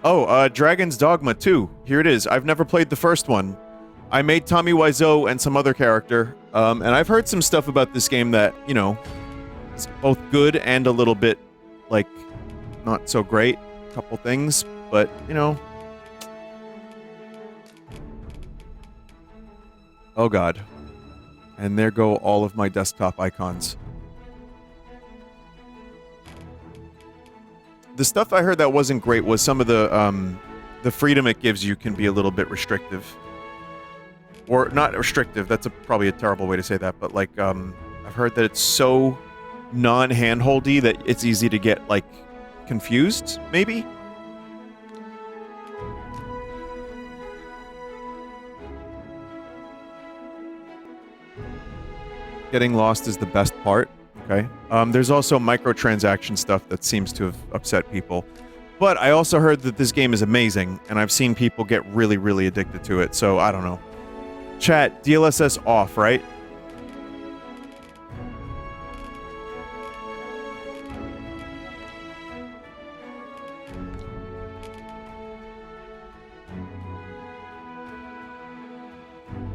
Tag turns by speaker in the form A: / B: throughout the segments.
A: Oh, Dragon's Dogma 2. Here it is. I've never played the first one. I made Tommy Wiseau and some other character, and I've heard some stuff about this game that, you know, is both good and a little bit, like, not so great. A couple things, but, you know. Oh god. And there go all of my desktop icons. The stuff I heard that wasn't great was some of the freedom it gives you can be a little bit restrictive. Or not restrictive, that's probably a terrible way to say that, but like, I've heard that it's so non-handholdy that it's easy to get, like, confused, maybe? Getting lost is the best part. Okay. There's also microtransaction stuff that seems to have upset people. But I also heard that this game is amazing, and I've seen people get really, really addicted to it, so I don't know. Chat, DLSS off, right?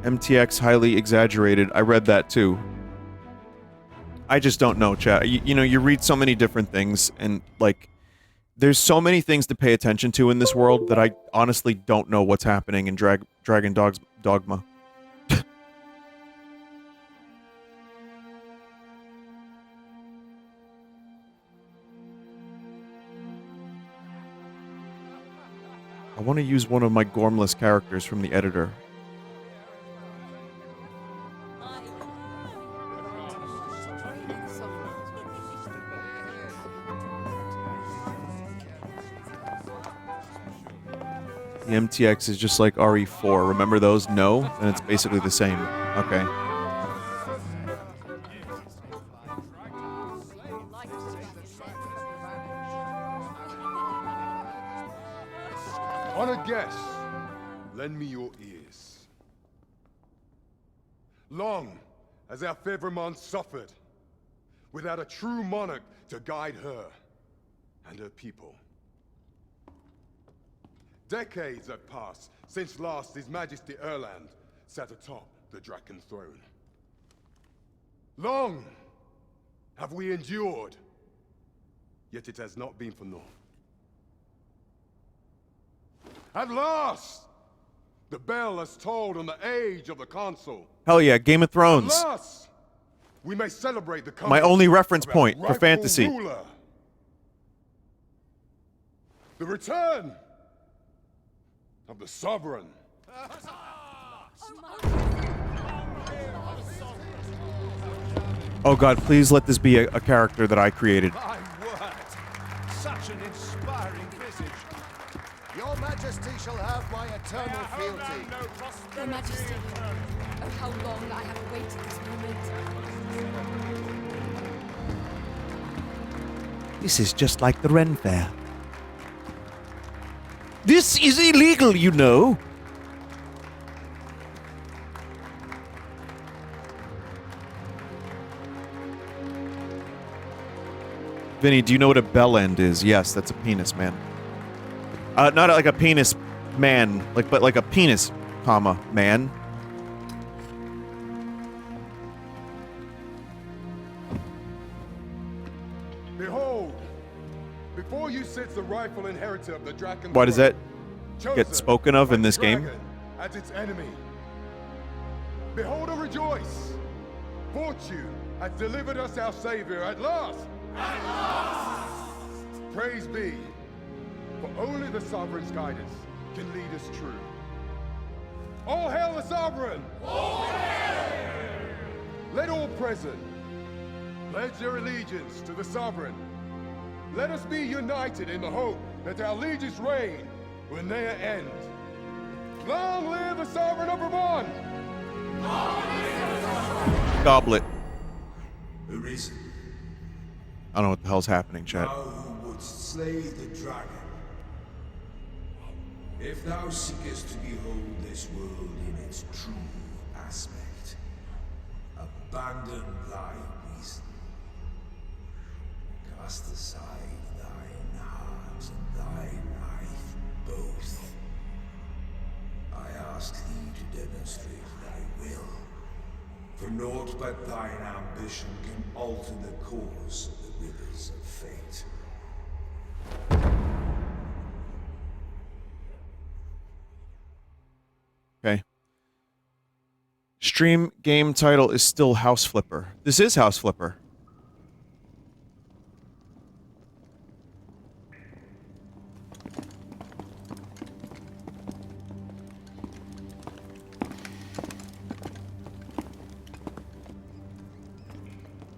A: MTX highly exaggerated. I read that too. I just don't know, chat. You know, you read so many different things, and, like, there's so many things to pay attention to in this world that I honestly don't know what's happening in Dragon Dogma. I want to use one of my Gormless characters from the editor. The MTX is just like RE4. Remember those? No? And it's basically the same. Okay.
B: On a guess, lend me your ears. Long has our Fevrimon suffered, without a true monarch to guide her and her people. Decades have passed since last His Majesty Erland sat atop the Draken throne. Long have we endured, yet it has not been for naught. At last, the bell has tolled on the age of the console.
A: Hell yeah, Game of Thrones.
B: At last, we may celebrate the
A: my only reference point for fantasy.
B: Ruler. The return of the Sovereign.
A: Oh god, please let this be a character that I created.
C: My word, such an inspiring visage.
D: Your Majesty shall have my eternal fealty.
E: Your Majesty, oh how long I have awaited this moment.
A: This is just like the Ren Fair. This is illegal, you know. Vinny, do you know what a bell end is? Yes, that's a penis, man. Not like a penis man, but like a penis, comma, man.
B: Behold, before you sits the rightful inheritor of the Draken.
A: Why does that
B: chosen
A: get spoken of in this game?
B: As its enemy. Behold and rejoice. Fortune has delivered us our savior at last. At last. Praise be, for only the sovereign's guidance can lead us true. All hail the sovereign! All hail! Let all present pledge their allegiance to the sovereign. Let us be united in the hope that our liege's reign will ne'er end. Long live the sovereign of Vermont!
A: Goblet.
F: Arisen.
A: I don't know what the hell's happening, chat.
F: Thou who wouldst slay the dragon. If thou seekest to behold this world in its true aspect, abandon thy reason. Cast aside thine heart and thy life For naught but thine ambition can alter the course of the rivers of fate.
A: Okay. Stream game title is still House Flipper. This is House Flipper.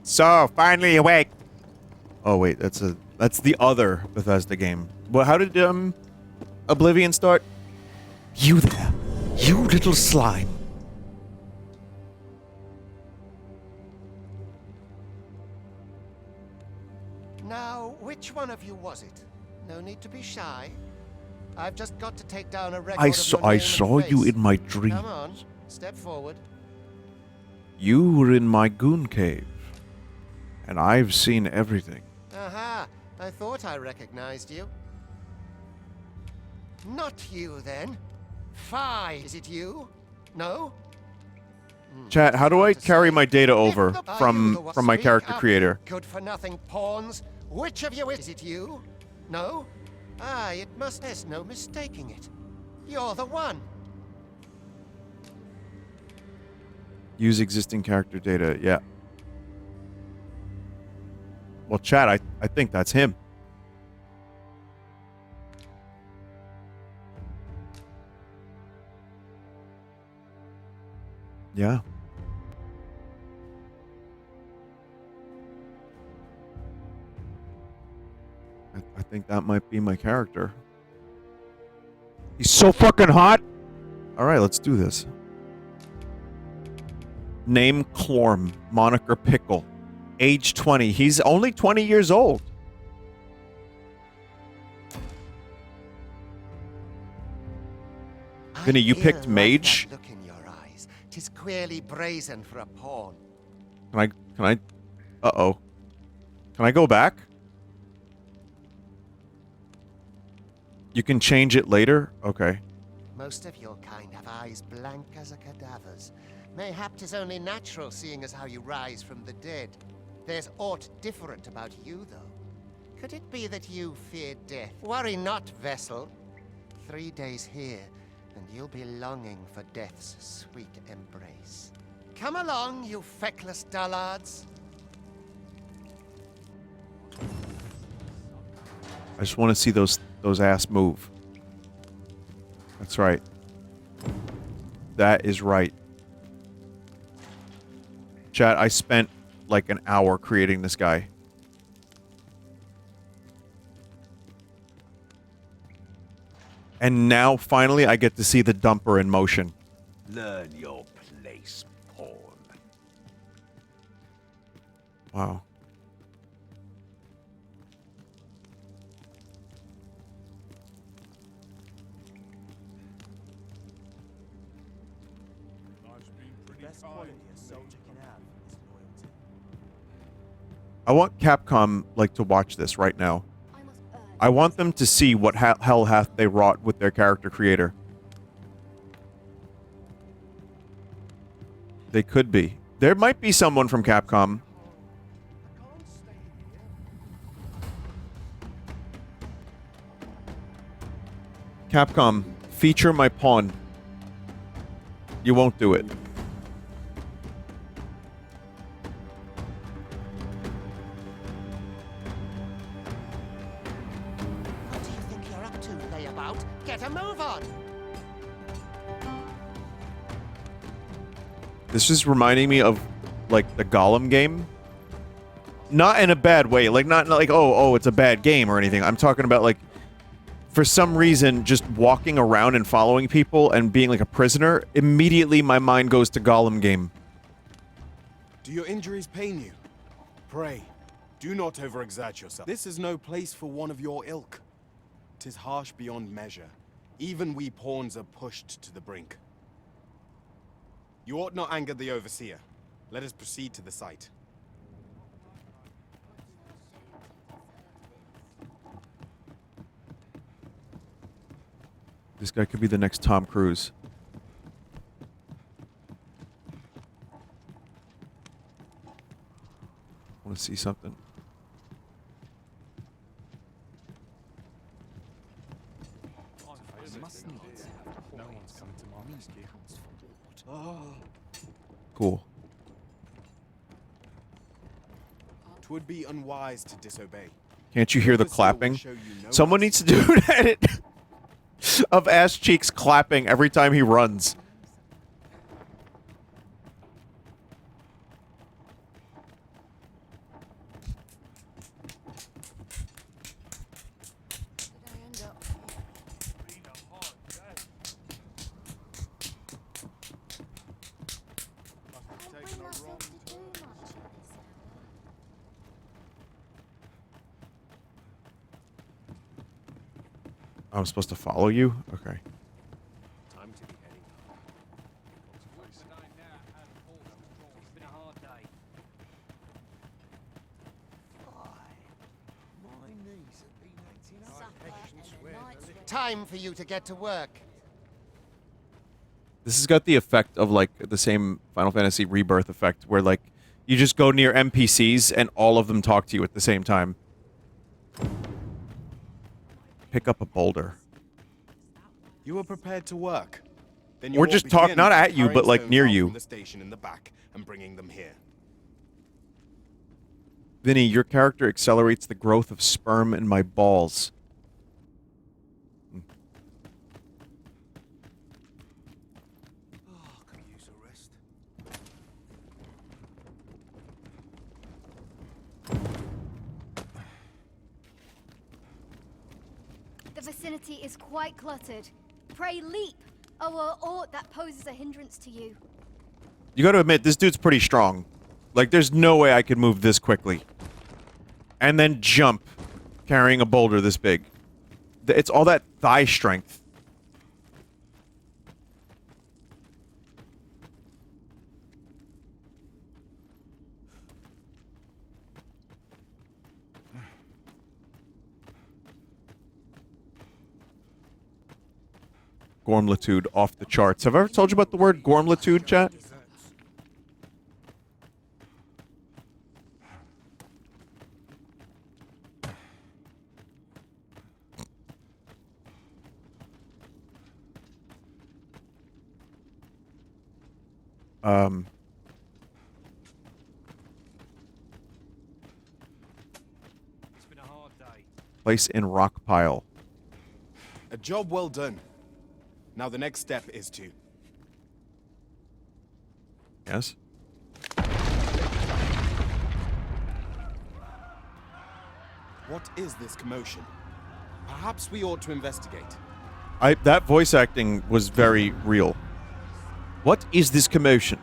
A: So, finally awake. Oh wait, that's the other Bethesda game. Well, how did Oblivion start?
G: You there, you little slime.
D: Now, which one of you was it? No need to be shy. I've just got to take down a record
G: I
D: of
G: saw
D: your name and
G: you
D: face.
G: in my dreams.
D: Come on, step forward.
A: You were in my goon cave, and I've seen everything.
D: Aha, I thought I recognized you. Not you, then. Fi, is it you? No?
A: Chat, how do I
D: To
A: carry
D: say,
A: my data
D: if
A: over
D: the- Are you
A: from
D: the one-
A: my
D: Speak
A: character
D: up,
A: creator?
D: Good-for-nothing pawns. Which of you is it you? No? Ah, it must. There's no mistaking it. You're the one.
A: Use existing character data, yeah. Well, chat, I think that's him. Yeah. I think that might be my character. He's so fucking hot! Alright, let's do this. Name Clorm. Moniker Pickle. Age 20. He's only 20 years old. Vinny, you
D: I
A: picked
D: ill
A: mage?
D: Like that look in your eyes. 'Tis queerly brazen for a pawn.
A: Can I... Uh-oh. Can I go back? You can change it later? Okay.
D: Most of your kind have eyes blank as a cadaver's. Mayhap 'tis only natural, seeing as how you rise from the dead. There's aught different about you, though. Could it be that you fear death? Worry not, vessel. 3 days here, and you'll be longing for death's sweet embrace. Come along, you feckless dullards.
A: I just want to see those ass move. That's right. That is right. Chat, I spent like an hour creating this guy. And now, finally, I get to see the dumper in motion.
C: Learn your place, pawn.
A: Wow. I want Capcom, like, to watch this right now. I want them to see what hell hath they wrought with their character creator. They could be. There might be someone from Capcom. Capcom, feature my pawn. You won't do it.
D: What do you think you're up to, layabout? Get a move on!
A: This is reminding me of, like, the Golem game. Not in a bad way. Like, not like, oh, it's a bad game or anything. I'm talking about, like, for some reason, just walking around and following people and being like a prisoner, immediately my mind goes to Golem game.
H: Do your injuries pain you? Pray, do not overexert yourself. This is no place for one of your ilk. 'Tis harsh beyond measure. Even we pawns are pushed to the brink. You ought not anger the overseer. Let us proceed to the site.
A: This guy could be the next Tom Cruise. to see something. Cool.
H: Twould be unwise to disobey.
A: Can't you hear the clapping? Someone needs to do an edit of Ass Cheeks clapping every time he runs. I'm supposed to follow you? Okay.
H: Time to be heading home.
D: Time for you to get to work.
A: This has got the effect of, like, the same Final Fantasy Rebirth effect, where, like, you just go near NPCs and all of them talk to you at the same time. Pick up a boulder.
H: You were prepared to work. Then
A: We're just talking, not at you, but, like, near you.
H: From the station in the back and bringing them here.
A: Vinny, your character accelerates the growth of sperm in my balls.
C: Oh, could use a rest.
I: The vicinity is quite cluttered. Pray leap, or aught that poses a hindrance to you.
A: You gotta admit, this dude's pretty strong. Like, there's no way I could move this quickly. And then jump, carrying a boulder this big. It's all that thigh strength. Gormlitude off the charts. Have I ever told you about the word gormlitude, chat?
C: It's been a hard day.
A: Place in rock pile.
H: A job well done. Now the next step is to...
A: Yes?
H: What is this commotion? Perhaps we ought to investigate.
A: That voice acting was very real. What is this commotion?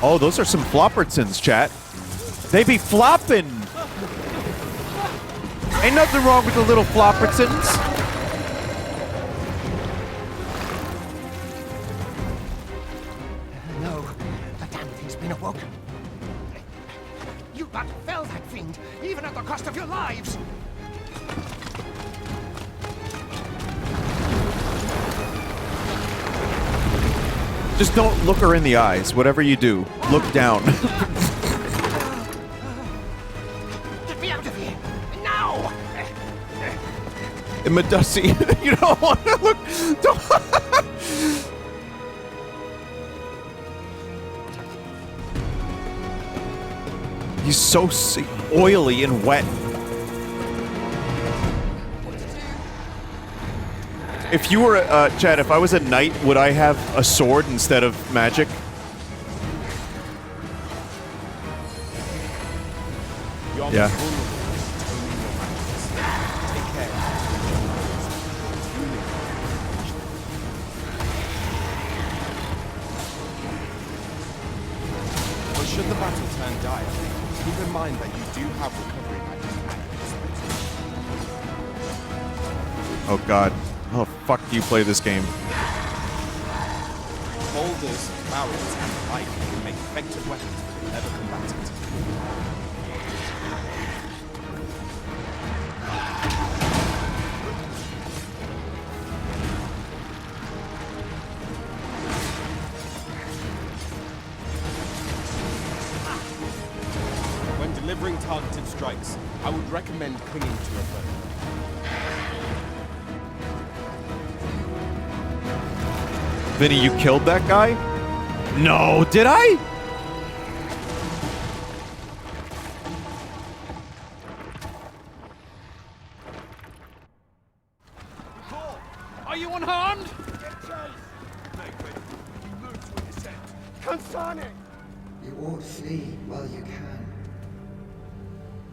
A: Oh, those are some floppertons, chat. They be flopping. Ain't nothing wrong with the little floppertons.
D: No, the damn thing's been awoken. You but fell that fiend, even at the cost of your lives.
A: Just don't look her in the eyes. Whatever you do, look down.
D: Get me out of here now!
A: Medusi, you don't want to look. He's so oily and wet. If you were, Chad, if I was a knight, would I have a sword instead of magic? Yeah.
H: But should the battle turn dire, keep in mind that you do have recovery magic at your disposal.
A: Oh God. How the fuck do you play this game?
H: Boulders powers and the like can make effective weapons for the clever combatant. When delivering targeted strikes, I would recommend clinging to a foe.
A: Vinny, you killed that guy? No, did I?
C: Are you unharmed?
J: You ought flee while you can.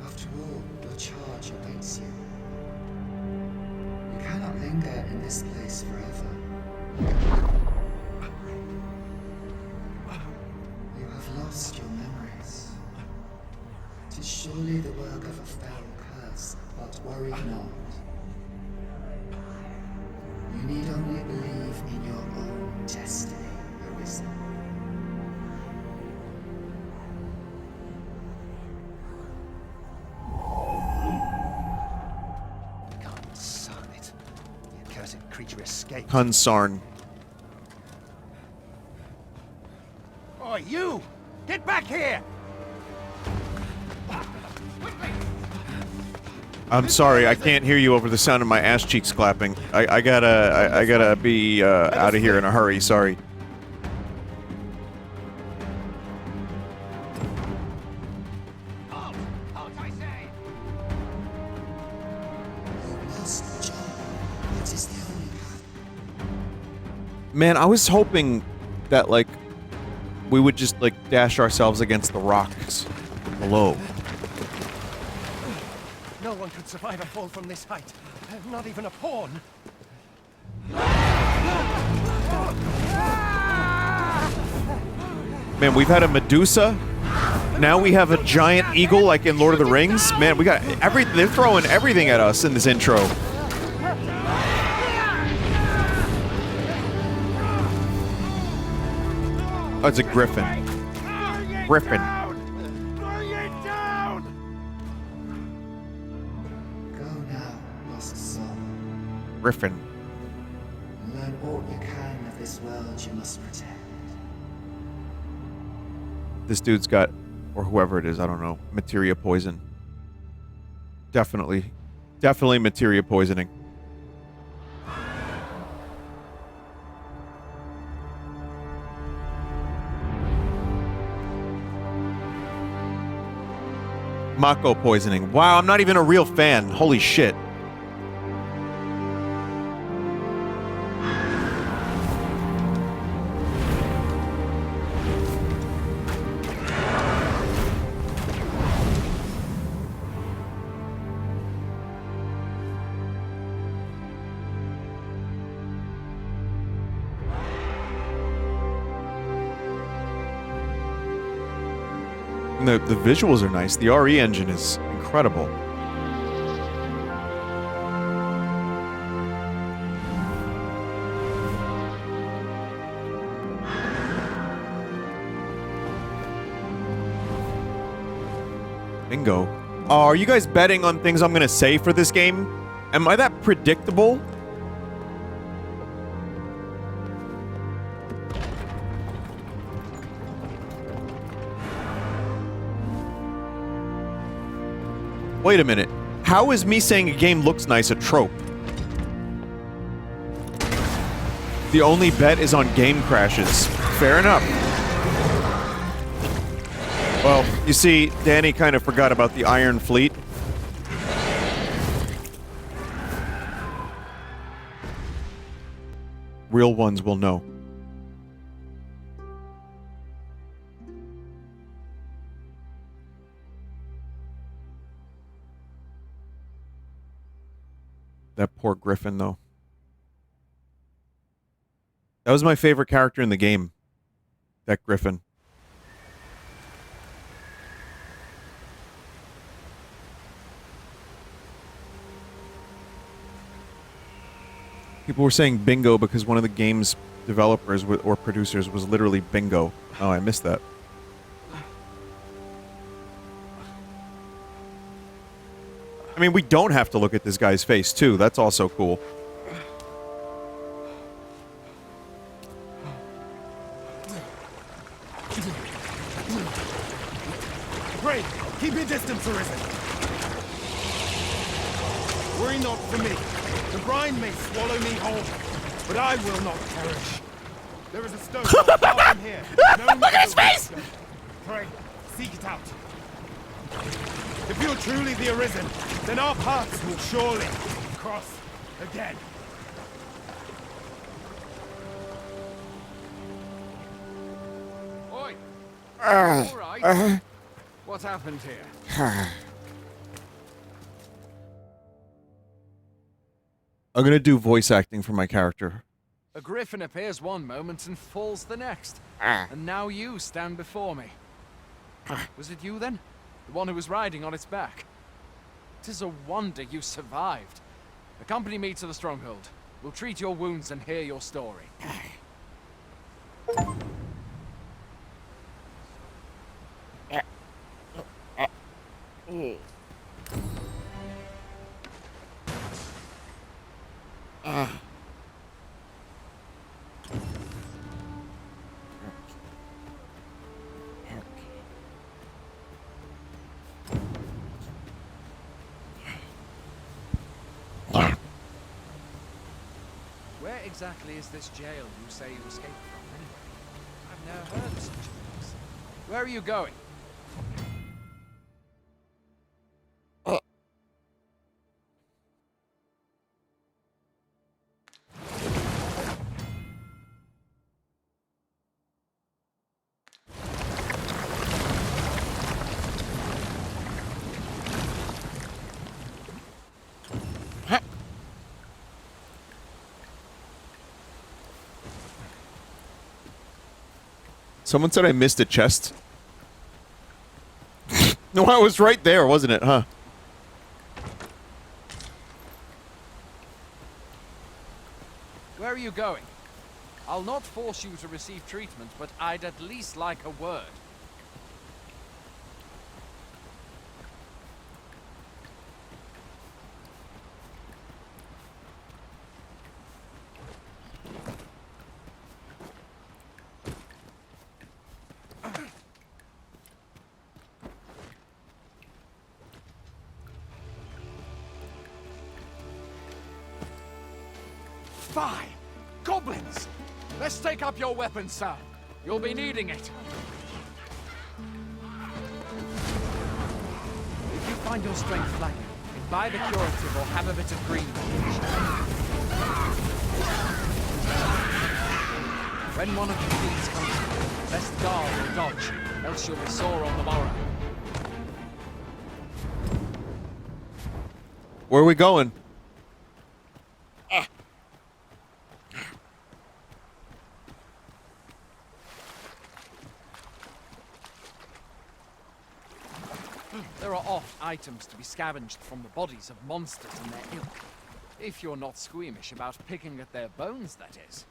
J: After all, your charge awaits you. You cannot linger in this place forever. You have lost your memories. 'Tis surely the work of a fell curse, but worry not. You need only believe in your own destiny, Arisen.
D: Consarn it. The accursed creature escaped.
A: Consarn.
C: Oh, you! Get back here!
A: I'm sorry, I can't hear you over the sound of my ass cheeks clapping. I gotta be out of here in a hurry. Sorry.
C: Halt! Halt, I say!
J: You must jump. It is the only path.
A: Man, I was hoping that, like, we would just, like, dash ourselves against the rocks below.
C: No one could survive a fall from this height. Not even a pawn.
A: Man, we've had a Medusa. Now we have a giant eagle like in Lord of the Rings. Man, we got everything. They're throwing everything at us in this intro. Oh, it's a griffin. Griffin.
J: Go now, lost soul.
A: Griffin.
J: Learn all you can of this world you must protect.
A: This dude's got, or whoever it is, I don't know, materia poison. Definitely materia poisoning. Mako poisoning. Wow, I'm not even a real fan. Holy shit. And the visuals are nice. The RE engine is incredible. Bingo. Oh, are you guys betting on things I'm gonna say for this game? Am I that predictable? Wait a minute. How is me saying a game looks nice a trope? The only bet is on game crashes. Fair enough. Well, you see, Danny kind of forgot about the Iron Fleet. Real ones will know. That poor Griffin, though. That was my favorite character in the game. That Griffin. People were saying bingo because one of the game's developers or producers was literally bingo. Oh, I missed that. I mean, we don't have to look at this guy's face, too. That's also cool.
H: Pray, keep your distance, Arisen. Worry not for me. The brine may swallow me whole, but I will not perish. There is a stone far from here. Look at his face! Pray, seek it out. If you're truly the Arisen, then our paths will surely cross again.
K: Oi! All right. What happened here?
A: I'm gonna do voice acting for my character.
K: A griffin appears one moment and falls the next. And now you stand before me. Was it you then? The one who was riding on its back? 'Tis a wonder you survived. Accompany me to the stronghold. We'll treat your wounds and hear your story. Where exactly is this jail you say you escaped from, anyway? I've never heard of such a place. Where are you going?
A: Someone said I missed a chest. No, I was right there, wasn't it, huh?
K: Where are you going? I'll not force you to receive treatment, but I'd at least like a word. Fine! Goblins! Let's take up your weapons, sir. You'll be needing it. If you find your strength lacking, buy the curative or have a bit of green. When one of the thieves comes, best guard or dodge, else you'll be sore on the morrow.
A: Where are we going?
K: There are oft items to be scavenged from the bodies of monsters and their ilk. If you're not squeamish about picking at their bones, that is.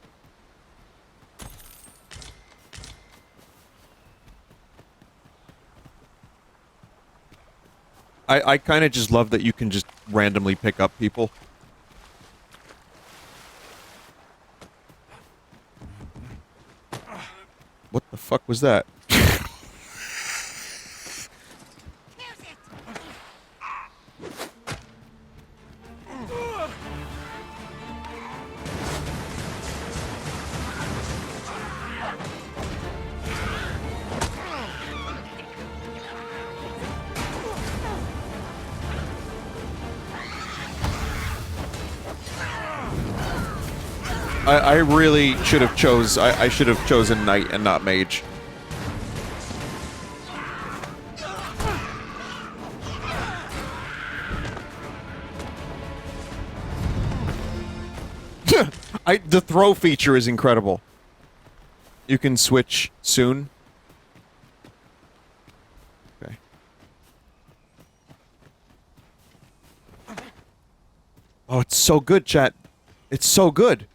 A: I kind of just love that you can just randomly pick up people. What the fuck was that? I really should have I should have chosen knight and not mage. The throw feature is incredible. You can switch soon. Okay. Oh, it's so good, chat. It's so good.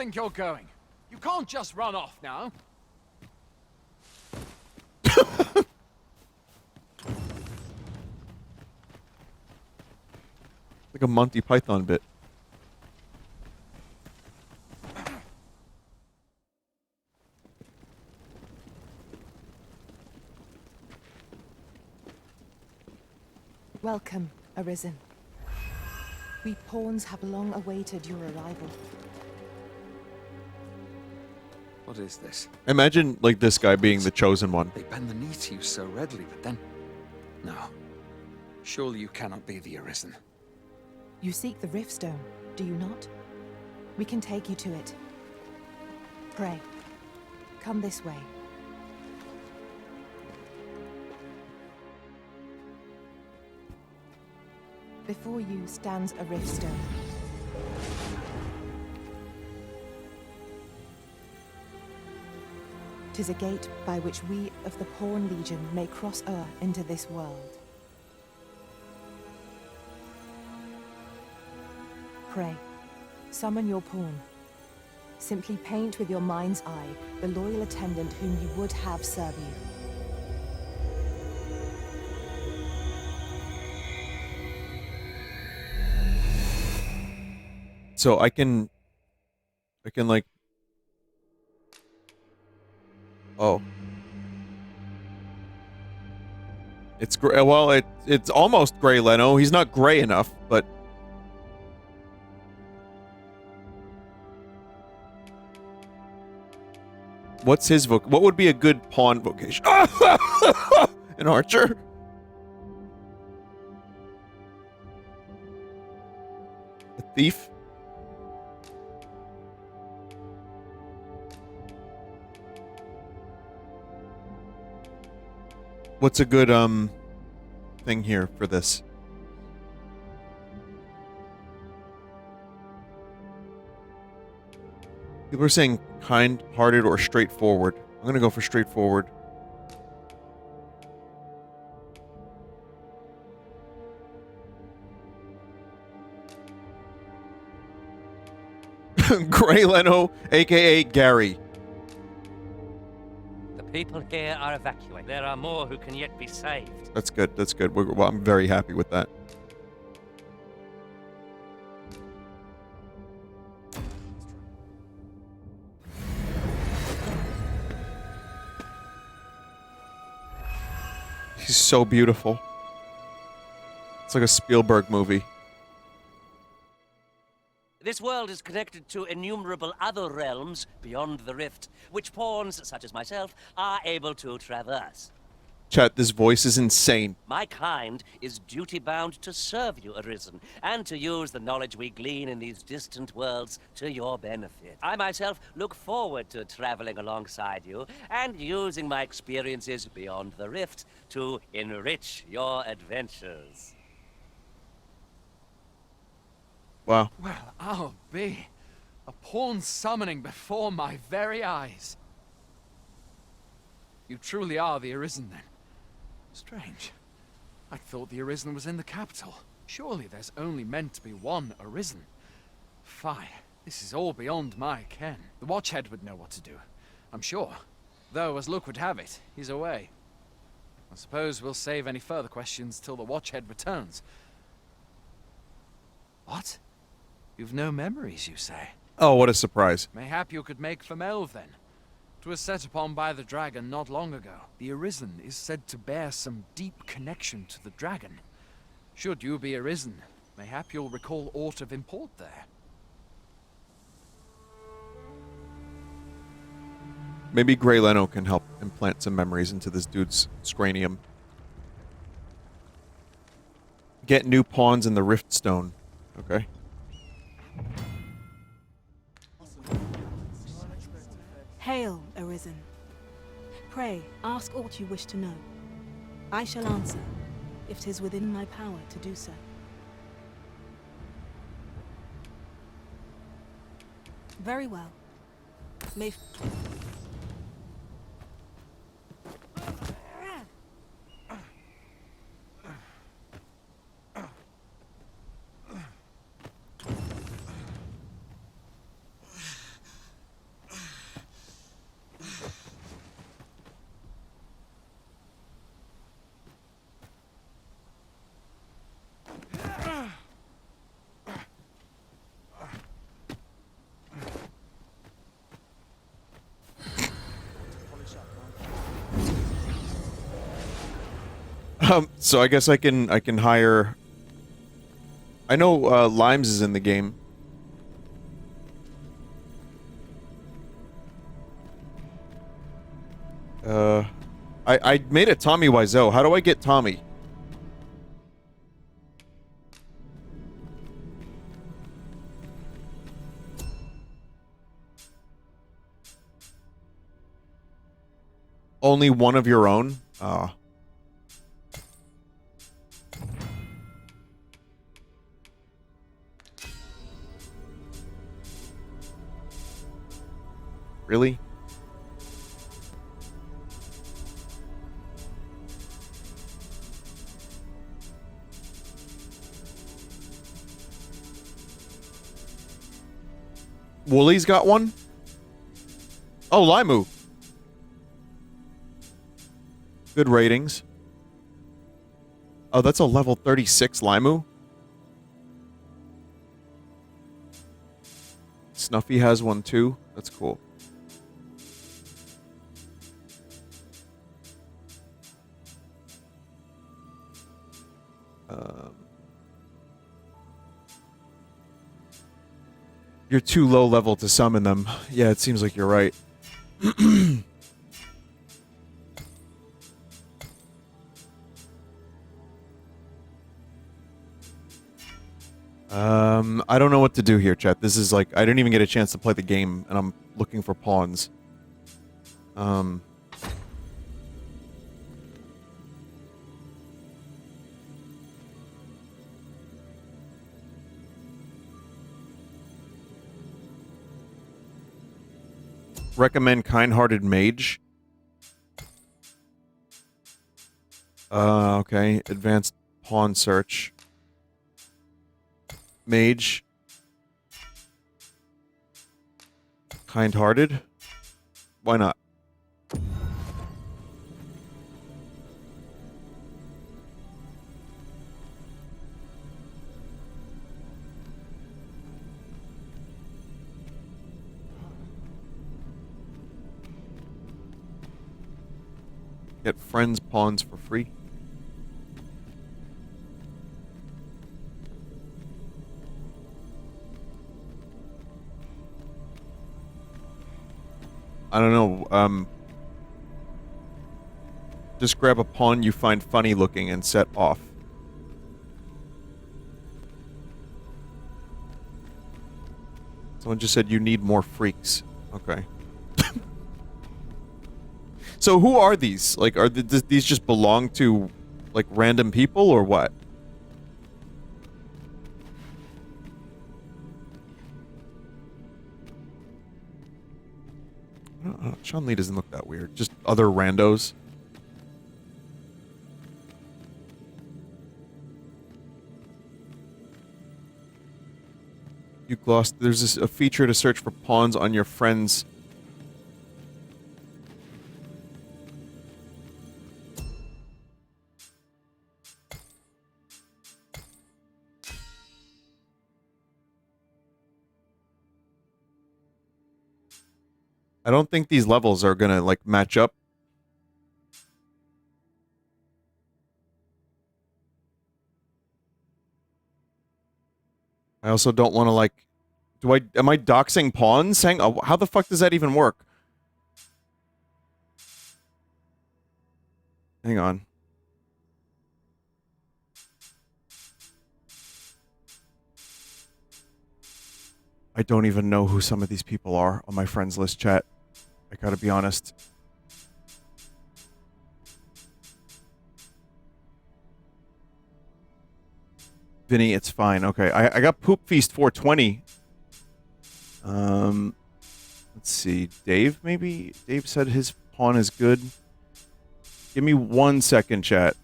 K: think you're going? You can't just run off now.
A: Like a Monty Python bit.
L: Welcome, Arisen. We pawns have long awaited your arrival.
K: What is this?
A: Imagine, like, this guy being the chosen one.
K: They bend the knee to you so readily, but then... No. Surely you cannot be the Arisen.
L: You seek the Riftstone, do you not? We can take you to it. Pray. Come this way. Before you stands a Riftstone. Tis a gate by which we of the Pawn Legion may cross o'er into this world. Pray, summon your pawn. Simply paint with your mind's eye the loyal attendant whom you would have serve you.
A: So I can like... Oh. It's gray. Well, it's almost Gray Leno. He's not gray enough, but... What's his what would be a good pawn vocation? An archer? A thief? What's a good thing here for this? People are saying kind-hearted or straightforward. I'm gonna go for straightforward. Gray Leno, aka Gary.
M: The people here are evacuated. There are more who can yet be saved.
A: That's good. That's good. Well, I'm very happy with that. He's so beautiful. It's like a Spielberg movie.
M: This world is connected to innumerable other realms beyond the rift, which pawns, such as myself, are able to traverse.
A: Chat, this voice is insane.
M: My kind is duty-bound to serve you, Arisen, and to use the knowledge we glean in these distant worlds to your benefit. I myself look forward to traveling alongside you and using my experiences beyond the rift to enrich your adventures.
A: Wow.
K: Well, I'll be. A pawn summoning before my very eyes. You truly are the Arisen, then. Strange. I thought the Arisen was in the capital. Surely there's only meant to be one Arisen. Fie. This is all beyond my ken. The Watchhead would know what to do, I'm sure. Though, as luck would have it, he's away. I suppose we'll save any further questions till the Watchhead returns. What? You've no memories, you say?
A: Oh, what a surprise.
K: Mayhap you could make for Melve, then. 'Twas set upon by the dragon not long ago. The Arisen is said to bear some deep connection to the dragon. Should you be Arisen, mayhap you'll recall aught of import there.
A: Maybe Gray Leno can help implant some memories into this dude's scranium. Get new pawns in the Riftstone. Okay.
N: Hail, Arisen. Pray, ask aught you wish to know. I shall answer, if 'tis within my power to do so. Very well. May...
A: So I guess I can hire. I know Limes is in the game. I made a Tommy Wiseau. How do I get Tommy? Only one of your own? Ah. Really? Woolly's got one? Oh, Limu. Good ratings. Oh, that's a level 36 Limu? Snuffy has one too. That's cool. You're too low level to summon them. Yeah, it seems like you're right. I don't know what to do here, chat. This is like, I didn't even get a chance to play the game, and I'm looking for pawns. Recommend kind-hearted mage. Okay. Advanced pawn search. Mage. Kind-hearted? Why not? Get friends pawns for free. I don't know, just grab a pawn you find funny looking and set off. Someone just said you need more freaks. Okay. So who are these? Like, are these just belong to, like, random people or what? Chun-Li doesn't look that weird. Just other randos. You glossed. There's a feature to search for pawns on your friends. I don't think these levels are gonna, like, match up. I also don't want to, like... am I doxing pawns? How the fuck does that even work? Hang on. I don't even know who some of these people are on my friends list, chat. I gotta be honest. Vinny, it's fine. Okay, I got Poop Feast 420. Let's see. Dave, maybe? Dave said his pawn is good. Give me 1 second, chat.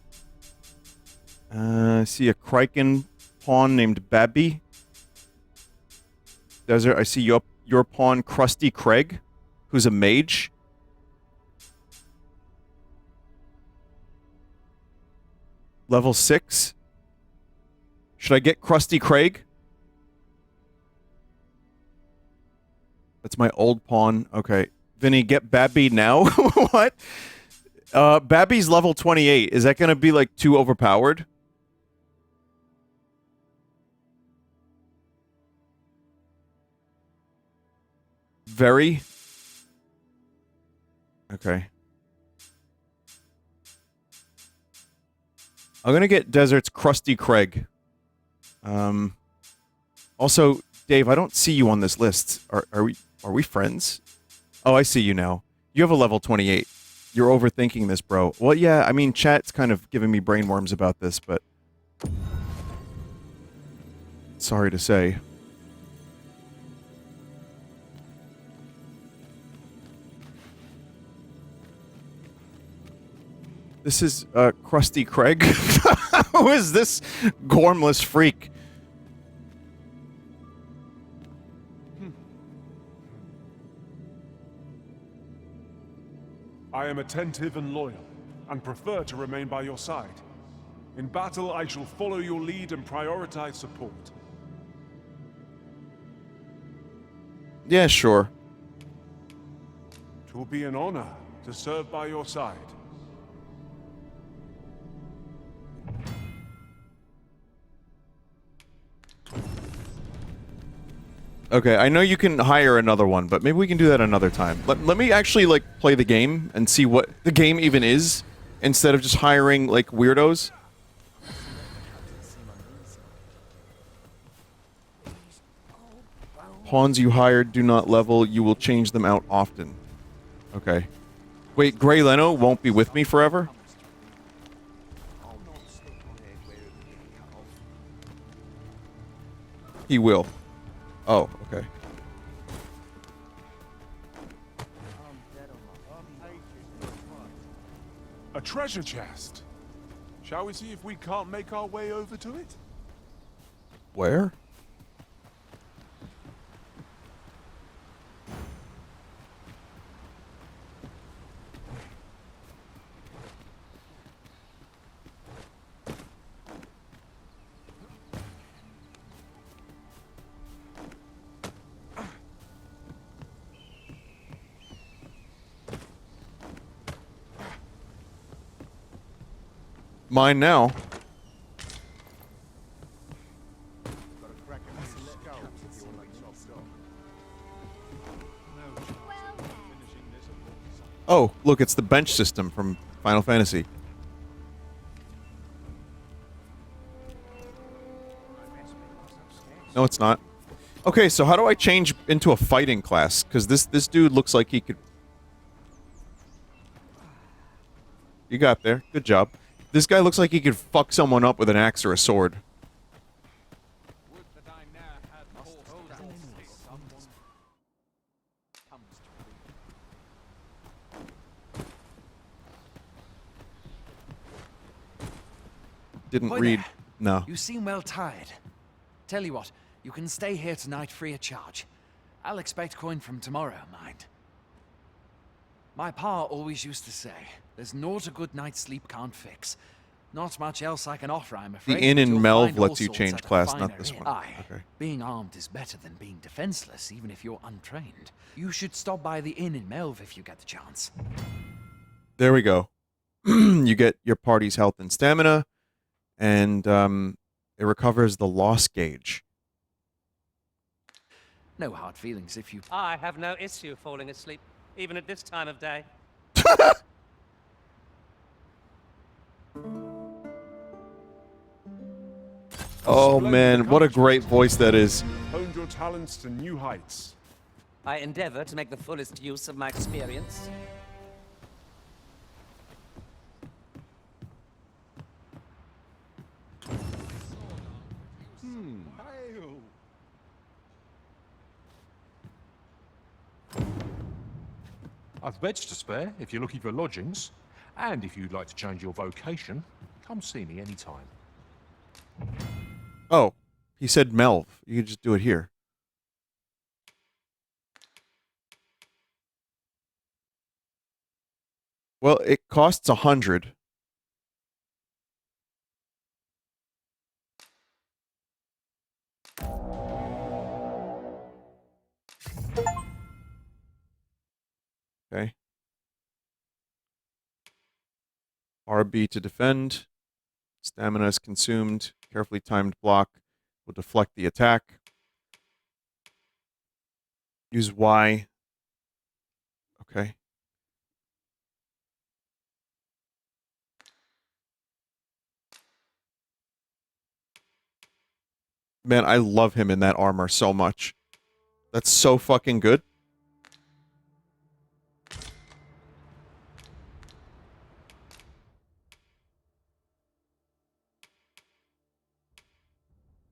A: I see a Kraken pawn named Babby. Desert, I see your pawn, Krusty Craig, who's a mage. Level 6. Should I get Krusty Craig? That's my old pawn. Okay. Vinny, get Babby now? What? Babby's level 28. Is that gonna be, like, too overpowered? Very? Okay. I'm gonna get Desert's Krusty Craig. Also, Dave, I don't see you on this list. Are we friends? Oh, I see you now. You have a level 28. You're overthinking this, bro. Well, yeah, I mean, chat's kind of giving me brainworms about this, but... sorry to say. This is, Krusty Craig? Who is this gormless freak?
O: I am attentive and loyal, and prefer to remain by your side. In battle, I shall follow your lead and prioritize support.
A: Yeah, sure.
O: It will be an honor to serve by your side.
A: Okay, I know you can hire another one, but maybe we can do that another time. Let me actually, like, play the game and see what the game even is, instead of just hiring, like, weirdos. Pawns you hired do not level, you will change them out often. Okay. Wait, Grey Leno won't be with me forever? He will. Oh, okay.
O: A treasure chest. Shall we see if we can't make our way over to it?
A: Where? Mine now. Oh, look, it's the bench system from Final Fantasy. No, it's not. Okay, so how do I change into a fighting class? Because this dude looks like he could... You got there. Good job. This guy looks like he could fuck someone up with an axe or a sword. Didn't
K: Boy
A: read.
K: there.
A: No.
K: You seem well tired. Tell you what, you can stay here tonight free of charge. I'll expect coin from tomorrow, mind. My pa always used to say, there's naught a good night's sleep can't fix. Not much else I can offer, I'm afraid.
A: The inn in
K: You'll
A: Melve
K: find all
A: lets you
K: sorts
A: change
K: at a
A: class,
K: finer
A: not this
K: inn.
A: one.
K: Aye,
A: Okay.
K: being armed is better than being defenseless, even if you're untrained. You should stop by the inn in Melve if you get the chance.
A: There we go. You get your party's health and stamina, and it recovers the loss gauge.
K: No hard feelings if you...
M: I have no issue falling asleep, even at this time of day.
A: Oh man, what a great voice that is.
O: Honed your talents to new heights.
M: I endeavor to make the fullest use of my experience.
P: I've beds to spare if you're looking for lodgings. And if you'd like to change your vocation, come see me anytime.
A: Oh, he said Melve. You can just do it here. Well, it costs 100. Okay. RB to defend. Stamina is consumed. Carefully timed block will deflect the attack. Use Y. Okay. Man, I love him in that armor so much. That's so fucking good.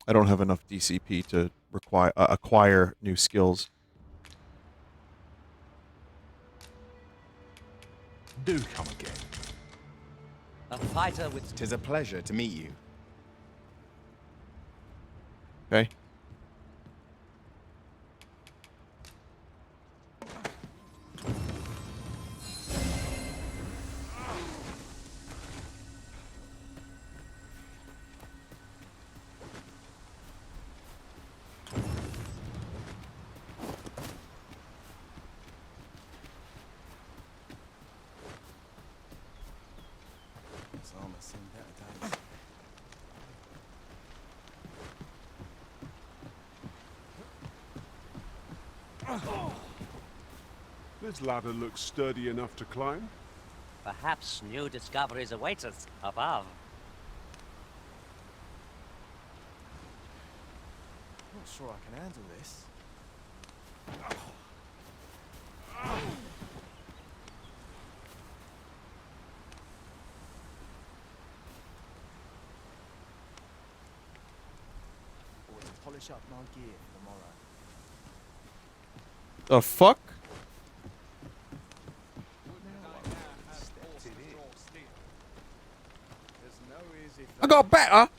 A: I don't have enough DCP to acquire new skills.
H: Do come again.
M: A fighter with...
H: 'Tis a pleasure to meet you.
A: Okay.
O: This ladder looks sturdy enough to climb.
M: Perhaps new discoveries await us above.
C: Not sure I can handle this. Or to polish up my gear for tomorrow.
A: The fuck? I got better.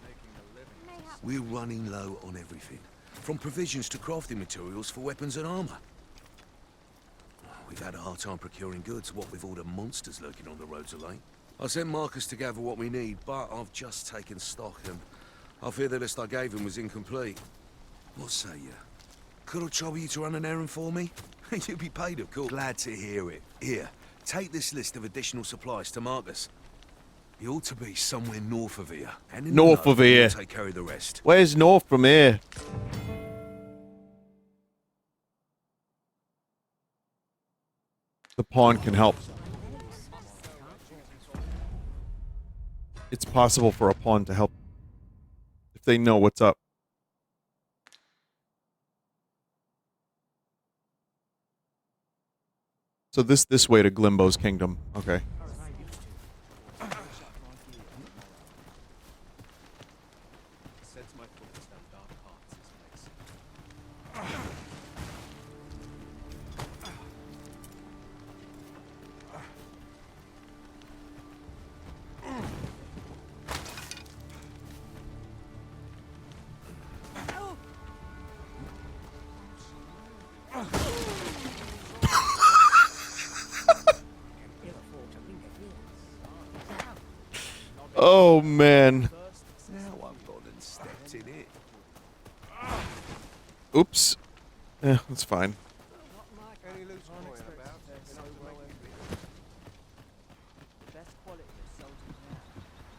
F: We're running low on everything, from provisions to crafting materials for weapons and armor. We've had a hard time procuring goods, what with all the monsters lurking on the roads of late. I sent Marcus to gather what we need, but I've just taken stock and I fear the list I gave him was incomplete. What say you? Could I trouble you to run an errand for me? You'd be paid, of course. Glad to hear it. Here, take this list of additional supplies to Marcus. He ought to be somewhere north of here. And in
A: North of here.
F: Take care of the rest.
A: Where's north from here? The pawn can help. It's possible for a pawn to help if they know what's up. So this way to Glimbo's kingdom. Okay. Oh man.
F: Now I've gone and stepped in it.
A: Oops. Yeah, that's fine.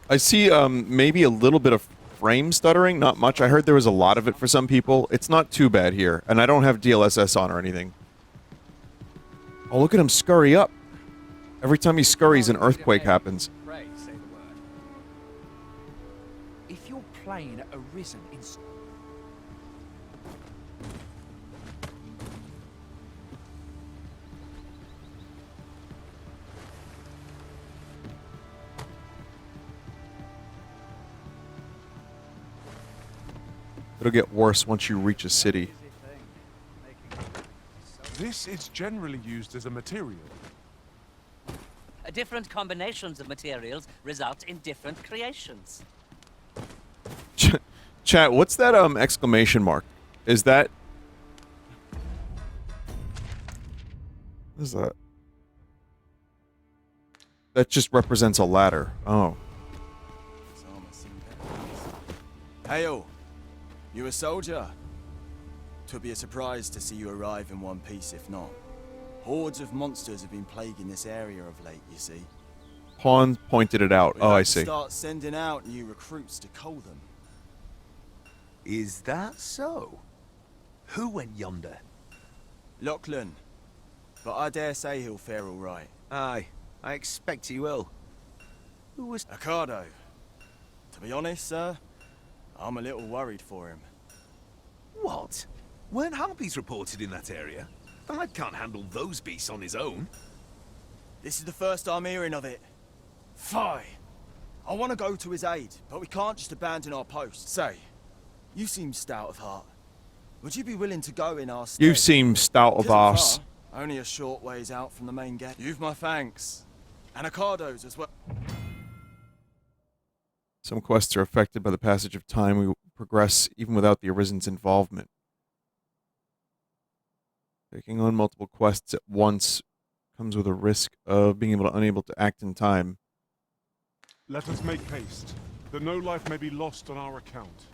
A: I see maybe a little bit of frame stuttering, not much. I heard there was a lot of it for some people. It's not too bad here, and I don't have DLSS on or anything. Oh, look at him scurry up. Every time he scurries, an earthquake happens.
K: Pray, say the word. If you're playing Arisen in...
A: It'll get worse once you reach a city.
O: This is generally used as a material.
M: Different combinations of materials result in different creations.
A: Chat, what's that exclamation mark? Is that... What is that? That just represents a ladder. Oh.
C: Hail! You a soldier? 'Twould be a surprise to see you arrive in one piece if not. Hordes of monsters have been plaguing this area of late, you see.
A: Pawn pointed it out. Oh, I
C: Let's
A: see.
C: Start sending out new recruits to cull them.
F: Is that so? Who went yonder?
C: Lachlan. But I dare say he'll fare all right.
F: Aye, I expect he will. Who was...
C: Ocado. To be honest, sir, I'm a little worried for him.
F: What? Weren't harpies reported in that area? Thad can't handle those beasts on his own.
C: This is the first I'm hearing of it. Fie! I want to go to his aid, but we can't just abandon our post. Say, you seem stout of heart. Would you be willing to go in our stead?
A: You seem stout of arse.
C: Only a short ways out from the main gate. You've my thanks. And Ocado's as well.
A: Some quests are affected by the passage of time. We progress even without the Arisen's involvement. Taking on multiple quests at once comes with a risk of being unable to act in time.
O: Let us make haste. That no life may be lost on our account.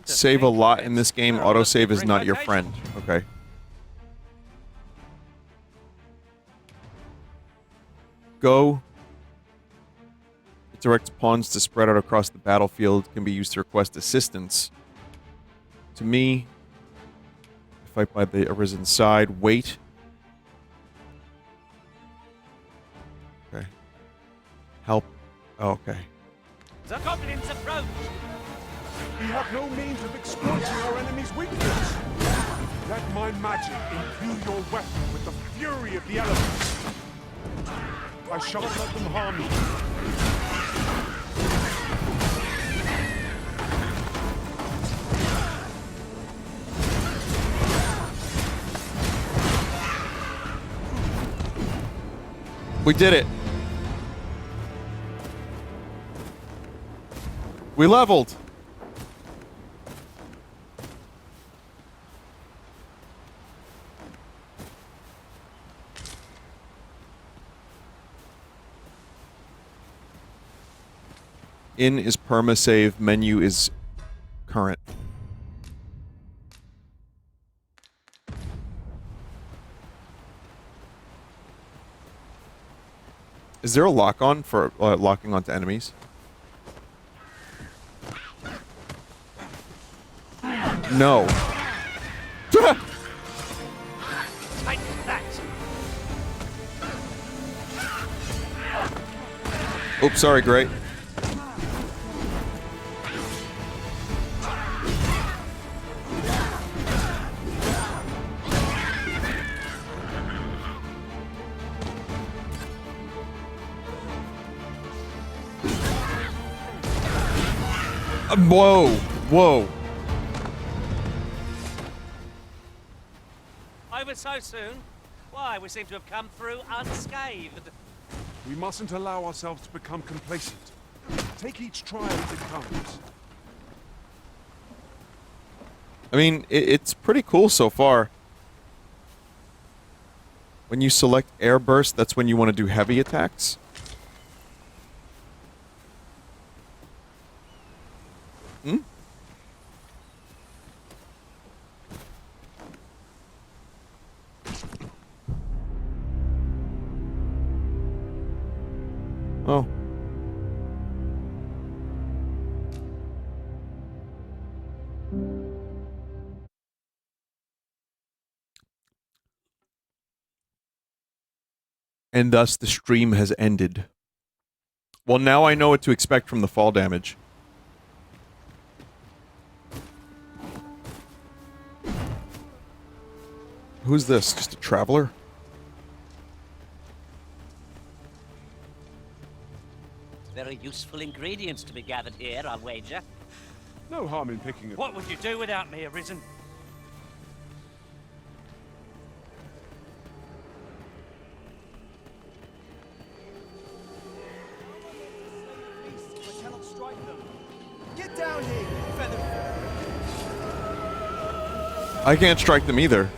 A: Save a lot in this game. Autosave is not your friend. Okay. Go. It directs pawns to spread out across the battlefield. Can be used to request assistance. To me, fight by the Arisen side. Wait. Okay. Help. Oh, okay.
M: The goblins approach!
O: We have no means of exploiting our enemy's weakness. Let my magic imbue your weapon with the fury of the elements. I shan't let them harm you.
A: We did it. We leveled. In is perma-save, menu is current. Is there a lock-on for locking onto enemies? No.
M: Take that!
A: Oops, sorry, Gray. Whoa, whoa.
M: Over so soon? Why, we seem to have come through unscathed.
O: We mustn't allow ourselves to become complacent. Take each trial as it comes.
A: I mean, it's pretty cool so far. When you select air burst, that's when you want to do heavy attacks. Hmm? Oh. And thus the stream has ended. Well, now I know what to expect from the fall damage. Who's this? Just a traveler?
M: Very useful ingredients to be gathered here, I'll wager.
O: No harm in picking it.
M: What would you do without me, Arisen?
C: I cannot strike them. Get down here, feather.
A: I can't strike them either.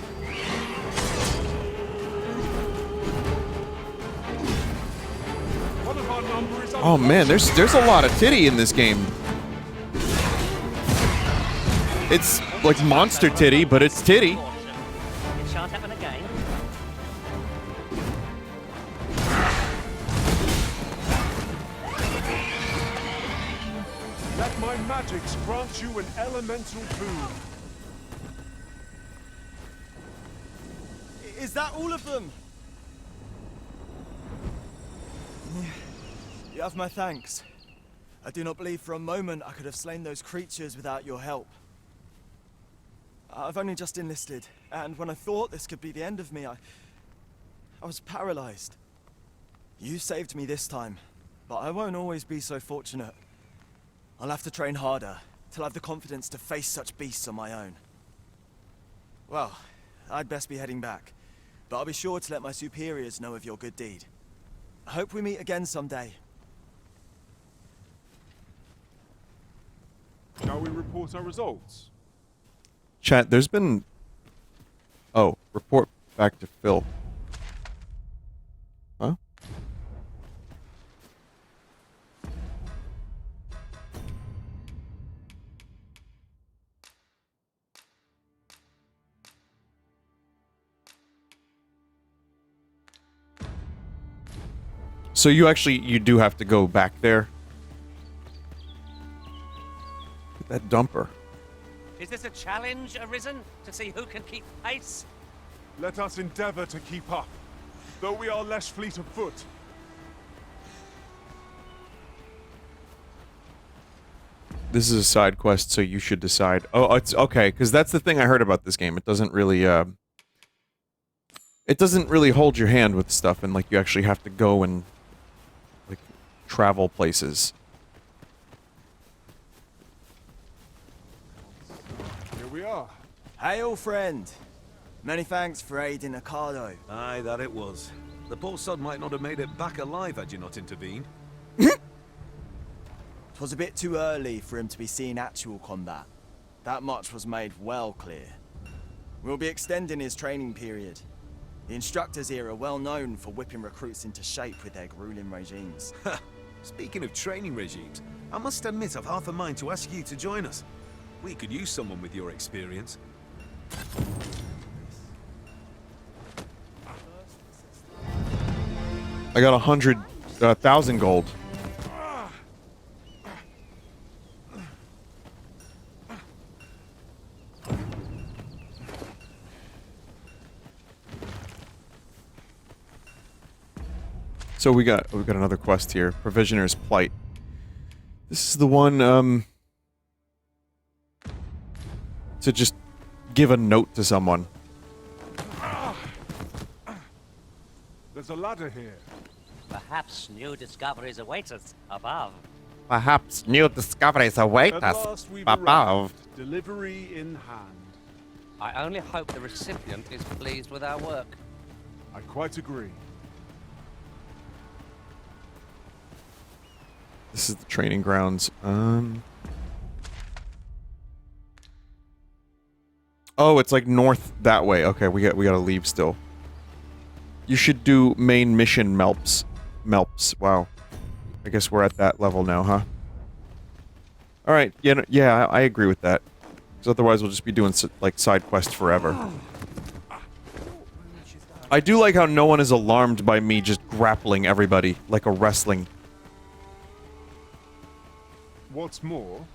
O: One of our number is
A: Oh man, there's a lot of titty in this game. It's like monster titty, but it's titty.
M: It shan't happen again.
O: Let my magics grant you an elemental boon.
C: Is that all of them? You have my thanks. I do not believe for a moment I could have slain those creatures without your help. I've only just enlisted, and when I thought this could be the end of me, I was paralyzed. You saved me this time, but I won't always be so fortunate. I'll have to train harder, till I have the confidence to face such beasts on my own. Well, I'd best be heading back, but I'll be sure to let my superiors know of your good deed. I hope we meet again someday.
O: Shall we report our results?
A: Chat, there's been... Oh, report back to Phil. Huh? So you do have to go back there? That dumper.
M: Is this a challenge, Arisen? To see who can keep pace?
O: Let us endeavor to keep up, though we are less fleet of foot.
A: This is a side quest, so you should decide. Oh, it's okay, because that's the thing I heard about this game. It doesn't really, it doesn't really hold your hand with stuff, and, like, you actually have to go and, like, travel places.
O: Here we are.
C: Hail, friend. Many thanks for aiding Ocado.
F: Aye, that it was. The poor sod might not have made it back alive had you not intervened.
C: 'Twas a bit too early for him to be seeing actual combat. That much was made well clear. We'll be extending his training period. The instructors here are well known for whipping recruits into shape with their grueling regimes.
F: Speaking of training regimes, I must admit I've half a mind to ask you to join us. We could use someone with your experience.
A: I got 100,000 gold. So we got another quest here. Provisioner's Plight. This is the one, to just give a note to someone.
O: There's a ladder here.
M: Perhaps new discoveries await us above.
G: Perhaps new discoveries await
O: At
G: us
O: last we've
G: above.
O: arrived, delivery in hand.
M: I only hope the recipient is pleased with our work.
O: I quite agree.
A: This is the training grounds. Oh, it's like north that way. Okay, we gotta leave still. You should do main mission Melps. Melps. Wow. I guess we're at that level now, huh? All right. Yeah, I agree with that. Because otherwise, we'll just be doing like side quests forever. I do like how no one is alarmed by me just grappling everybody like a wrestling.
O: What's more,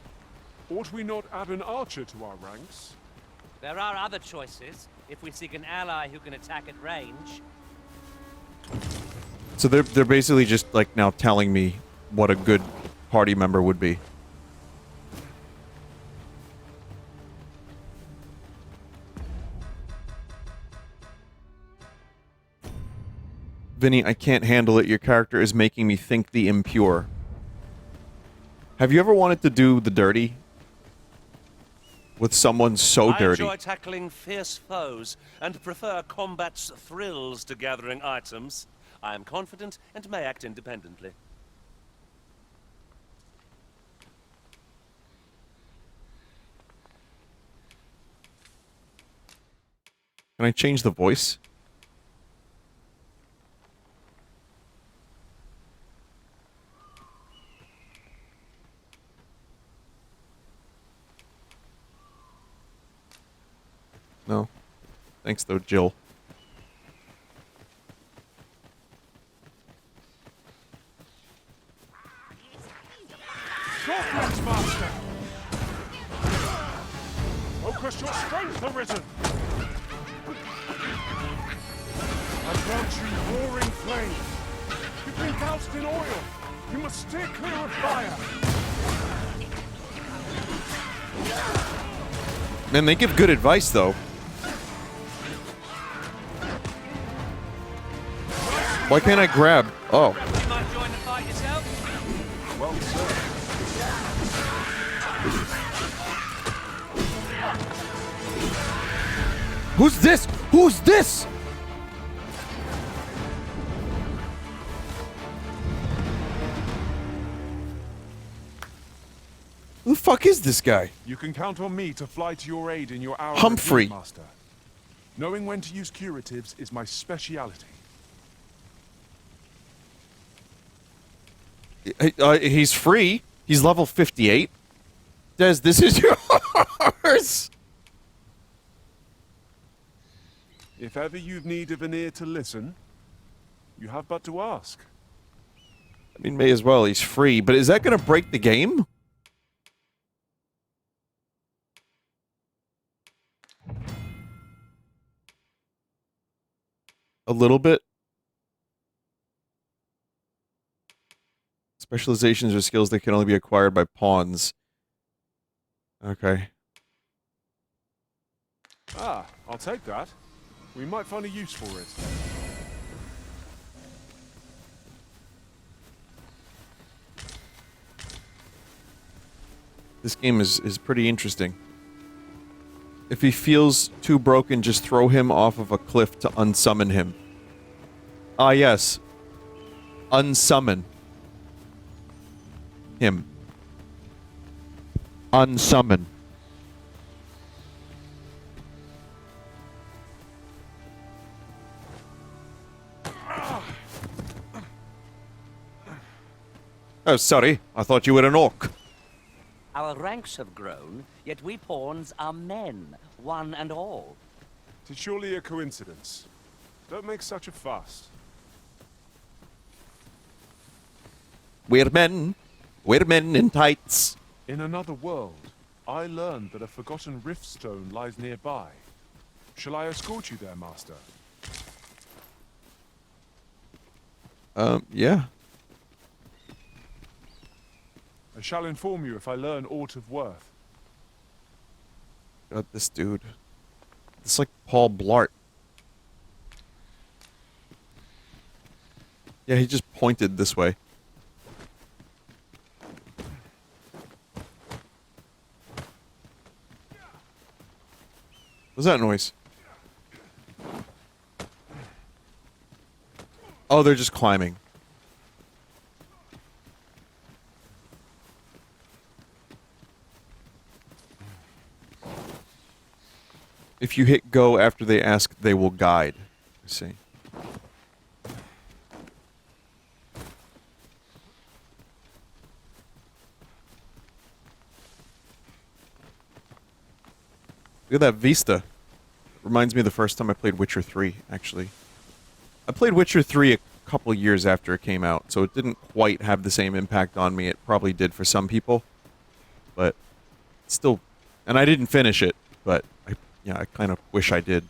O: ought we not add an archer to our ranks?
M: There are other choices, if we seek an ally who can attack at range.
A: So they're basically just like now telling me what a good party member would be. Vinny, I can't handle it. Your character is making me think the impure. Have you ever wanted to do the dirty? With someone so dirty.
M: I enjoy tackling fierce foes and prefer combat's thrills to gathering items. I am confident and may act independently.
A: Can I change the voice? No. Thanks, though, Jill.
O: Goblins, Master! Focus your strength, Arisen! I grant you roaring flame. You've been doused in oil. You must steer clear of fire.
A: Man, they give good advice, though. Why can't I grab? Oh.
M: You might join the fight yourself.
O: Well, sir.
A: Who's this? Who's this? Who the fuck is this guy?
O: You can count on me to fly to your aid in your hour
A: Humphrey.
O: of need, Master. Knowing when to use curatives is my speciality.
A: He's free. He's level 58. Des, this is yours.
O: If ever you've need of an ear to listen, you have but to ask.
A: I mean, may as well. He's free. But is that going to break the game? A little bit. Specializations are skills that can only be acquired by pawns. Okay.
O: Ah, I'll take that. We might find a use for it.
A: This game is pretty interesting. If he feels too broken, just throw him off of a cliff to unsummon him. Ah, yes. Unsummon him. Unsummon. Oh, sorry. I thought you were an orc.
M: Our ranks have grown, yet we pawns are men, one and all.
O: It's surely a coincidence. Don't make such a fuss.
A: We're men. We're men in tights.
O: In another world, I learned that a forgotten Riftstone lies nearby. Shall I escort you there, Master?
A: Yeah.
O: I shall inform you if I learn aught of worth.
A: God, this dude. It's like Paul Blart. Yeah, he just pointed this way. What's that noise? Oh, they're just climbing. If you hit go after they ask, they will guide. I see. Look at that vista. Reminds me of the first time I played Witcher 3, actually. I played Witcher 3 a couple years after it came out, so it didn't quite have the same impact on me. It probably did for some people. But still... And I didn't finish it, but I kind of wish I did.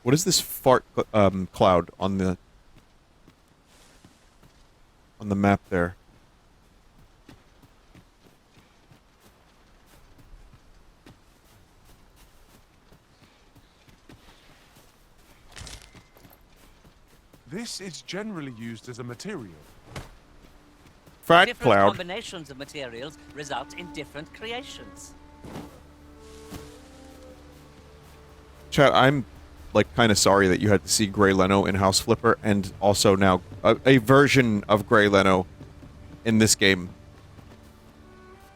A: What is this fart cloud on the map there?
O: This is generally used as a material.
A: Frat
M: Different
A: cloud.
M: combinations of materials result in different creations.
A: Chat, I'm like kind of sorry that you had to see Grey Leno in House Flipper, and also now a version of Grey Leno in this game.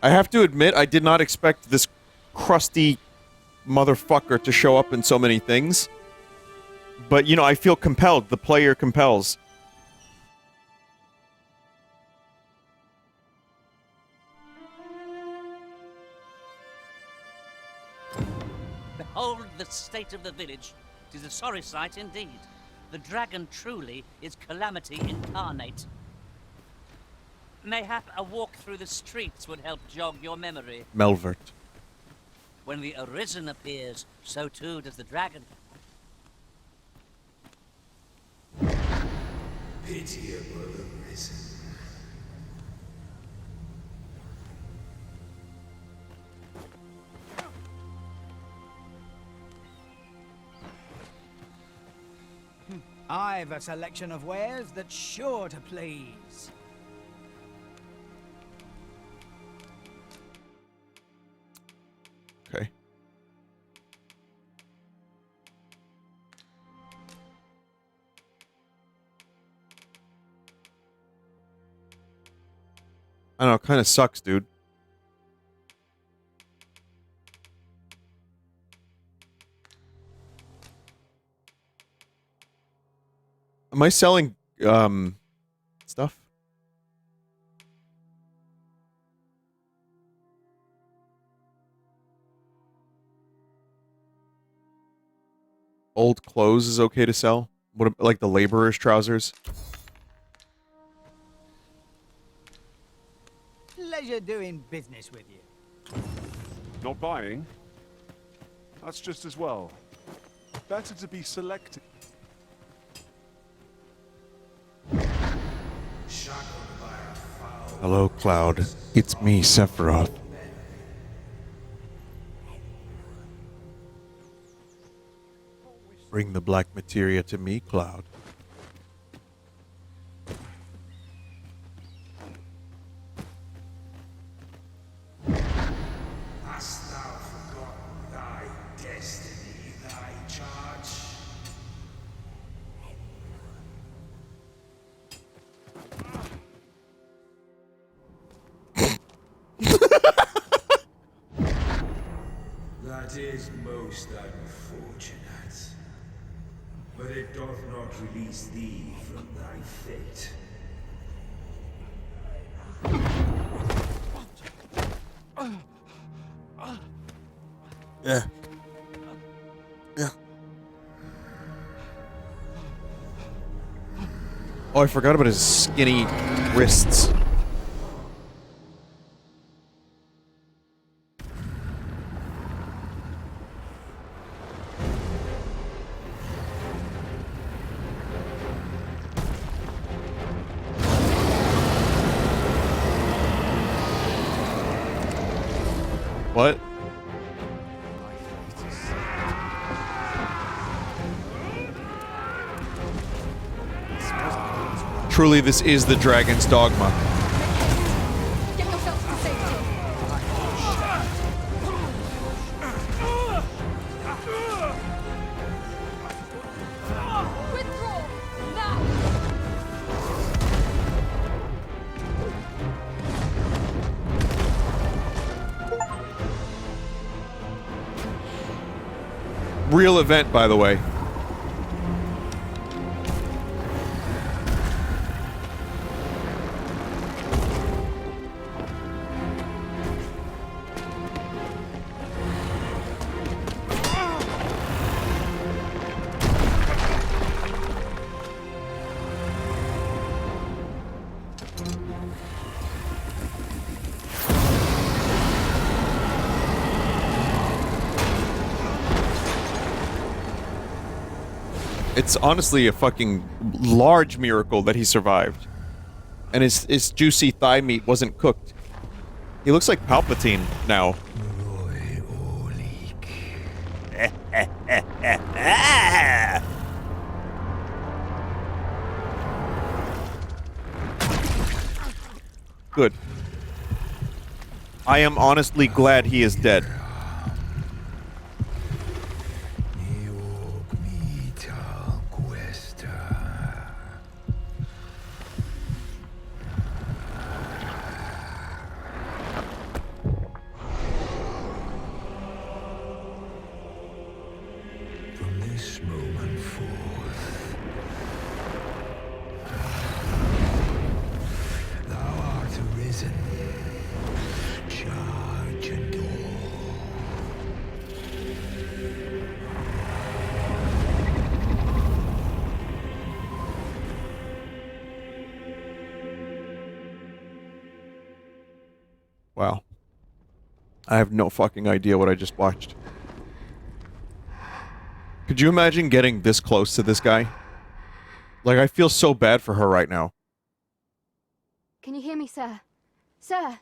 A: I have to admit, I did not expect this crusty motherfucker to show up in so many things. But, you know, I feel compelled. The player compels.
M: Behold the state of the village. 'Tis a sorry sight indeed. The dragon truly is calamity incarnate. Mayhap a walk through the streets would help jog your memory.
A: Melve.
M: When the Arisen appears, so too does the dragon.
J: Pitiable Arisen.
Q: I've a selection of wares that's sure to please.
A: Okay. I don't know, it kind of sucks, dude. Am I selling, stuff? Old clothes is okay to sell? What, like the laborer's trousers?
Q: Pleasure doing business with you.
O: Not buying? That's just as well. Better to be selective.
G: Hello, Cloud. It's me, Sephiroth.
A: Bring the black materia to me, Cloud.
J: Hast thou forgotten thy destiny, thy charge? That is most unfortunate. But it doth not release thee from thy fate.
A: Yeah. Yeah. Oh, I forgot about his skinny wrists. What? Truly, this is the dragon's dogma.
E: Get yourself to safety. Withdraw now.
A: Real event, by the way. It's honestly a fucking large miracle that he survived. And his juicy thigh meat wasn't cooked. He looks like Palpatine now. Good. I am honestly glad he is dead.
J: From this moment forth,
A: Wow. I have no fucking idea what I just watched. Could you imagine getting this close to this guy? Like, I feel so bad for her right now.
I: Can you hear me, sir? Sir,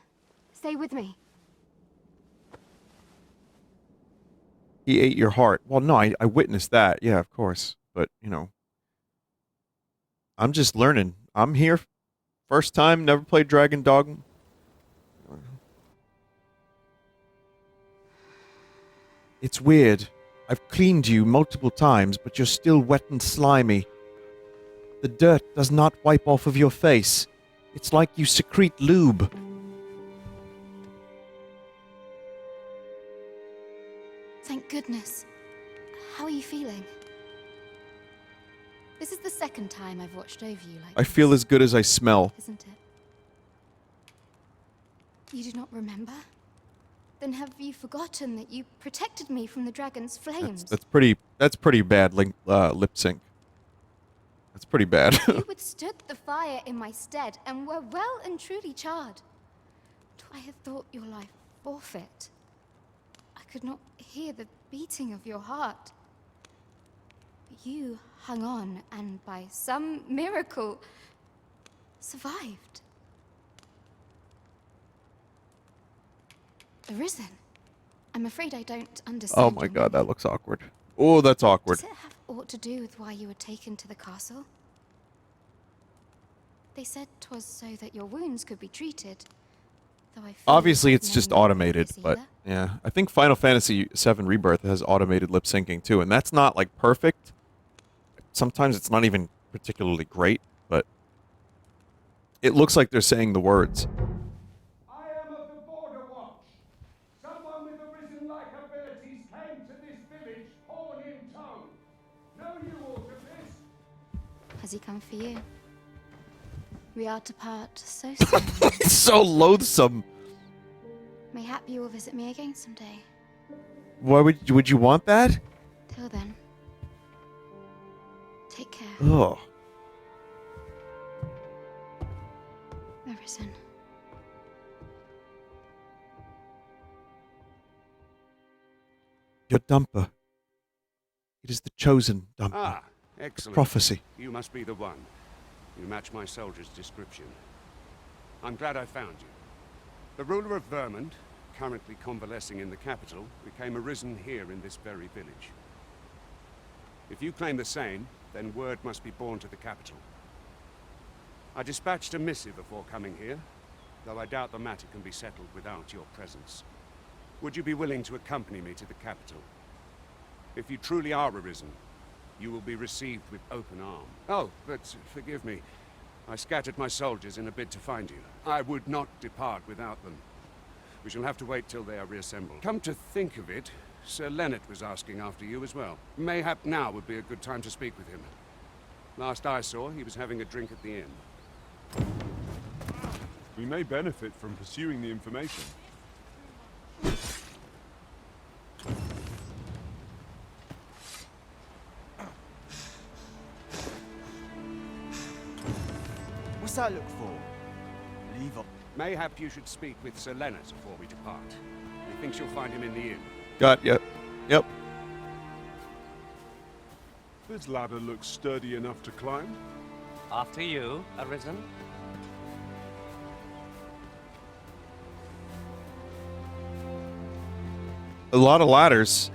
I: stay with me.
A: He ate your heart. Well, no, I witnessed that. Yeah, of course. But, you know. I'm just learning. I'm here. First time, never played Dragon Dogma. It's weird. I've cleaned you multiple times, but you're still wet and slimy. The dirt does not wipe off of your face. It's like you secrete lube.
I: Thank goodness. How are you feeling? This is the second time I've watched over you like
A: I feel as good as I smell.
I: Isn't it? You do not remember? Then have you forgotten that you protected me from the dragon's flames?
A: That's pretty bad lip sync. That's pretty bad.
I: You withstood the fire in my stead and were well and truly charred. Do I have thought your life forfeit? I could not hear the beating of your heart. But you hung on and by some miracle survived. Arisen. I'm afraid I don't understand.
A: Oh my god, that looks awkward. Oh, that's awkward.
I: Does it have aught to do with why you were taken to the castle? They said 'twas so that your wounds could be treated. Though I fear
A: Obviously, it's
I: no
A: just
I: more
A: automated,
I: purpose
A: but
I: either.
A: yeah. I think Final Fantasy VII Rebirth has automated lip syncing too, and that's not like perfect. Sometimes it's not even particularly great, but it looks like they're saying the words.
O: I am of the Border Watch. Someone with Arisen-like abilities came to this village, horn in tow. Know you aught of this?
I: Has he come for you? We are to part so soon.
A: It's so loathsome.
I: Mayhap you will visit me again someday.
A: Why would you want that?
I: Till then, take care.
A: Ugh.
I: Arisen.
A: Your dumper. It is the chosen dumper.
R: Ah, excellent.
A: Prophecy.
R: You must be the one. You match my soldier's description. I'm glad I found you. The ruler of Vermont, currently convalescing in the capital, became arisen here in this very village. If you claim the same, then word must be borne to the capital. I dispatched a missive before coming here, though I doubt the matter can be settled without your presence. Would you be willing to accompany me to the capital? If you truly are arisen, you will be received with open arms. Oh, but forgive me. I scattered my soldiers in a bid to find you. I would not depart without them. We shall have to wait till they are reassembled. Come to think of it, Sir Leonard was asking after you as well. Mayhap now would be a good time to speak with him. Last I saw, he was having a drink at the inn.
O: We may benefit from pursuing the information.
C: What's that look for? Leave up.
R: Mayhap you should speak with Sir Leonard before we depart. He thinks you'll find him in the inn.
A: Yep.
O: This ladder looks sturdy enough to climb.
M: After you, Arisen.
A: A lot of ladders.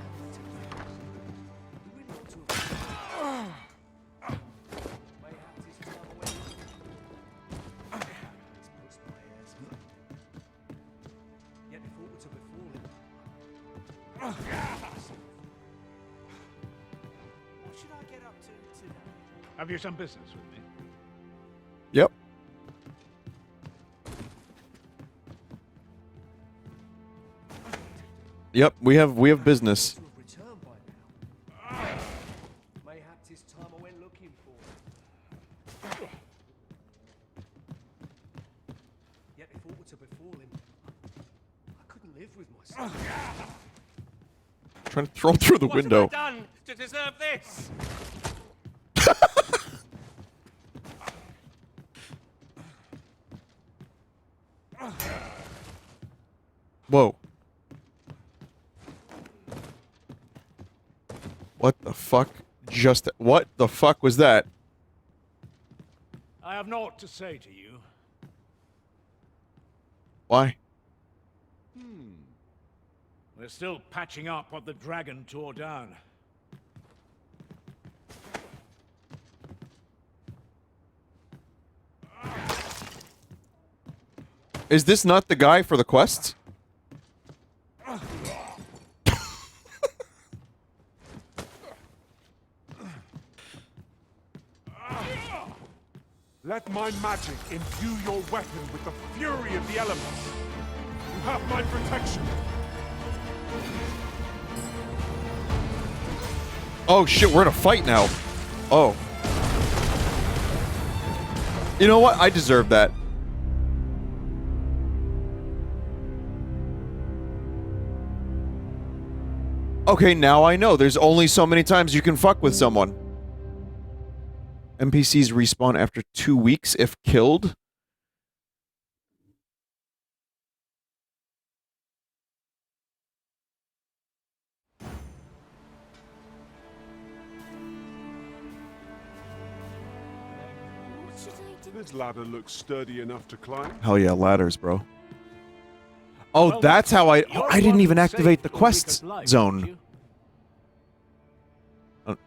S: Have you some business with me?
A: Yep. Yep, we have business.
T: Mayhap 'tis time I went looking for him. Yet if aught were to befall him, I couldn't live with myself.
A: Trying to throw him through the window.
M: What have I done to deserve this?
A: the fuck? What the fuck was that?
S: I have naught to say to you.
A: Why?
S: We're still patching up what the dragon tore down.
A: Is this not the guy for the quests?
O: Let my magic imbue your weapon with the fury of the elements. You have my protection.
A: Oh shit, we're in a fight now. Oh. You know what? I deserve that. Okay, now I know. There's only so many times you can fuck with someone. NPCs respawn after 2 weeks if killed.
O: This ladder looks sturdy enough to climb.
A: Hell yeah, ladders, bro. Oh, that's how I didn't even activate the quest zone.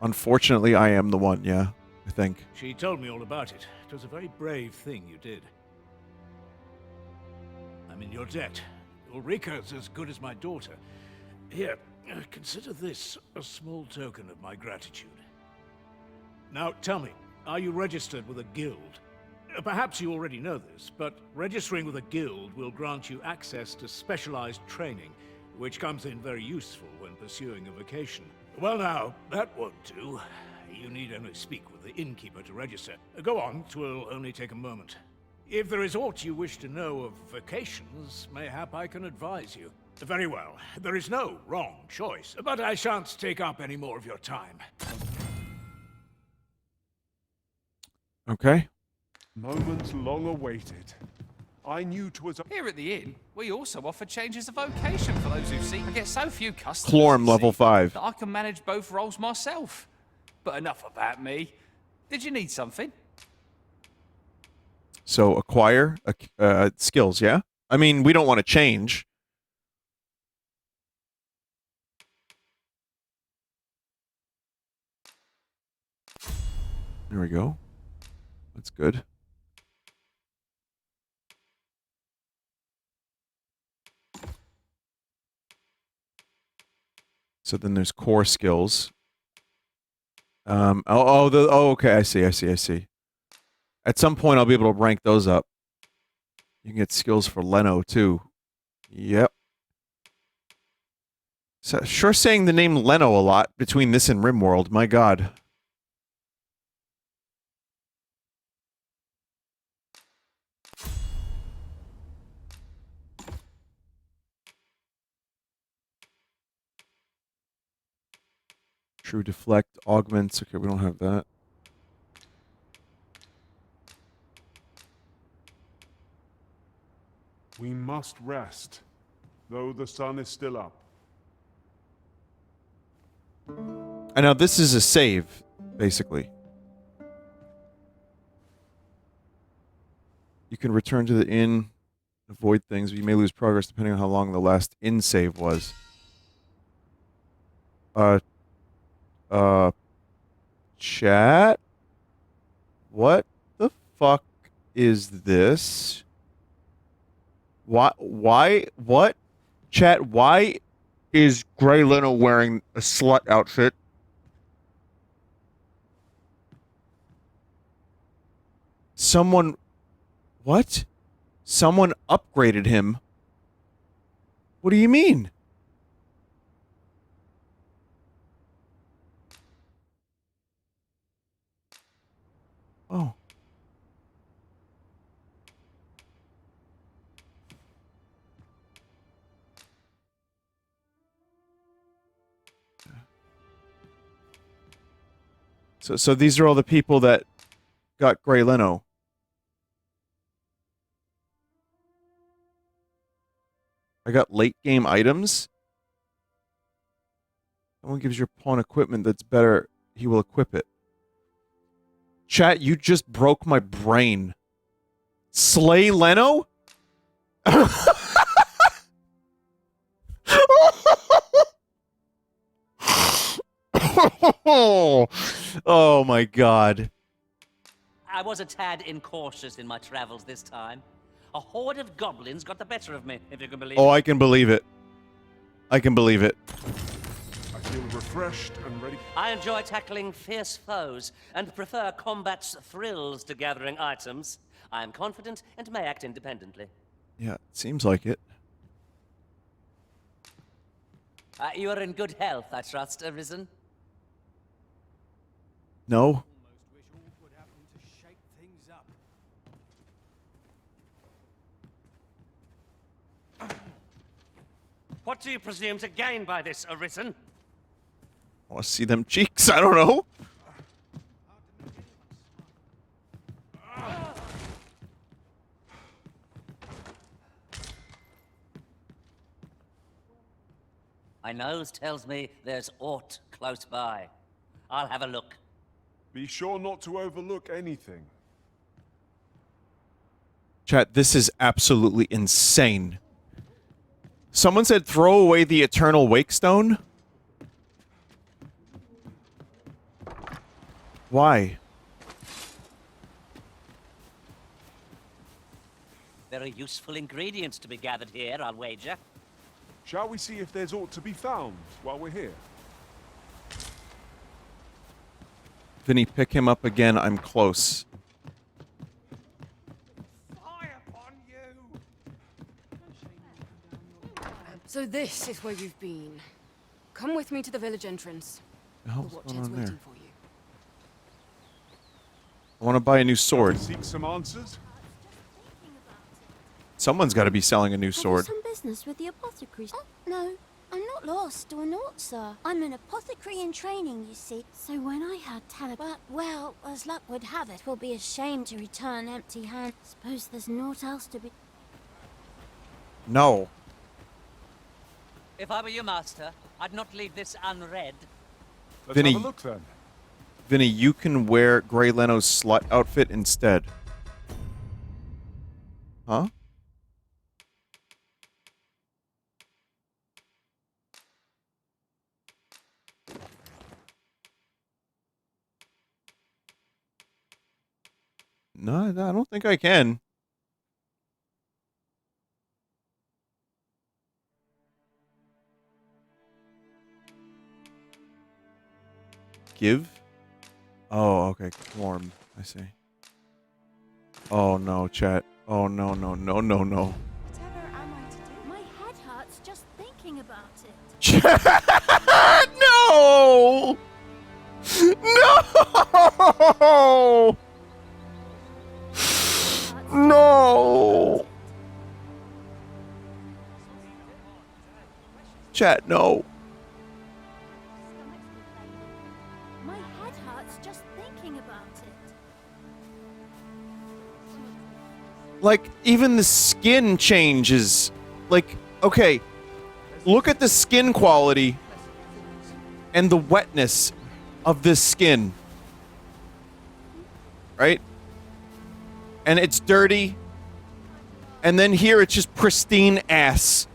A: Unfortunately, I am the one, yeah, I think.
S: She told me all about it. It was a very brave thing you did. I'm in your debt. Ulrika's as good as my daughter. Here, consider this a small token of my gratitude. Now, tell me, are you registered with a guild? Perhaps you already know this, but registering with a guild will grant you access to specialized training, which comes in very useful when pursuing a vocation. Well now, that won't do. You need only speak with the innkeeper to register. Go on, 'twill only take a moment. If there is aught you wish to know of vocations, mayhap I can advise you. Very well, there is no wrong choice, but I shan't take up any more of your time.
A: Okay.
O: Moments long awaited. I knew 'twas a...
K: Here at the inn, we also offer changes of vocation for those who seek. I get so few customers
A: Chlorm level 5.
K: that I can manage both roles myself. But enough about me. Did you need something?
A: So acquire skills, yeah? I mean, we don't want to change. There we go. That's good. So then there's core skills. Okay, I see. At some point, I'll be able to rank those up. You can get skills for Leno, too. Yep. So, sure saying the name Leno a lot between this and RimWorld, my god. True deflect, augments. Okay, we don't have that.
O: We must rest, though the sun is still up.
A: And now this is a save, basically. You can return to the inn, avoid things, but you may lose progress depending on how long the last inn save was. Chat? What the fuck is this? What? Chat, why is Grey Leno wearing a slut outfit? Someone... What? Someone upgraded him. What do you mean? Oh. So these are all the people that got Grey Leno. I got late game items. Someone gives your pawn equipment that's better, he will equip it. Chat, you just broke my brain. Slay Leno? Oh my god.
M: I was a tad incautious in my travels this time. A horde of goblins got the better of me, if you can believe it.
A: Oh, I can believe it. I can believe it.
O: I feel refreshed and ready.
M: I enjoy tackling fierce foes and prefer combat's thrills to gathering items. I am confident and may act independently.
A: Yeah, it seems like it.
M: You are in good health, I trust, Arisen?
A: No?
M: What do you presume to gain by this, Arisen?
A: I want to see them cheeks. I don't know.
M: My nose tells me there's aught close by. I'll have a look.
O: Be sure not to overlook anything.
A: Chat, this is absolutely insane. Someone said throw away the Eternal Wake Stone? Why?
M: There are useful ingredients to be gathered here, I'll wager.
O: Shall we see if there's aught to be found while we're here?
A: Vinny, pick him up again. I'm close.
E: So this is where you've been. Come with me to the village entrance.
A: The hell's
E: The watch
A: going
E: head's
A: on
E: waiting
A: there?
E: for you.
A: I want to buy a new sword.
O: Seek some answers?
A: Someone's got to be selling a new sword.
U: Have you some business with the apothecaries? Oh, no. I'm not lost or naught, sir. I'm an apothecary in training, you see. So when I had but, well, as luck would have it, we'll be ashamed to return empty-handed. Suppose there's naught else to be...
A: No.
M: If I were your master, I'd not leave this unread.
O: Let's
A: Vinny.
O: have a look then.
A: Vinny, you can wear Grey Leno's slut outfit instead. Huh? No, I don't think I can. Give? Oh, okay. Form. I see. Oh, no, chat. Oh, no, no, no, no, no.
U: Whatever am I to do? My head hurts just thinking about it.
A: No! No! No! Chat, no.
U: My head hurts just thinking about it.
A: Like, even the skin changes. Like, okay, look at the skin quality and the wetness of this skin. Right? And it's dirty. And then here it's just pristine ass.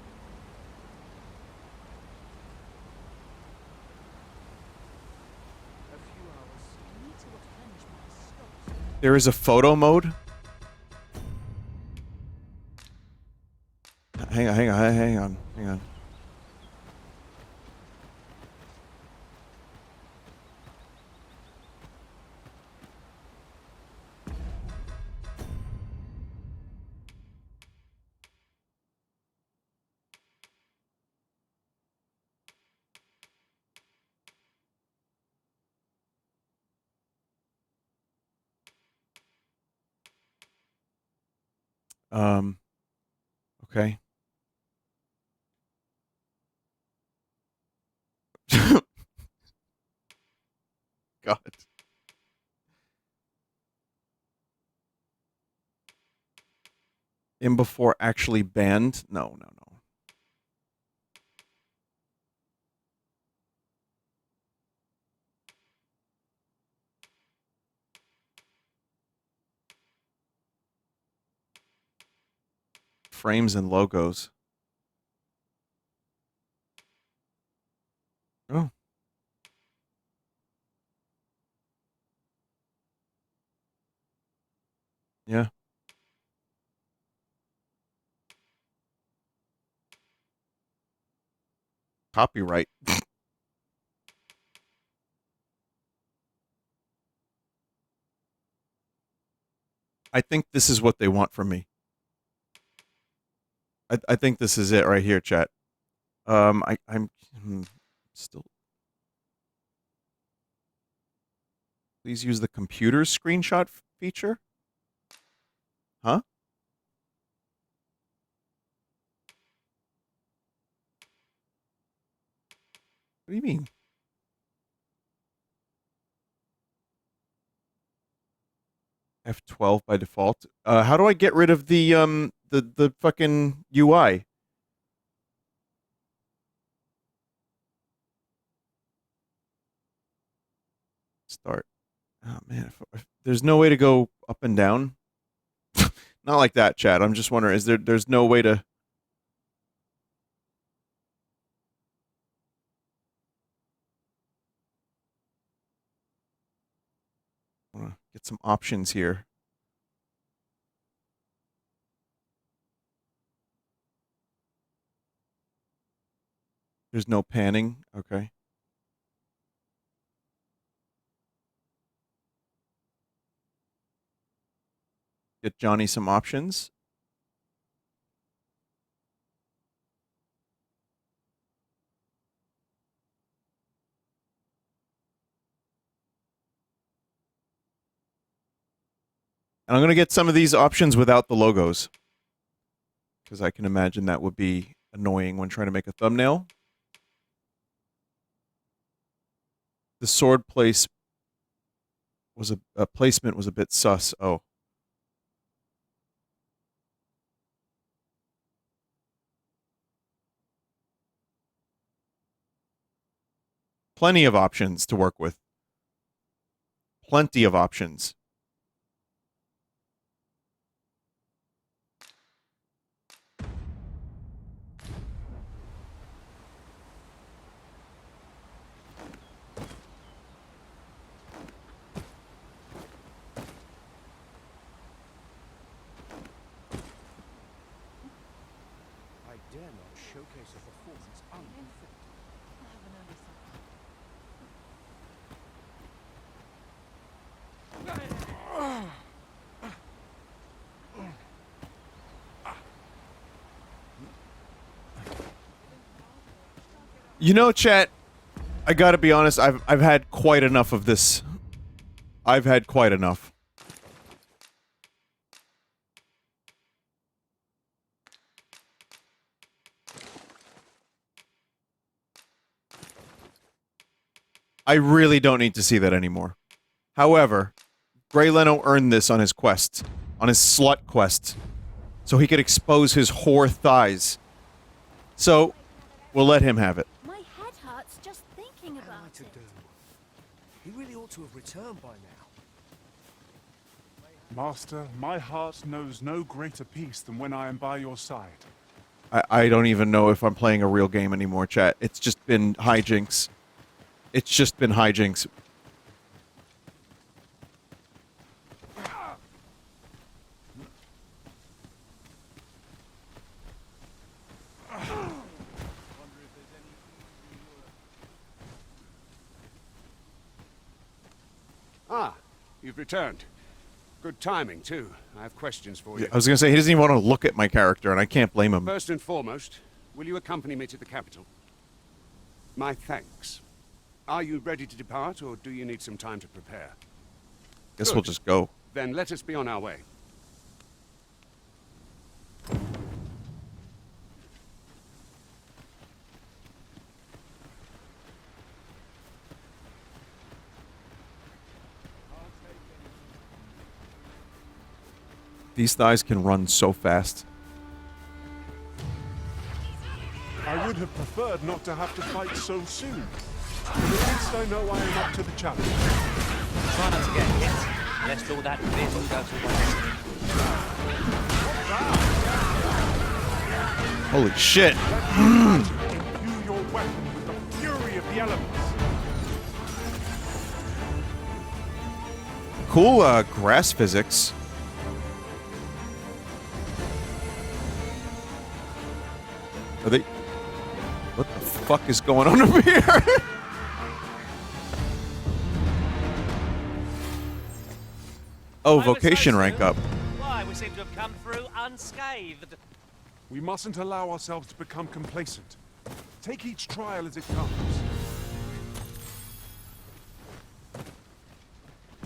A: There is a photo mode. Hang on. Okay. God. In before actually banned? No. frames and logos. Oh. Yeah. Copyright. I think this is what they want from me. I think this is it right here, chat. I'm still. Please use the computer's screenshot feature. Huh? What do you mean? F12 by default. How do I get rid of the fucking UI? Start. Oh man, if there's no way to go up and down. Not like that, chat. I'm just wondering, there's no way to get some options here. There's no panning. Okay. Get Johnny some options. And I'm going to get some of these options without the logos. Because I can imagine that would be annoying when trying to make a thumbnail. The sword placement was a bit sus. Oh. Plenty of options to work with. Plenty of options.
T: I dare not showcase a performance unfit.
A: You know, chat, I gotta be honest, I've had quite enough of this. I've had quite enough. I really don't need to see that anymore. However, Grey Leno earned this on his quest. On his slut quest. So he could expose his whore thighs. So, we'll let him have it.
U: My head hurts just thinking about it.
T: He really ought to have returned by now.
O: Master, my heart knows no greater peace than when I am by your side.
A: I don't even know if I'm playing a real game anymore, chat. It's just been hijinks. It's just been hijinks.
R: Ah, you've returned. Good timing, too. I have questions for you.
A: I was going to say, he doesn't even want to look at my character, and I can't blame him.
R: First and foremost, will you accompany me to the capital? My thanks. Are you ready to depart, or do you need some time to prepare?
A: Guess we'll just go.
R: Then let us be on our way.
A: These thighs can run so fast.
O: I would have preferred not to have to fight so soon. But at least I know I am up to the challenge.
M: Try not to get hit. Let's do that bit and go to one.
A: Holy shit.
O: Imbue your weapon with the fury of the elements.
A: Cool grass physics. Are they... What the fuck is going on over here? Oh, vocation rank up.
M: Why, we seem to have come through unscathed.
O: We mustn't allow ourselves to become complacent. Take each trial as it comes.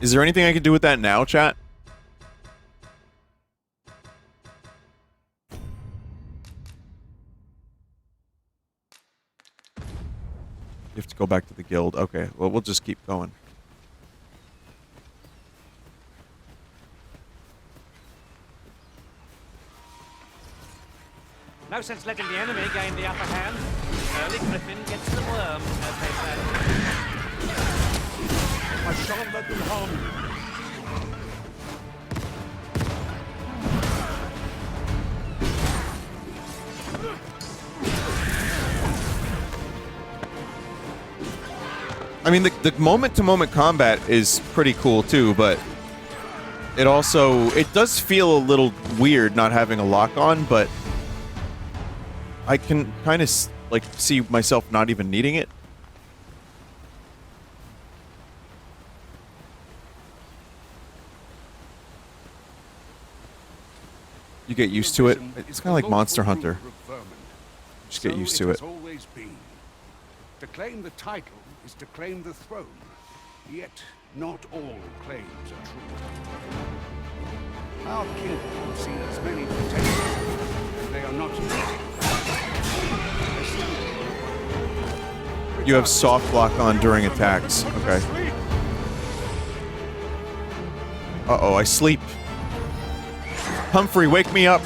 A: Is there anything I can do with that now, chat? You have to go back to the guild. Okay, well, we'll just keep going.
M: No sense letting the enemy gain the upper hand. Early griffin gets the worm, as they say.
O: I shan't let them harm you.
A: I mean, the moment-to-moment combat is pretty cool too, but it also... It does feel a little weird not having a lock on, but I can kind of, like, see myself not even needing it. You get used to it. It's kind of like Monster Hunter. Just get used to it.
R: Always been. To claim the title is to claim the throne. Yet, not all claims are true. Our kin sees many potentials, but they are not
A: You have soft lock on during attacks. Okay. Uh-oh, I sleep. Humphrey, wake me up.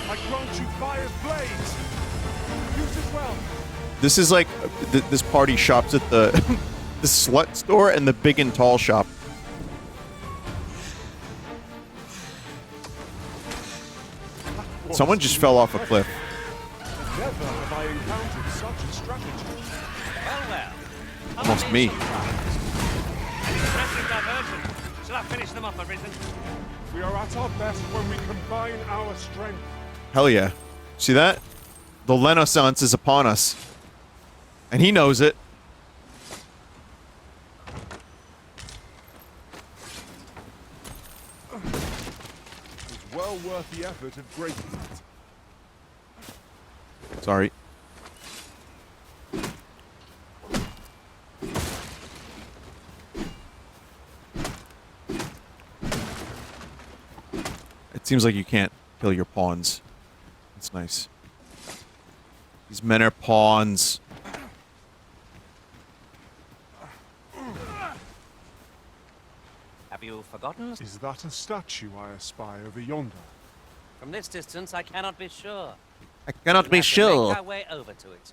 O: I grant you fire's blaze. Use it well.
A: This is like this party shops at the the slut store and the big and tall shop. Someone just fell off a cliff.
O: Never have I encountered such a strategy.
M: Well.
A: Almost me.
M: Impressive diversion. Shall I finish them off, Arisen?
O: We are at our best when we combine our strength.
A: Hell yeah. See that? The Renaissance is upon us. And he knows it.
O: It's well worth the effort of breaking it.
A: Sorry. It seems like you can't kill your pawns. That's nice. These men are pawns.
M: Have you forgotten?
O: Is that a statue I espy over yonder?
M: From this distance, I cannot be sure.
A: I cannot be
M: We'll have to
A: sure.
M: make our way over to it.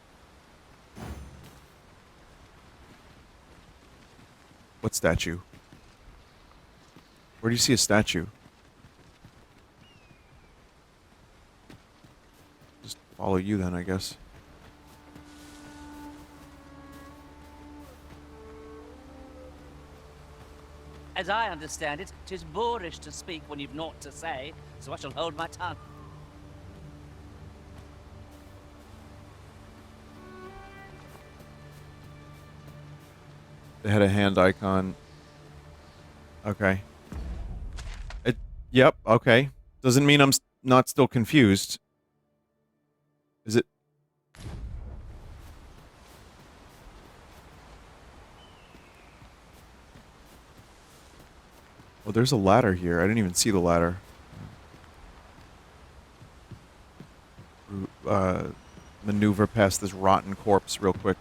A: What statue? Where do you see a statue? Just follow you then, I guess.
M: As I understand it, 'tis boorish to speak when you've naught to say, so I shall hold my tongue.
A: They had a hand icon. Okay. Yep, okay. Doesn't mean I'm not still confused. Is it? Oh, there's a ladder here. I didn't even see the ladder. Maneuver past this rotten corpse real quick.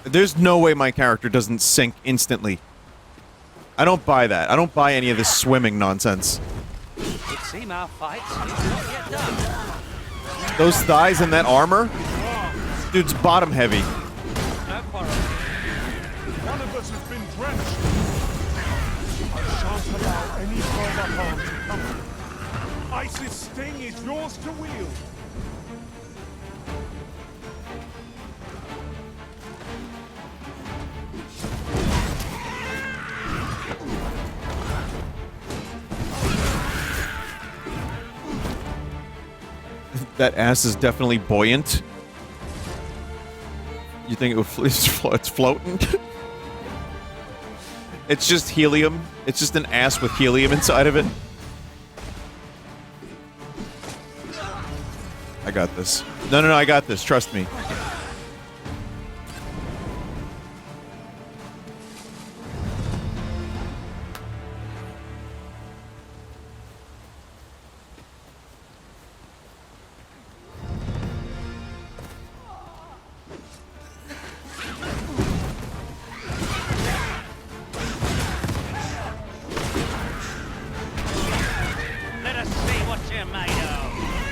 A: There's no way my character doesn't sink instantly. I don't buy that. I don't buy any of this swimming nonsense.
M: It seems our fight's not yet done.
A: Those thighs and that armor? Dude's bottom heavy.
M: No quarrel.
O: One of us has been drenched. I shan't allow any further harm to come. Ice's sting is yours to wield.
A: That ass is definitely buoyant. You think it's floating? It's just helium. It's just an ass with helium inside of it. I got this. No, I got this. Trust me.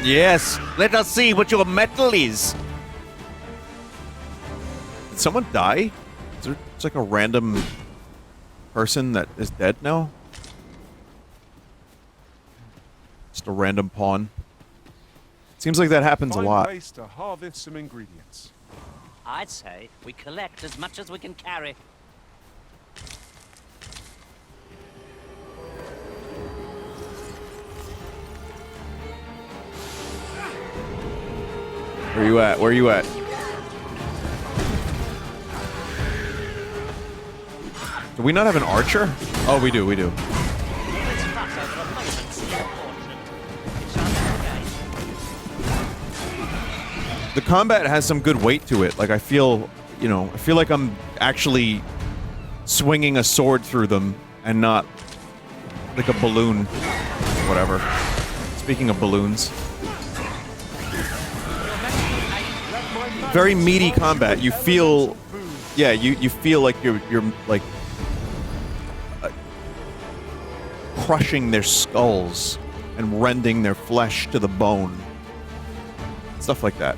A: Yes, let us see what your metal is. Did someone die? Is there just like a random person that is dead now? Just a random pawn. Seems like that happens a lot.
O: Find ways to harvest some ingredients.
M: I'd say we collect as much as we can carry.
A: Where you at? Where you at? Do we not have an archer? Oh, we do, we do. The combat has some good weight to it. Like, I feel, you know, I feel like I'm actually swinging a sword through them and not like a balloon. Whatever. Speaking of balloons. Very meaty combat. You feel, yeah, you feel like you're like crushing their skulls and rending their flesh to the bone. Stuff like that.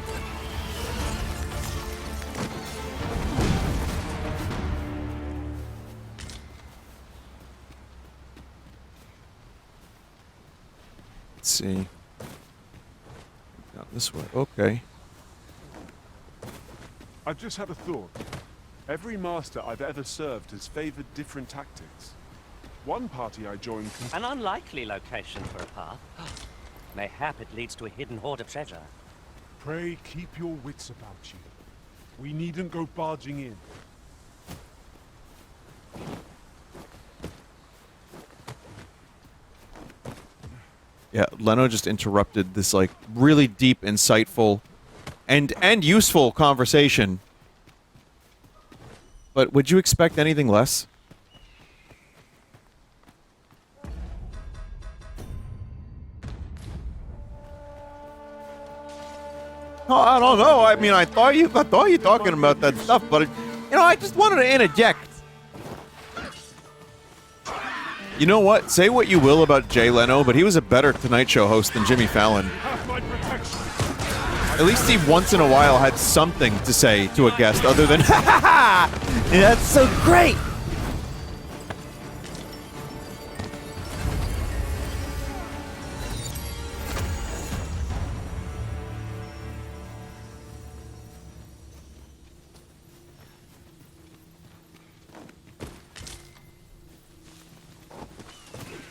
A: Let's see. Down this way. Okay.
O: I've just had a thought. Every master I've ever served has favored different tactics. One party I joined...
M: An unlikely location for a path. Mayhap it leads to a hidden hoard of treasure.
O: Pray keep your wits about you. We needn't go barging in.
A: Yeah, Leno just interrupted this like really deep, insightful, and useful conversation. But would you expect anything less? Oh, I don't know. I mean, I thought you talking about that stuff, but you know, I just wanted to interject. You know what? Say what you will about Jay Leno, but he was a better Tonight Show host than Jimmy Fallon. At least he once in a while had something to say to a guest other than, ha ha ha! That's so great!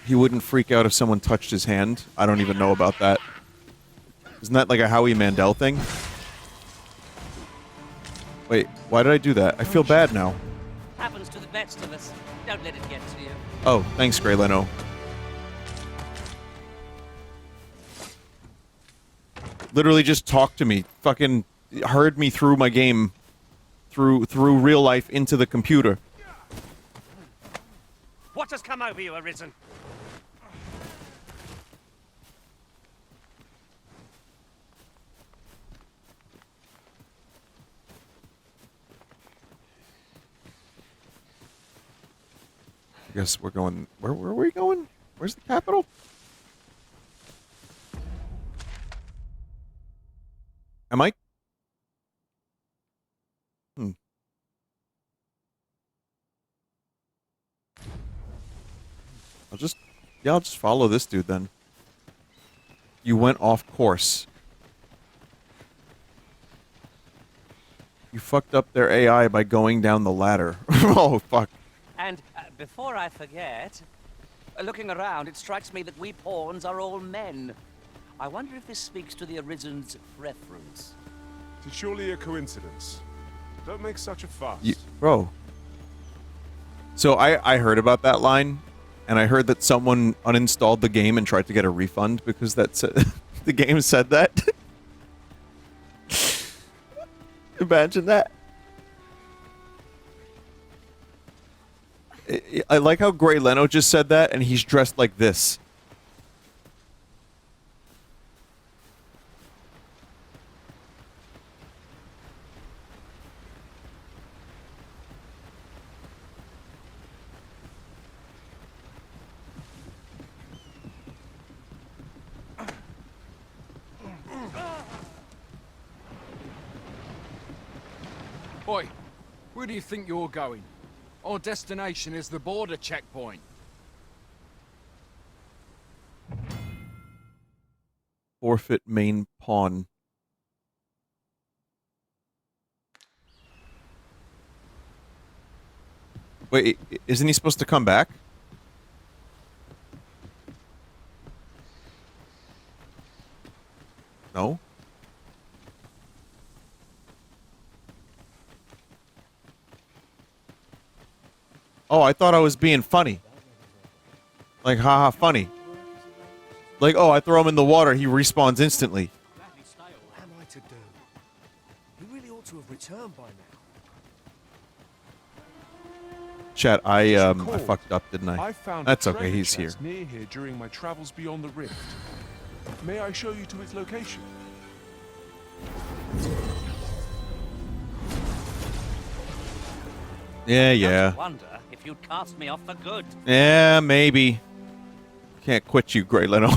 A: He wouldn't freak out if someone touched his hand. I don't even know about that. Isn't that like a Howie Mandel thing? Wait, why did I do that? I feel bad now.
M: Happens to the best of us. Don't let it get to you.
A: Oh, thanks, Grey Leno. Literally just talked to me. Fucking heard me through my game. Through real life into the computer.
M: What has come over you, Arisen?
A: I guess we're going... Where are we going? Where's the capital? Am I? I'll just follow this dude then. You went off course. You fucked up their AI by going down the ladder. Oh, fuck.
M: And before I forget, looking around, it strikes me that we pawns are all men. I wonder if this speaks to the Arisen's preference.
O: It's surely a coincidence. Don't make such a fuss.
A: Bro. So I heard about that line, and I heard that someone uninstalled the game and tried to get a refund because that's the game said that. Imagine that. I like how Grey Leno just said that, and he's dressed like this.
K: Boy, where do you think you're going? Our destination is the border checkpoint.
A: Forfeit main pawn. Wait, isn't he supposed to come back? No? Oh, I thought I was being funny. Like, haha, funny. Like, oh, I throw him in the water, he respawns instantly.
T: What am I to do? He really ought to have returned by now.
A: Chat, I fucked up, didn't I?
O: I found
A: That's
O: a
A: okay, he's
O: treasure
A: here.
O: chest near here during my travels beyond the rift. May I show you to its location?
A: Yeah.
M: I wonder if you'd cast me off for good.
A: Yeah, maybe. Can't quit you, Grey Leno.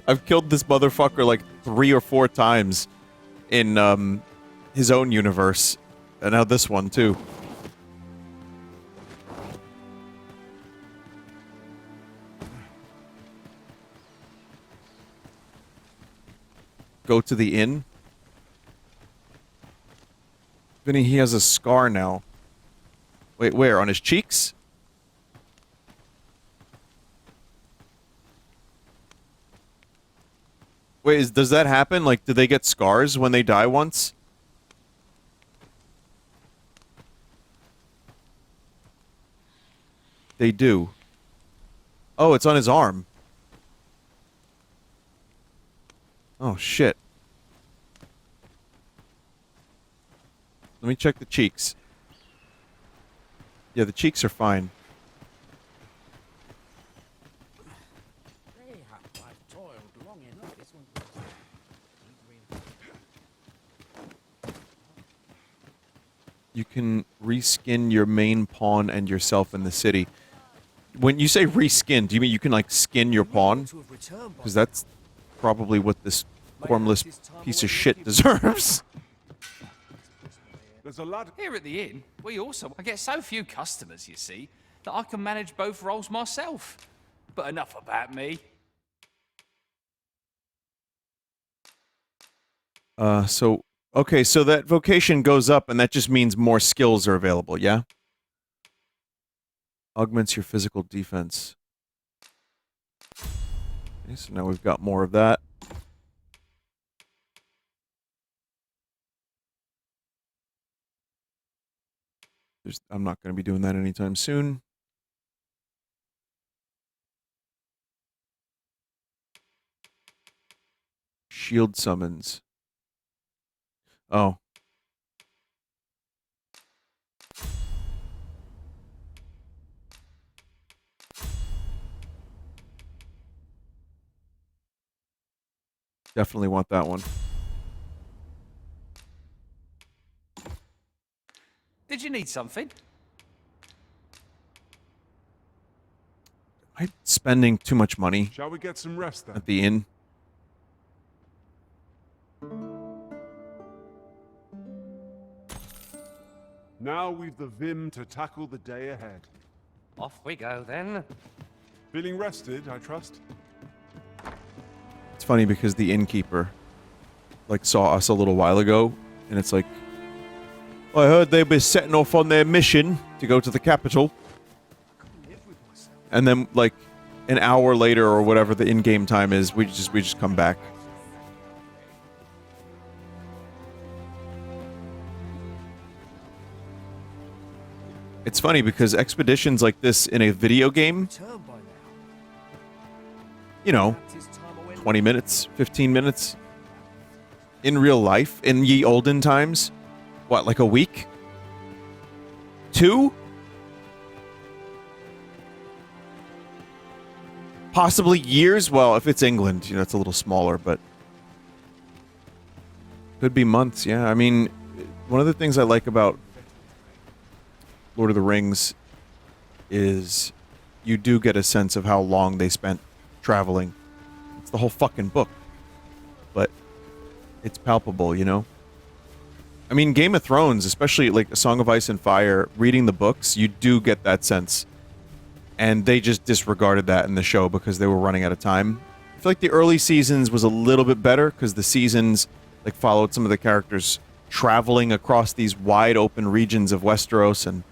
A: I've killed this motherfucker like 3 or 4 times in his own universe. And now this one, too. Go to the inn. Vinny, he has a scar now. Wait, where? On his cheeks? Wait, does that happen? Like, do they get scars when they die once? They do. Oh, it's on his arm. Oh, shit. Let me check the cheeks. Yeah, the cheeks are fine. You can reskin your main pawn and yourself in the city. When you say reskin, do you mean you can, like, skin your pawn? Because that's probably what this formless piece of shit deserves.
O: There's a lot
K: Here at the inn, I get so few customers, you see, that I can manage both roles myself. But enough about me.
A: Okay, so that vocation goes up, and that just means more skills are available, yeah? Augments your physical defense. Okay, so now we've got more of that. I'm not going to be doing that anytime soon. Shield summons. Oh. Definitely want that one.
K: Did you need something?
A: I'm spending too much money
O: Shall we get some rest then?
A: at the inn.
O: Now we've the vim to tackle the day ahead.
M: Off we go then.
O: Feeling rested, I trust?
A: It's funny because the innkeeper, like, saw us a little while ago, and it's like, I heard they were setting off on their mission to go to the capital. And then, like, an hour later or whatever the in-game time is, we just come back. It's funny because expeditions like this in a video game, you know, 20 minutes, 15 minutes. In real life, in ye olden times, what, like a week? 2? Possibly years? Well, if it's England, you know, it's a little smaller, but could be months, yeah. I mean, one of the things I like about Lord of the Rings is you do get a sense of how long they spent traveling. It's the whole fucking book. But it's palpable, you know? I mean, Game of Thrones, especially like A Song of Ice and Fire, reading the books, you do get that sense. And they just disregarded that in the show because they were running out of time. I feel like the early seasons was a little bit better because the seasons like followed some of the characters traveling across these wide open regions of Westeros and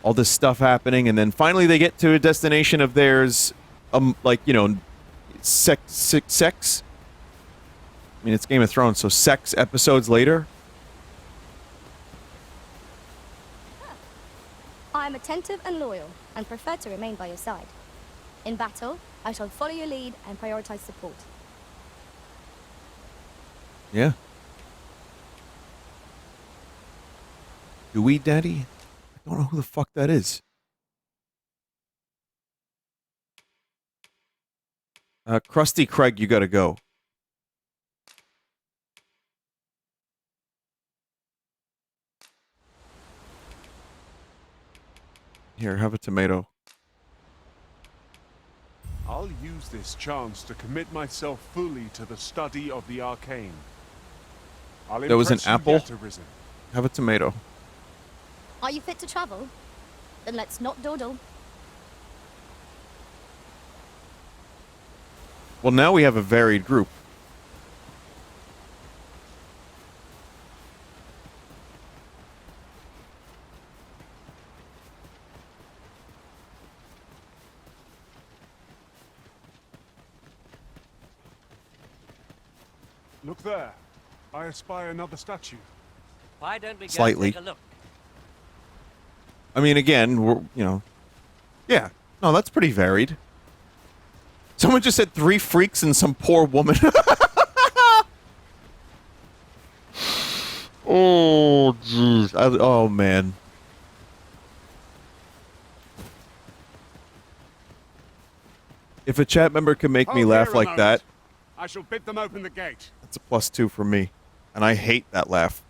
A: all this stuff happening, and then finally they get to a destination of theirs, like, you know, sex. I mean, it's Game of Thrones, so sex episodes later.
B: I am attentive and loyal, and prefer to remain by your side. In battle, I shall follow your lead and prioritize support.
A: Yeah. Do we, Daddy? I don't know who the fuck that is. Krusty Craig, you gotta go. Here, have a tomato.
O: I'll use this chance to commit myself fully to the study of the arcane.
A: There was an apple. Have a tomato.
B: Are you fit to travel? Then let's not dawdle.
A: Well, now we have a varied group.
O: Look there. I espy another statue.
M: Why don't we go
A: Slightly.
M: take a look?
A: I mean, again, we're, you know, yeah. No, that's pretty varied. Someone just said 3 freaks and some poor woman. Oh, jeez. Oh, man. If a chat member can make me
R: Hold
A: laugh
R: here a
A: like
R: moment.
A: that,
R: I shall bid them open the gate.
A: that's a +2 for me. And I hate that laugh.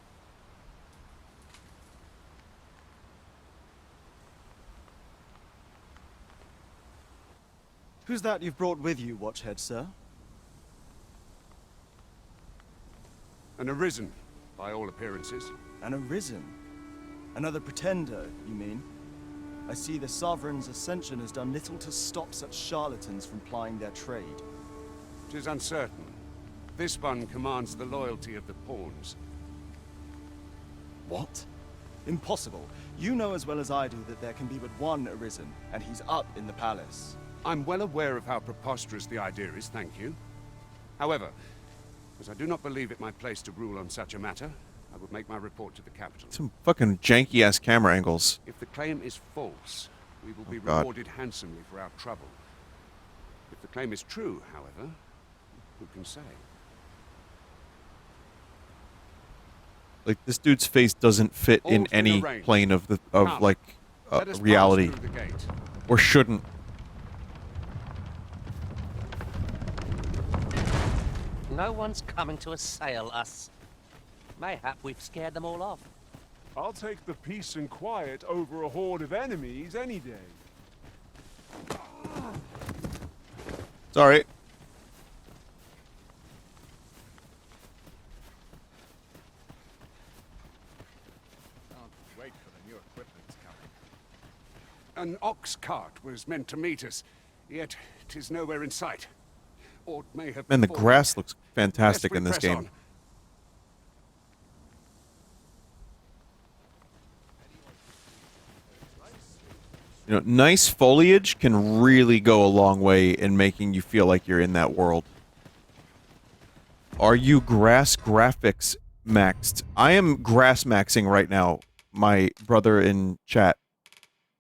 C: Who's that you've brought with you, Watchhead, sir?
R: An arisen, by all appearances.
C: An arisen? Another pretender, you mean? I see the Sovereign's ascension has done little to stop such charlatans from plying their trade.
R: 'Tis uncertain. This one commands the loyalty of the pawns.
C: What? Impossible. You know as well as I do that there can be but one arisen, and he's up in the palace.
R: I'm well aware of how preposterous the idea is, thank you. However, as I do not believe it my place to rule on such a matter, I would make my report to the capital.
A: Some fucking janky-ass camera angles.
R: If the claim is false, we will be
A: God.
R: rewarded handsomely for our trouble. If the claim is true, however, who can say?
A: Like, this dude's face doesn't fit in
R: All's been
A: any
R: arranged.
A: plane of
R: Come,
A: like
R: let us pass
A: reality,
R: through the gate.
A: or shouldn't.
M: No one's coming to assail us. Mayhap we've scared them all off.
O: I'll take the peace and quiet over a horde of enemies any day.
A: It's alright.
K: Can't wait for the new equipment's coming.
R: An ox cart was meant to meet us, yet 'tis nowhere in sight. Or it may have
A: Man, the
R: fallen.
A: grass looks fantastic
R: Lest we
A: in this
R: press
A: game.
R: on.
A: You know, nice foliage can really go a long way in making you feel like you're in that world. Are you grass graphics maxed? I am grass maxing right now. My brother in chat,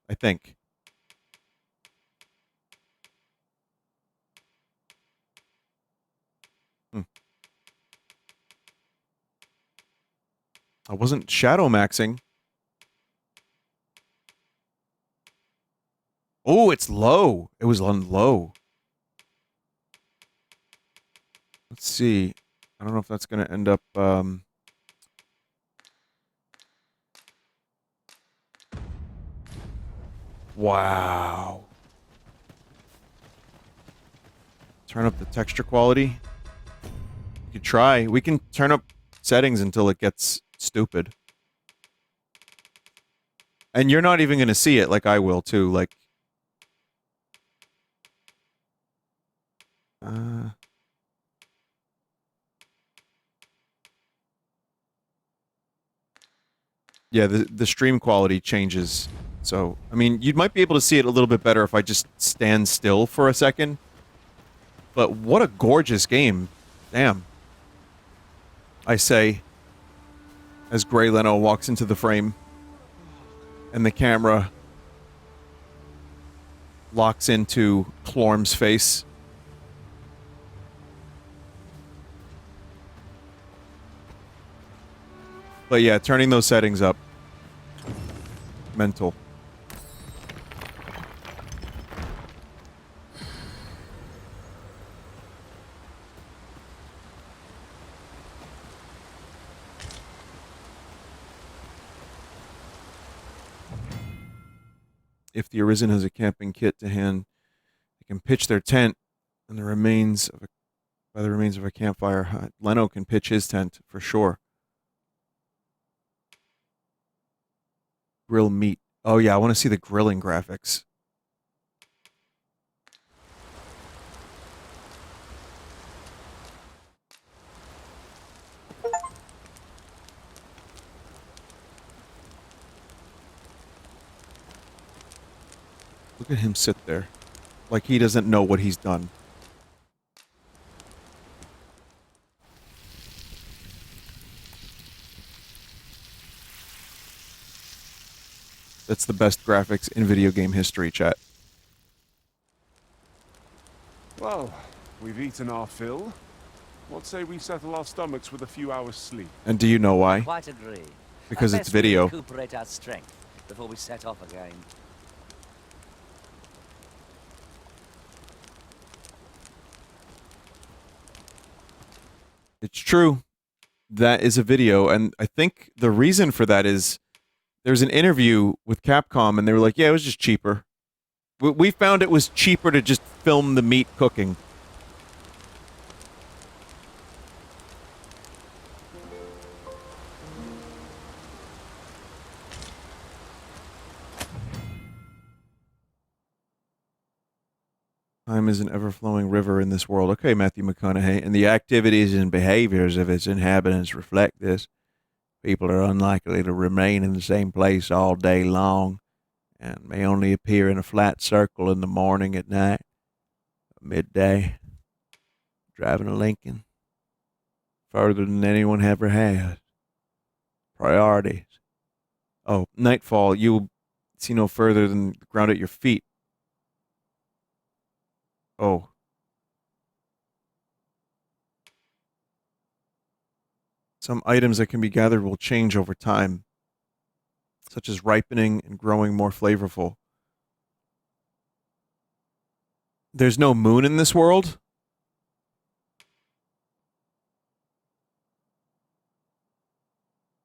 A: I think. I wasn't shadow maxing. Oh, it's low. It was on low. Let's see. I don't know if that's going to end up... Wow. Turn up the texture quality. You could try. We can turn up settings until it gets stupid. And you're not even going to see it like I will, too. Like... Yeah, the stream quality changes. So, I mean, you might be able to see it a little bit better if I just stand still for a second. But what a gorgeous game. Damn. I say, as Grey Leno walks into the frame and the camera locks into Clorm's face. But yeah, turning those settings up. Mental. If the Arisen has a camping kit to hand, they can pitch their tent and the remains of by the remains of a campfire. Leno can pitch his tent for sure. Grill meat. Oh yeah, I want to see the grilling graphics. Look at him sit there. Like he doesn't know what he's done. That's the best graphics in video game history, chat.
O: Well, we've eaten our fill. What say we settle our stomachs with a few hours sleep?
A: And do you know why?
M: Quite agree.
A: Because
M: At
A: it's
M: best we
A: video.
M: recuperate our strength before we set off again.
A: It's true. That is a video, and I think the reason for that is there's an interview with Capcom, and they were like, yeah, it was just cheaper. We found it was cheaper to just film the meat cooking. Time is an ever-flowing river in this world. Okay, Matthew McConaughey. And the activities and behaviors of its inhabitants reflect this. People are unlikely to remain in the same place all day long and may only appear in a flat circle in the morning, at night, midday. Driving a Lincoln. Further than anyone ever has. Priorities. Oh, nightfall. You will see no further than the ground at your feet. Oh. Some items that can be gathered will change over time, such as ripening and growing more flavorful. There's no moon in this world?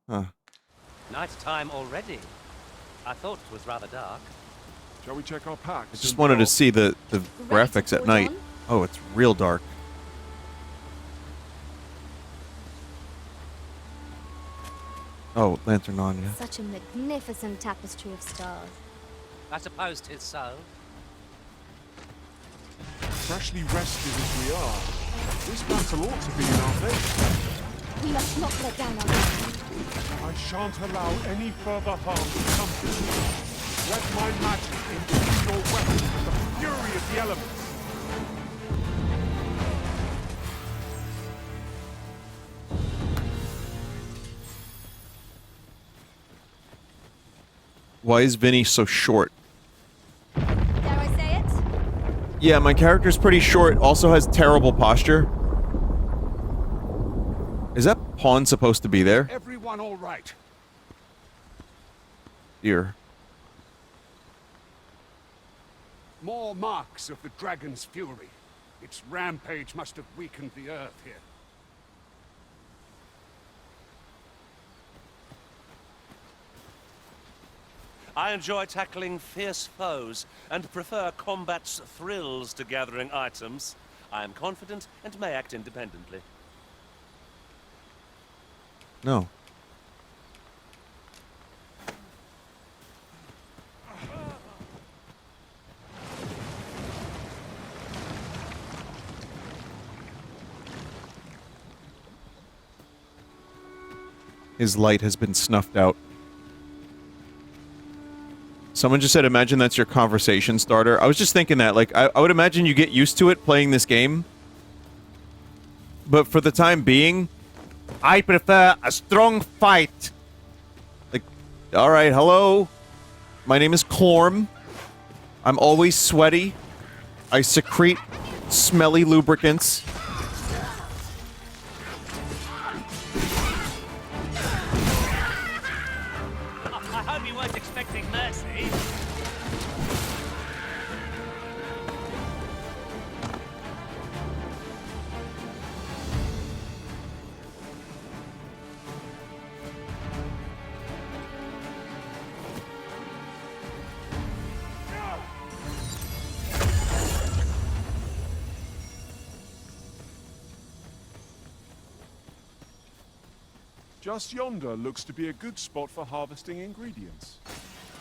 A: Huh.
M: Night time already. I thought it was rather dark.
O: Shall we check our packs?
A: I just wanted to see the graphics at night. Oh, it's real dark. Oh, lantern on, yeah.
B: Such a magnificent tapestry of stars.
M: I suppose 'tis so.
O: Freshly rested as we are, this battle ought to be in our favour.
B: We must not let down our guard.
O: I shan't allow any further harm to come to you. Let my magic imbue your weapon with the fury of the elements.
A: Why is Vinny so short?
B: Dare I say it?
A: Yeah, my character's pretty short, also has terrible posture. Is that pawn supposed to be there?
R: Everyone all right?
A: Here.
R: More marks of the dragon's fury. Its rampage must have weakened the earth here.
M: I enjoy tackling fierce foes and prefer combat's thrills to gathering items. I am confident and may act independently.
A: No. His light has been snuffed out. Someone just said, imagine that's your conversation starter. I was just thinking that, like, I would imagine you get used to it playing this game. But for the time being, I prefer a strong fight. Like, alright, hello. My name is Clorm. I'm always sweaty. I secrete smelly lubricants.
M: I hope you weren't expecting mercy.
O: Just yonder looks to be a good spot for harvesting ingredients.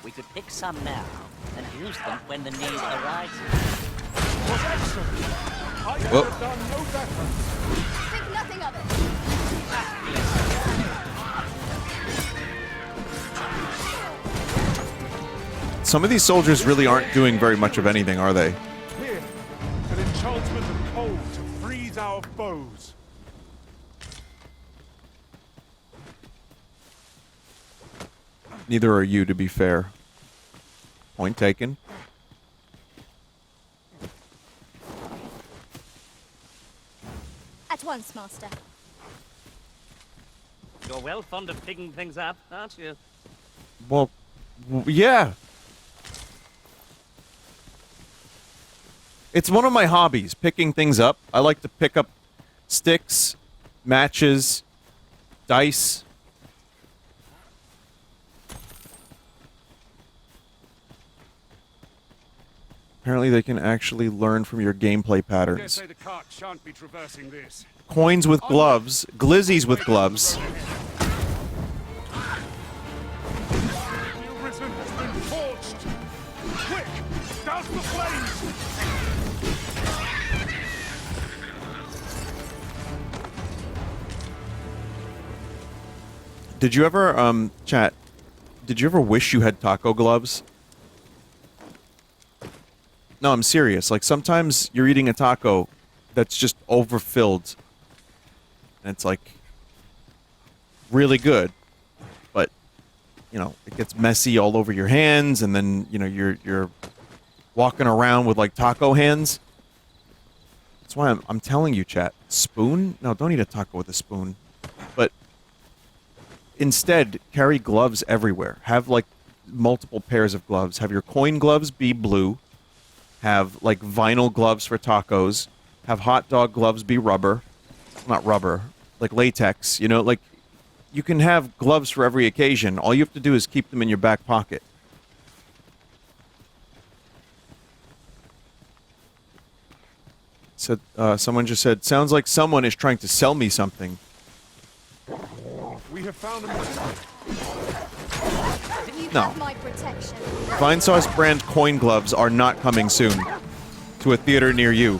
M: We could pick some now and use them when the need arises.
O: Was excellent. I could have done no better.
B: Think nothing of it.
A: Some of these soldiers really aren't doing very much of anything, are they?
O: Here, an enchantment of cold to freeze our foes.
A: Neither are you, to be fair. Point taken.
B: At once, Master.
M: You're well fond of picking things up, aren't you?
A: Well, yeah. It's one of my hobbies, picking things up. I like to pick up sticks, matches, dice. Apparently they can actually learn from your gameplay patterns.
R: Say the cart shan't be traversing this.
A: Coins with gloves, glizzies with gloves.
O: Risen has been torched. Quick, douse the flames.
A: Did you ever, chat, did you ever wish you had taco gloves? No, I'm serious. Like, sometimes you're eating a taco that's just overfilled. And it's, like, really good. But, you know, it gets messy all over your hands, and then, you know, you're walking around with, like, taco hands. That's why I'm telling you, chat. Spoon? No, don't eat a taco with a spoon. But instead, carry gloves everywhere. Have, like, multiple pairs of gloves. Have your coin gloves be blue. Have, like, vinyl gloves for tacos. Have hot dog gloves be rubber. Not rubber. Like, latex. You know, like, you can have gloves for every occasion. All you have to do is keep them in your back pocket. Said someone just said, sounds like someone is trying to sell me something.
O: We have found a
B: You
A: No.
B: have my protection.
A: Vinesauce brand coin gloves are not coming soon to a theater near you.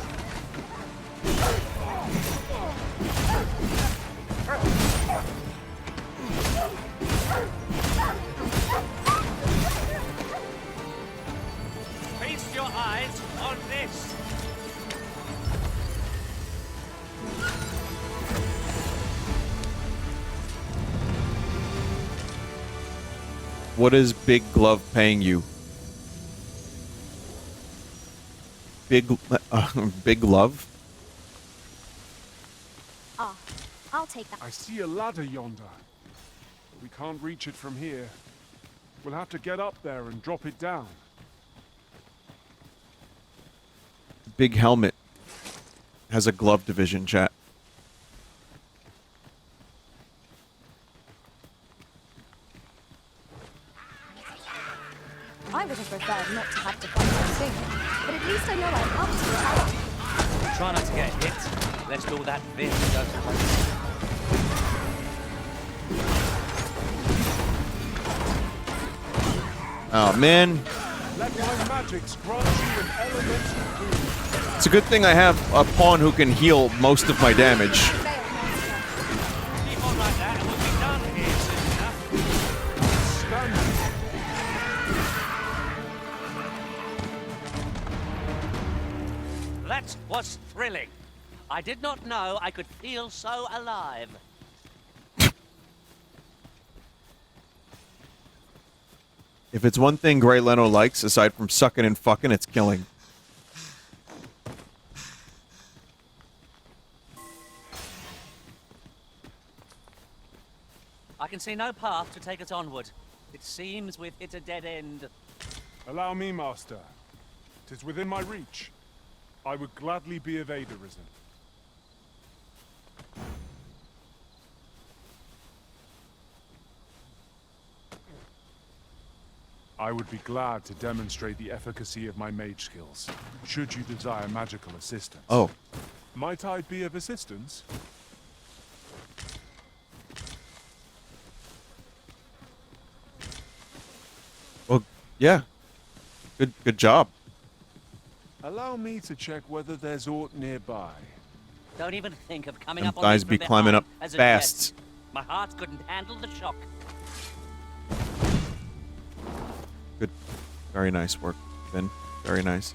M: Feast your eyes on this.
A: What is Big Glove paying you? Big Glove?
B: Ah, I'll take that.
O: I see a ladder yonder. But we can't reach it from here. We'll have to get up there and drop it down.
A: Big Helmet has a glove division, chat.
B: I would have preferred not to have to fight so soon, but at least I know I'm up to the challenge.
M: Try not to get hit. Let's do that Vinny doesn't like.
A: Oh, man.
O: Let my magics grant you an elemental boon.
A: It's a good thing I have a pawn who can heal most of my damage.
M: Keep on like that and we'll be done here soon enough. That was thrilling. I did not know I could feel so alive.
A: If it's one thing Grey Leno likes, aside from sucking and fucking, it's killing.
M: I can see no path to take us onward. It seems we've hit a dead end.
O: Allow me, Master. 'Tis within my reach. I would gladly be of aid, Arisen. I would be glad to demonstrate the efficacy of my mage skills, should you desire magical assistance.
A: Oh.
O: Might I be of assistance?
A: Well, yeah. Good job.
O: Allow me to check whether there's aught nearby.
M: Don't even think of coming
A: Them
M: up on
A: guys
M: me
A: be
M: from
A: climbing
M: behind
A: up
M: as a
A: fast.
M: jet. My heart couldn't handle the shock.
A: Good. Very nice work, Vin. Very nice.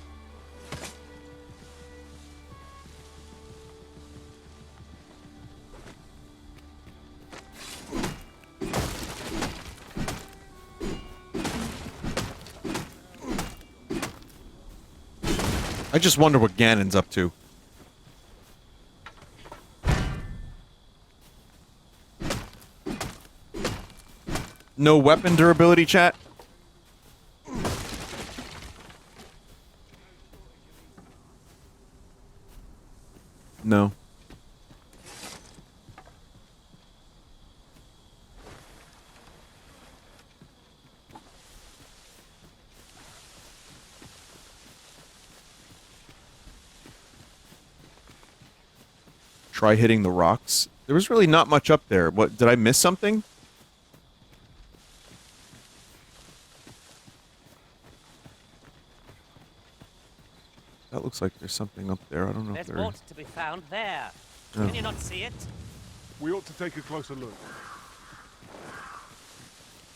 A: I just wonder what Ganon's up to. No weapon durability, chat? No. Try hitting the rocks. There was really not much up there. What, did I miss something? That looks like there's something up there. I don't know if
M: There's
A: there
M: ought to be found there.
A: Oh.
M: Can you not see it?
O: We ought to take a closer look.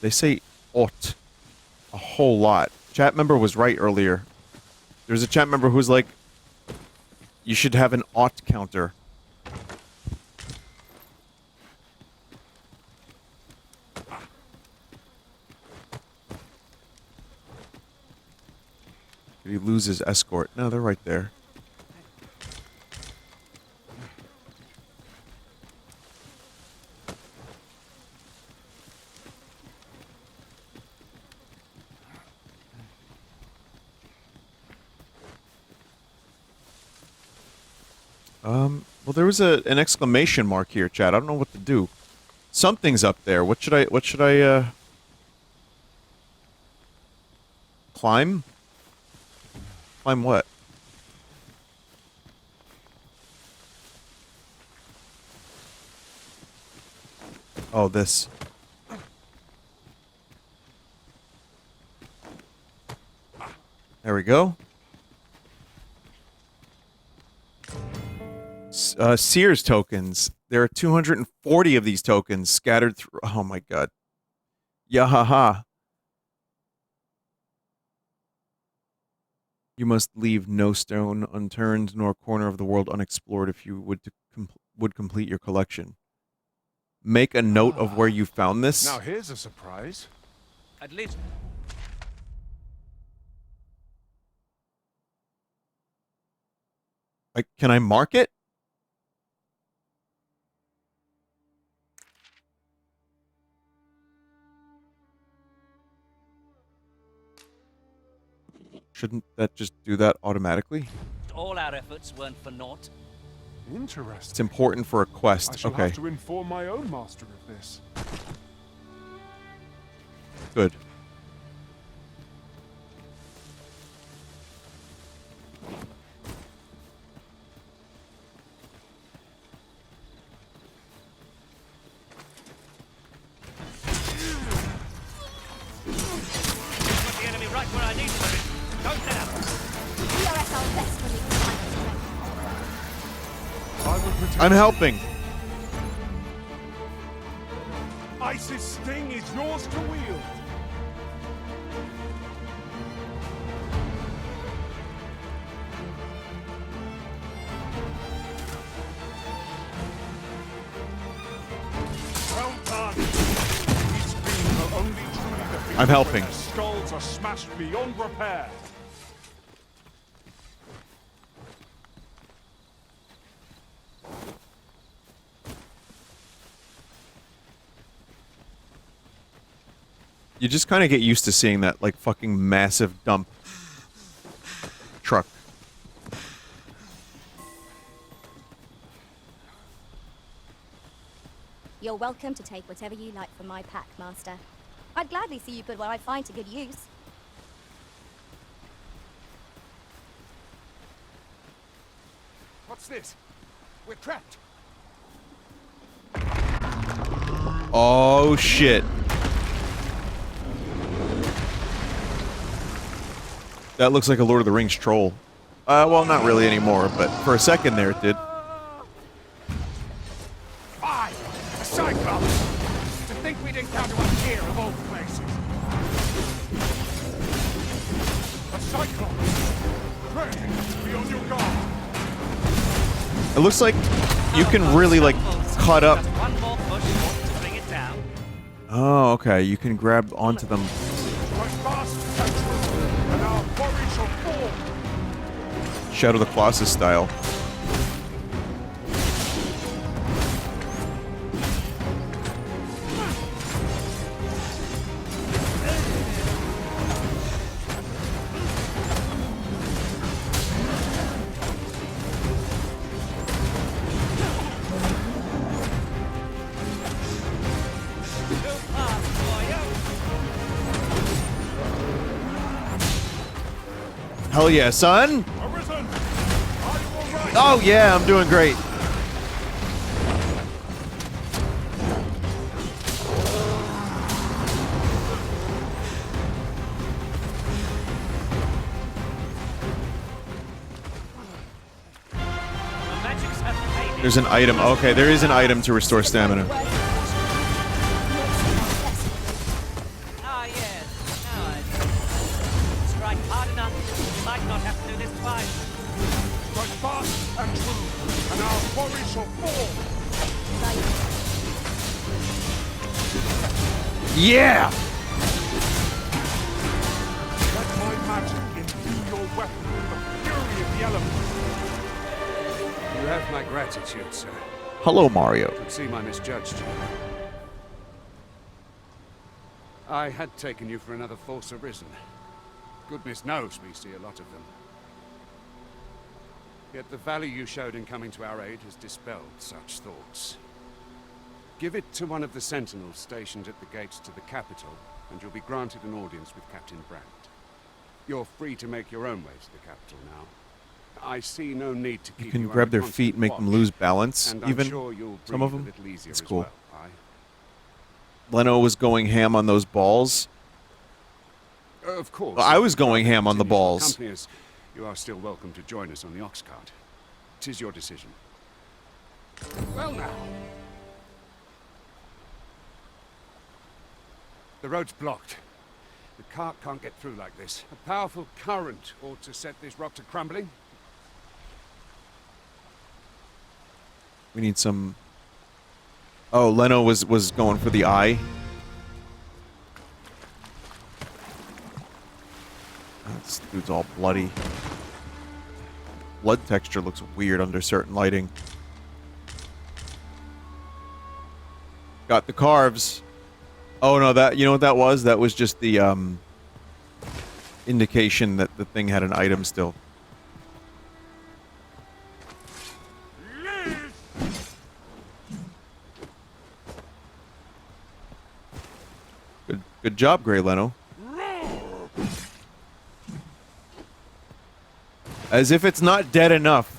A: They say ought a whole lot. Chat member was right earlier. There was a chat member who was like, you should have an ought counter. Did he lose his escort? No, they're right there. Well, there was an exclamation mark here, chat. I don't know what to do. Something's up there. What should I climb? Climb what? Oh, this. There we go. Sears tokens. There are 240 of these tokens scattered through. Oh my god. Yahaha. You must leave no stone unturned, nor corner of the world unexplored if you would complete your collection. Make a note of where you found this.
O: Now here's a surprise.
M: At least...
A: Can I mark it? Shouldn't that just do that automatically?
M: All our efforts weren't for naught.
O: Interesting.
A: It's important for a quest.
O: I shall
A: Okay.
O: have to inform my own master of this.
A: Good.
M: Put the enemy right where I need them. Don't let up.
U: We are at our best when we combine strength.
O: I will protect
A: I'm helping.
O: Ice's sting is yours to wield. Well done. These beams are only truly defeated
A: I'm helping.
O: when their skulls are smashed beyond repair.
A: You just kind of get used to seeing that, like, fucking massive dump truck.
B: You're welcome to take whatever you like from my pack, Master. I'd gladly see you put what I find to good use.
R: What's this? We're trapped.
A: Oh, shit. That looks like a Lord of the Rings troll. Well, not really anymore, but for a second there it did.
R: Aye! A Cyclops! To think we'd encounter one here of all places.
O: A Cyclops! Pray, be on your guard.
A: It looks like you can really, like, cut up.
M: One more push to bring it down.
A: Oh, okay. You can grab onto them.
O: Strike fast and true, and our quarry shall fall.
A: Shadow of the Colossus style. Hell yeah, son! Oh yeah, I'm doing great. There's an item. Okay, there is an item to restore stamina.
M: Ah, yes. Now I see. Strike hard enough. You might not have to do this twice.
O: Strike fast and true, and our quarry shall fall.
A: Yeah!
O: Let my magic imbue your weapon with the fury of the elements.
R: You have my gratitude, sir.
A: Hello, Mario.
R: I could seem I misjudged you. I had taken you for another Force Arisen. Goodness knows we see a lot of them. Yet the value you showed in coming to our aid has dispelled such thoughts. Give it to one of the sentinels stationed at the gates to the capital, and you'll be granted an audience with Captain Brandt. You're free to make your own way to the capital now. I see no need to keep
A: You can
R: you
A: grab
R: under
A: their feet and make them
R: constant
A: lose balance,
R: watch, and I'm
A: even.
R: sure you'll
A: Some of
R: breathe
A: them.
R: a little easier
A: It's
R: as
A: cool.
R: well, aye?
A: Leno was going ham on those balls.
R: Of course.
A: Well, I was going ham on the balls.
R: Companies, you are still welcome to join us on the ox cart. 'Tis your decision. Well now. The road's blocked. The cart can't get through like this. A powerful current ought to set this rock to crumbling.
A: We need some... Oh, Leno was going for the eye. This dude's all bloody. Blood texture looks weird under certain lighting. Got the carves. Oh no, that, you know what that was? That was just the indication that the thing had an item still. Good job, Grey Leno. As if it's not dead enough.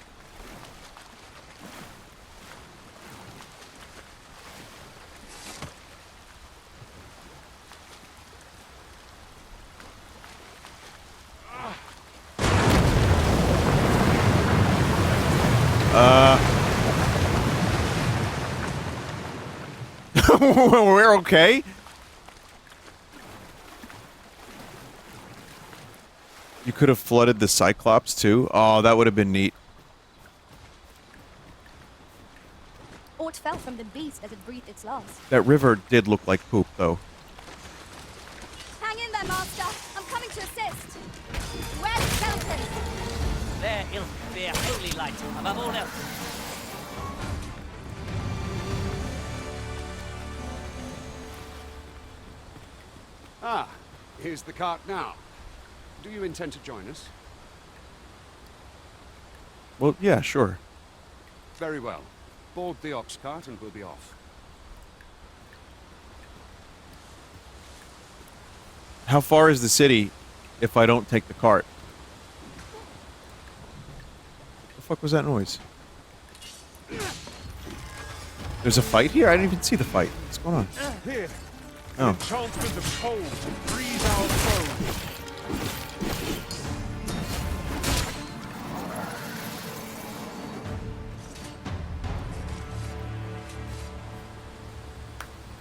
A: We're okay? You could have flooded the Cyclops too? Oh, that would have been neat.
B: Aught fell from the beast as it breathed its last.
A: That river did look like poop, though.
B: Hang in there, Master. I'm coming to assist. Where's the skeleton?
M: Their ilk bear holy light above all else.
R: Ah, here's the cart now. Do you intend to join us?
A: Well, yeah, sure.
R: Very well. Board the ox cart and we'll be off.
A: How far is the city if I don't take the cart? What the fuck was that noise? There's a fight here? I didn't even see the fight. What's going on?
O: Here.
A: Oh.
O: Enchantment of cold to freeze our foes.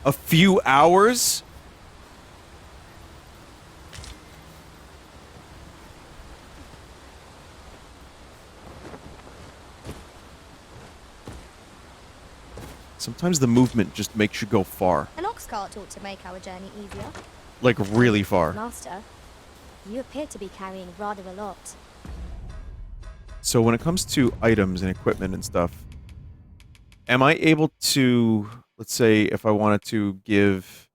A: A few hours? Sometimes the movement just makes you go far.
B: An ox cart ought to make our journey easier.
A: Like, really far.
B: Master, you appear to be carrying rather a lot.
A: So when it comes to items and equipment and stuff, am I able to, let's say, if I wanted to give...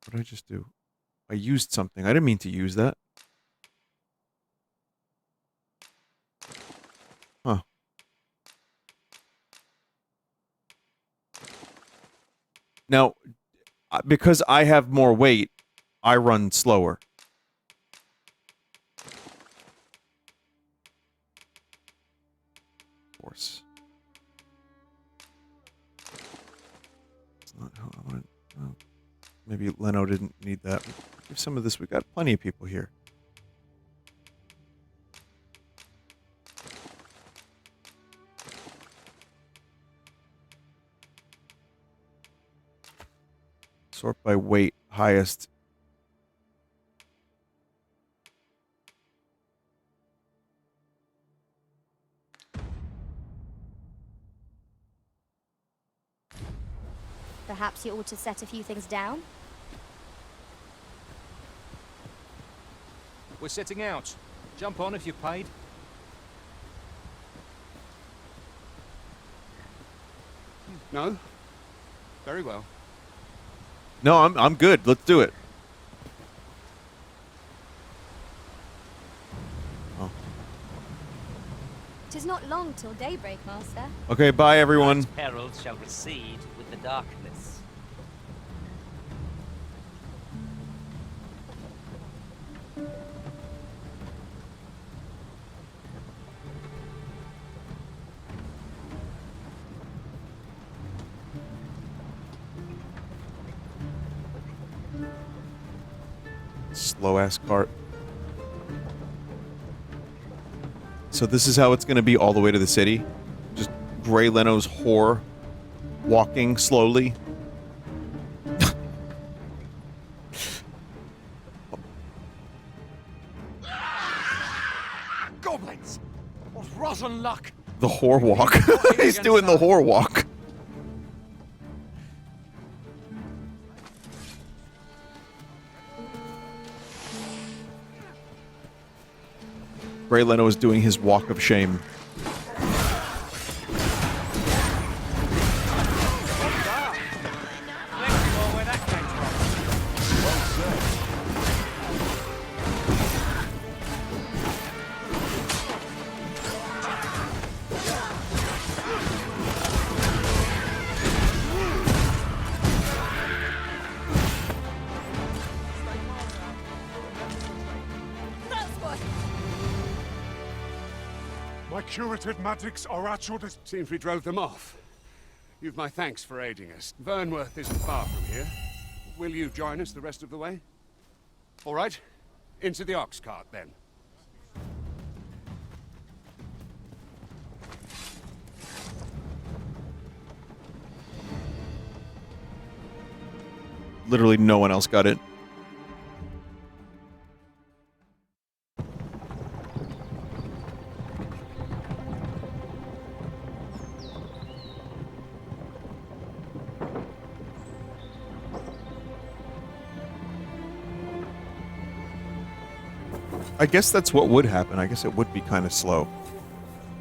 A: what did I just do? I used something. I didn't mean to use that. Huh. Now, because I have more weight, I run slower. Of course. It's not how I want to... Oh. Maybe Leno didn't need that. Give some of this. We got plenty of people here. Sort by weight, highest.
B: Perhaps you ought to set a few things down?
K: We're setting out. Jump on if you've paid.
R: No? Very well.
A: No, I'm good. Let's do it. Oh.
B: 'Tis not long till daybreak, Master.
A: Okay, bye everyone.
M: Night's perils shall recede with the darkness.
A: slow-ass cart. So this is how it's going to be all the way to the city? Just Grey Leno's whore walking slowly?
K: Goblins! What rotten luck!
A: The whore walk. He's doing the whore walk. Grey Leno is doing his walk of shame.
O: My curative magics are at your dis—
R: Seems we drove them off. You've my thanks for aiding us. Vernworth isn't far from here. Will you join us the rest of the way? All right. Into the ox cart, then.
A: Literally no one else got it. I guess that's what would happen. I guess it would be kind of slow.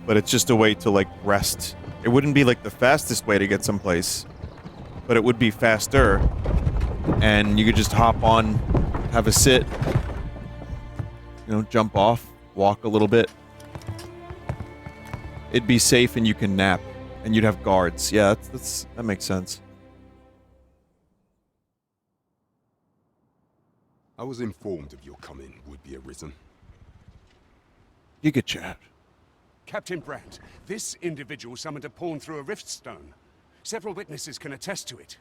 A: But it's just a way to, like, rest. It wouldn't be, like, the fastest way to get someplace. But it would be faster. And you could just hop on, have a sit. You know, jump off, walk a little bit. It'd be safe and you can nap. And you'd have guards. Yeah, that makes sense.
O: I was informed of your coming would be arisen.
A: Giga chat.
R: Captain Brandt, this individual summoned a pawn through a Riftstone. Several witnesses can attest to it.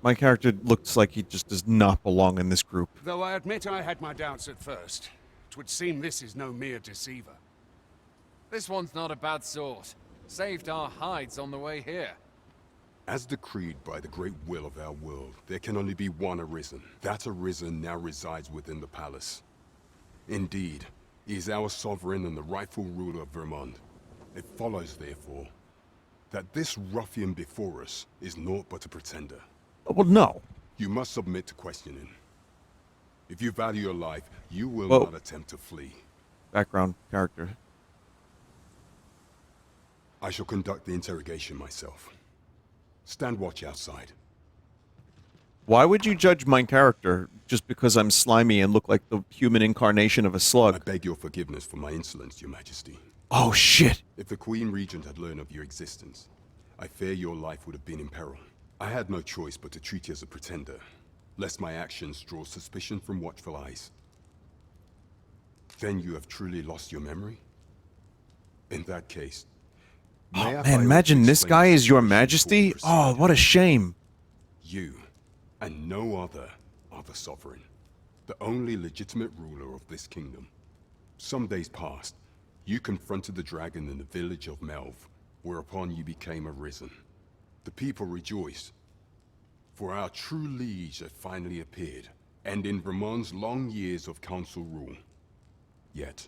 A: My character looks like he just does not belong in this group.
R: Though I admit I had my doubts at first. It would seem this is no mere deceiver.
K: This one's not a bad sort. Saved our hides on the way here.
O: As decreed by the great will of our world, there can only be one Arisen. That Arisen now resides within the palace. Indeed, he is our sovereign and the rightful ruler of Vermont. It follows, therefore, that this ruffian before us is naught but a pretender.
A: Well, no.
O: You must submit to questioning. If you value your life, you will
A: Whoa.
O: not attempt to flee.
A: Background character.
O: I shall conduct the interrogation myself. Stand watch outside.
A: Why would you judge my character just because I'm slimy and look like the human incarnation of a slug?
O: I beg your forgiveness for my insolence, Your Majesty.
A: Oh, shit.
O: If the Queen Regent had learned of your existence, I fear your life would have been in peril. I had no choice but to treat you as a pretender, lest my actions draw suspicion from watchful eyes. Then you have truly lost your memory? In that case,
A: Oh, man, imagine this guy is Your Majesty? Oh, what a shame.
O: You, and no other, are the sovereign. The only legitimate ruler of this kingdom. Some days past, you confronted the dragon in the village of Melve, whereupon you became arisen. The people rejoiced, for our true liege had finally appeared, ending Vermont's long years of council rule. Yet,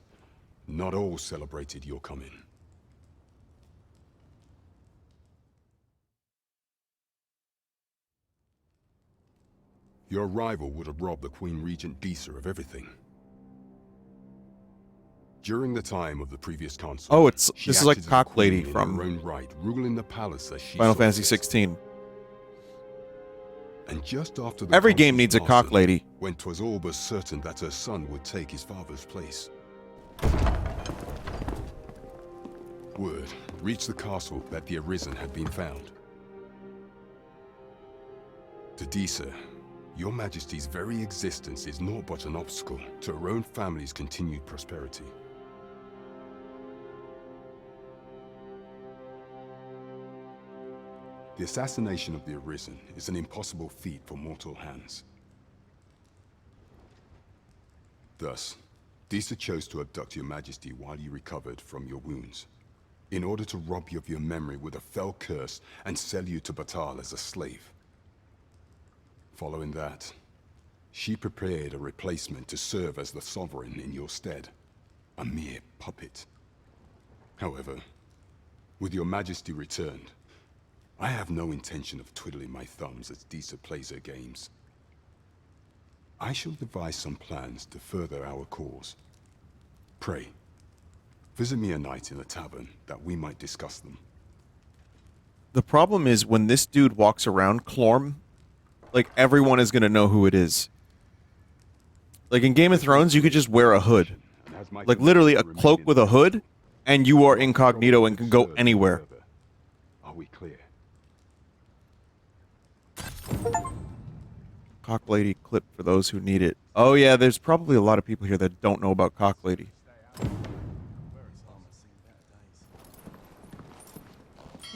O: not all celebrated your coming. Your arrival would have robbed the Queen Regent Disa of everything. During the time of the previous consort,
A: Oh, this
O: she
A: is like
O: acted as
A: Cock
O: queen
A: Lady
O: in
A: from
O: her own right, ruling the palace as she
A: Final
O: saw
A: Fantasy
O: fit.
A: 16.
O: And just after the
A: Every game
O: consul's
A: needs a
O: passing,
A: cock lady.
O: when 'twas all but certain that her son would take his father's place. Word reached the castle that the Arisen had been found. To Disa, Your Majesty's very existence is naught but an obstacle to her own family's continued prosperity. The assassination of the Arisen is an impossible feat for mortal hands.
D: Thus, Disa chose to abduct your majesty while you recovered from your wounds, in order to rob you of your memory with a fell curse and sell you to Batal as a slave. Following that, she prepared a replacement to serve as the sovereign in your stead, a mere puppet. However, with your majesty returned, I have no intention of twiddling my thumbs as Disa plays her games. I shall devise some plans to further our cause. Pray, visit me a night in the tavern that we might discuss them.
A: The problem is when this dude walks around, Clorm, like everyone is going to know who it is. Like in Game of Thrones, you could just wear a hood. Like literally a cloak with a hood, and you are incognito and can go anywhere.
D: Are we clear?
A: Cock Lady clip for those who need it. Oh yeah, there's probably a lot of people here that don't know about Cock Lady.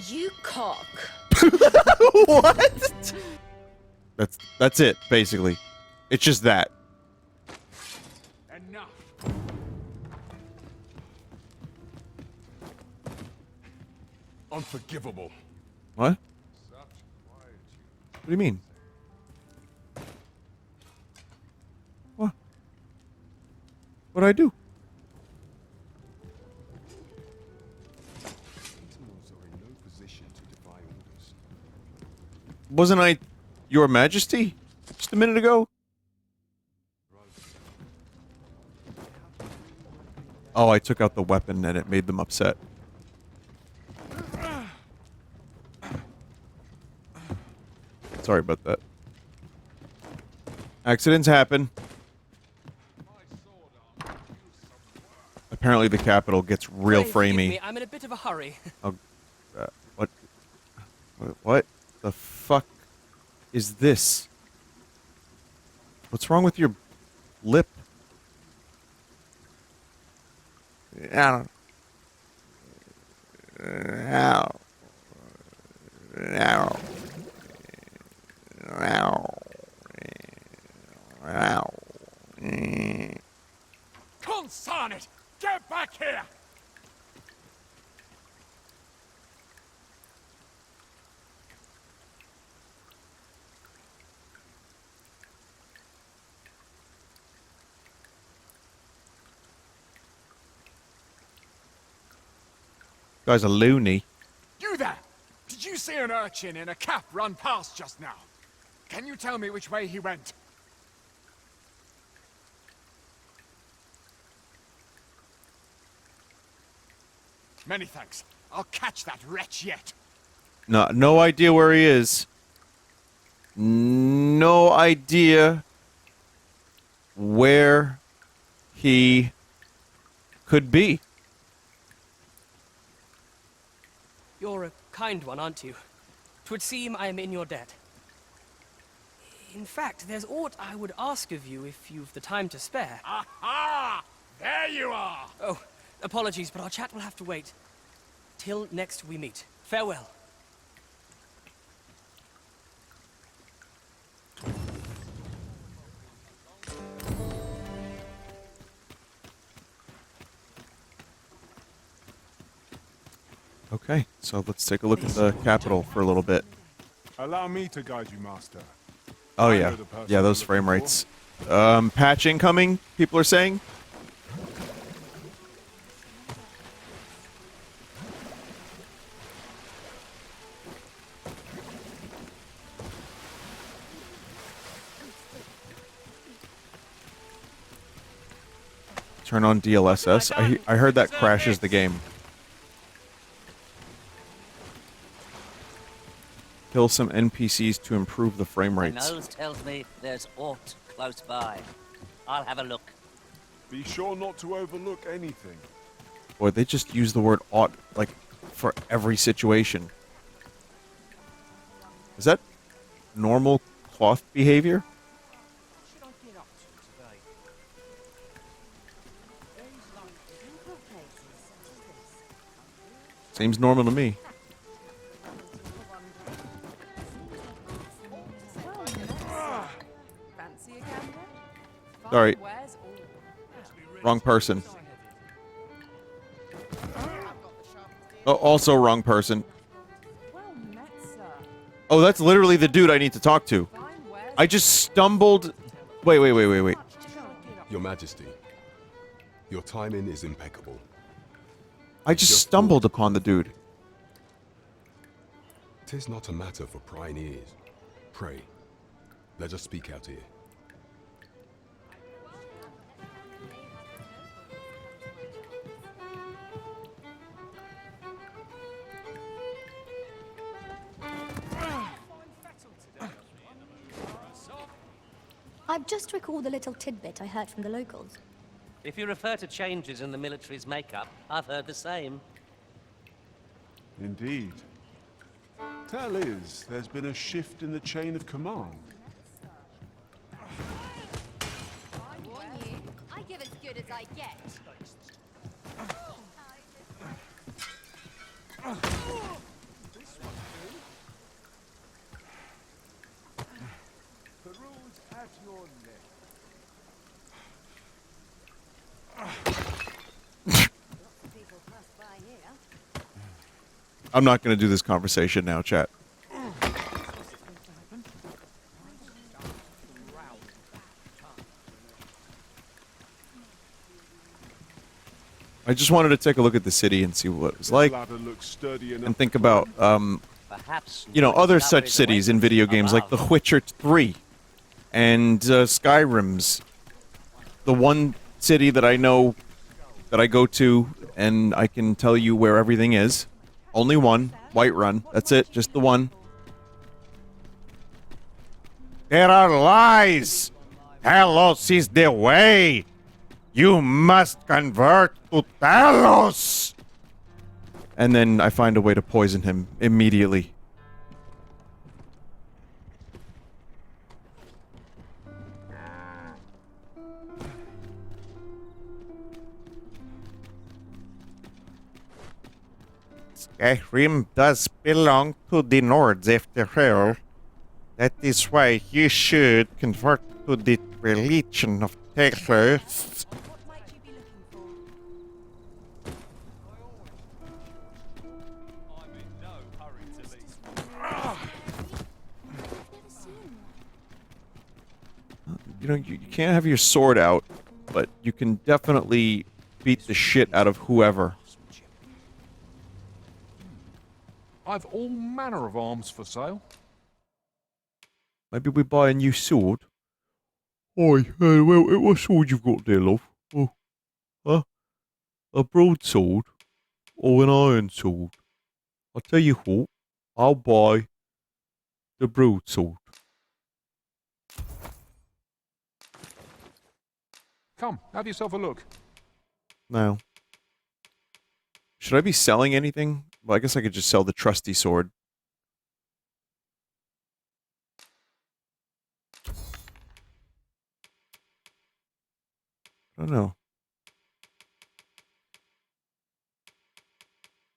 E: You cock.
A: What? That's it, basically. It's just that.
S: Enough.
D: Unforgivable.
A: What? What do you mean? What? What'd I do? Wasn't I your majesty just a minute ago? Oh, I took out the weapon and it made them upset. Sorry about that. Accidents happen. Apparently the capital gets real framey.
V: I'm in a bit of a hurry.
A: Oh, what? What the fuck is this? What's wrong with your lip? I don't. Ow. Ow. Ow. Ow.
S: Consign it! Get back here!
A: Guy's a loony.
S: You there! Did you see an urchin in a cap run past just now? Can you tell me which way he went? Many thanks. I'll catch that wretch yet.
A: No idea where he is. No idea where he could be.
V: You're a kind one, aren't you? 'Twould seem I am in your debt. In fact, there's aught I would ask of you if you've the time to spare.
S: Aha! There you are!
V: Oh, apologies, but our chat will have to wait. Till next we meet. Farewell.
A: Okay, so let's take a look at the capital for a little bit.
O: Allow me to guide you, Master.
A: Oh yeah, yeah, those frame rates. Patch incoming, people are saying. Turn on DLSS. I heard that crashes the game. Kill some NPCs to improve the frame
M: My
A: rates.
M: nose tells me there's aught close by. I'll have a look.
O: Be sure not to overlook anything.
A: Boy, they just use the word ought, like, for every situation. Is that normal cloth behavior? Seems normal to me. Sorry. Wrong person. Oh, also wrong person. Oh, that's literally the dude I need to talk to. I just stumbled... Wait.
D: Your Majesty, your timing is impeccable.
A: I just stumbled upon the dude.
D: 'Tis not a matter for prying ears. Pray, let us speak out here.
B: I've just recalled a little tidbit I heard from the locals.
M: If you refer to changes in the military's makeup, I've heard the same.
O: Indeed. Tell is, there's been a shift in the chain of command.
E: I warn you, I give as good as I get.
O: Peruse at your neck.
A: I'm not going to do this conversation now, chat. I just wanted to take a look at the city and see what it was like, and think about, you know, other such cities in video games like The Witcher 3 and Skyrim's. The one city that I know that I go to and I can tell you where everything is. Only one, Whiterun. That's it, just the one. There are lies! Talos is the way! You must convert to Talos! And then I find a way to poison him immediately. Skyrim does belong to the Nords after all. That is why you should convert to the religion of Talos. You know, you can't have your sword out, but you can definitely beat the shit out of whoever.
P: I've all manner of arms for sale.
A: Maybe we buy a new sword. Oi, well, what sword you've got there, love? Oh, huh? A broadsword or an iron sword? I'll tell you what, I'll buy the broadsword.
P: Come, have yourself a look.
A: Now, should I be selling anything? Well, I guess I could just sell the trusty sword. I don't know.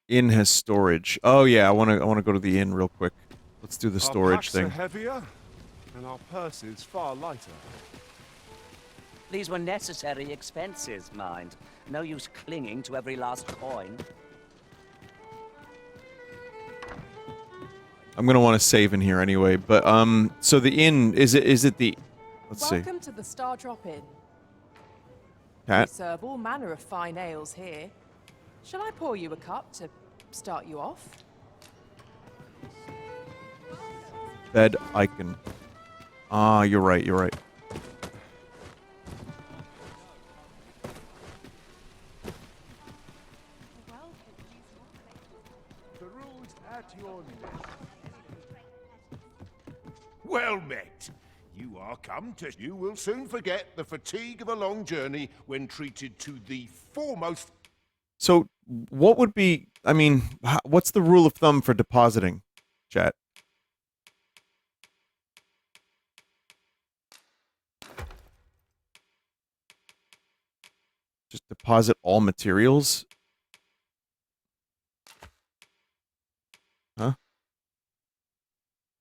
A: Inn has storage. Oh yeah, I want to go to the inn real quick. Let's do the storage thing.
O: Our packs are heavier, and our purses far lighter.
M: These were necessary expenses, mind. No use clinging to every last coin.
A: I'm gonna want to save in here anyway, but so the inn is it the? Let's see.
L: Welcome to the Star Drop Inn.
A: Pat.
L: We serve all manner of fine ales here. Shall I pour you a cup to start you off?
A: Bed icon. Ah, you're right. You're right.
N: Well met. You are come to... You will soon forget the fatigue of a long journey when treated to the foremost...
A: So, what would be? I mean, what's the rule of thumb for depositing, chat? Just deposit all materials? Huh?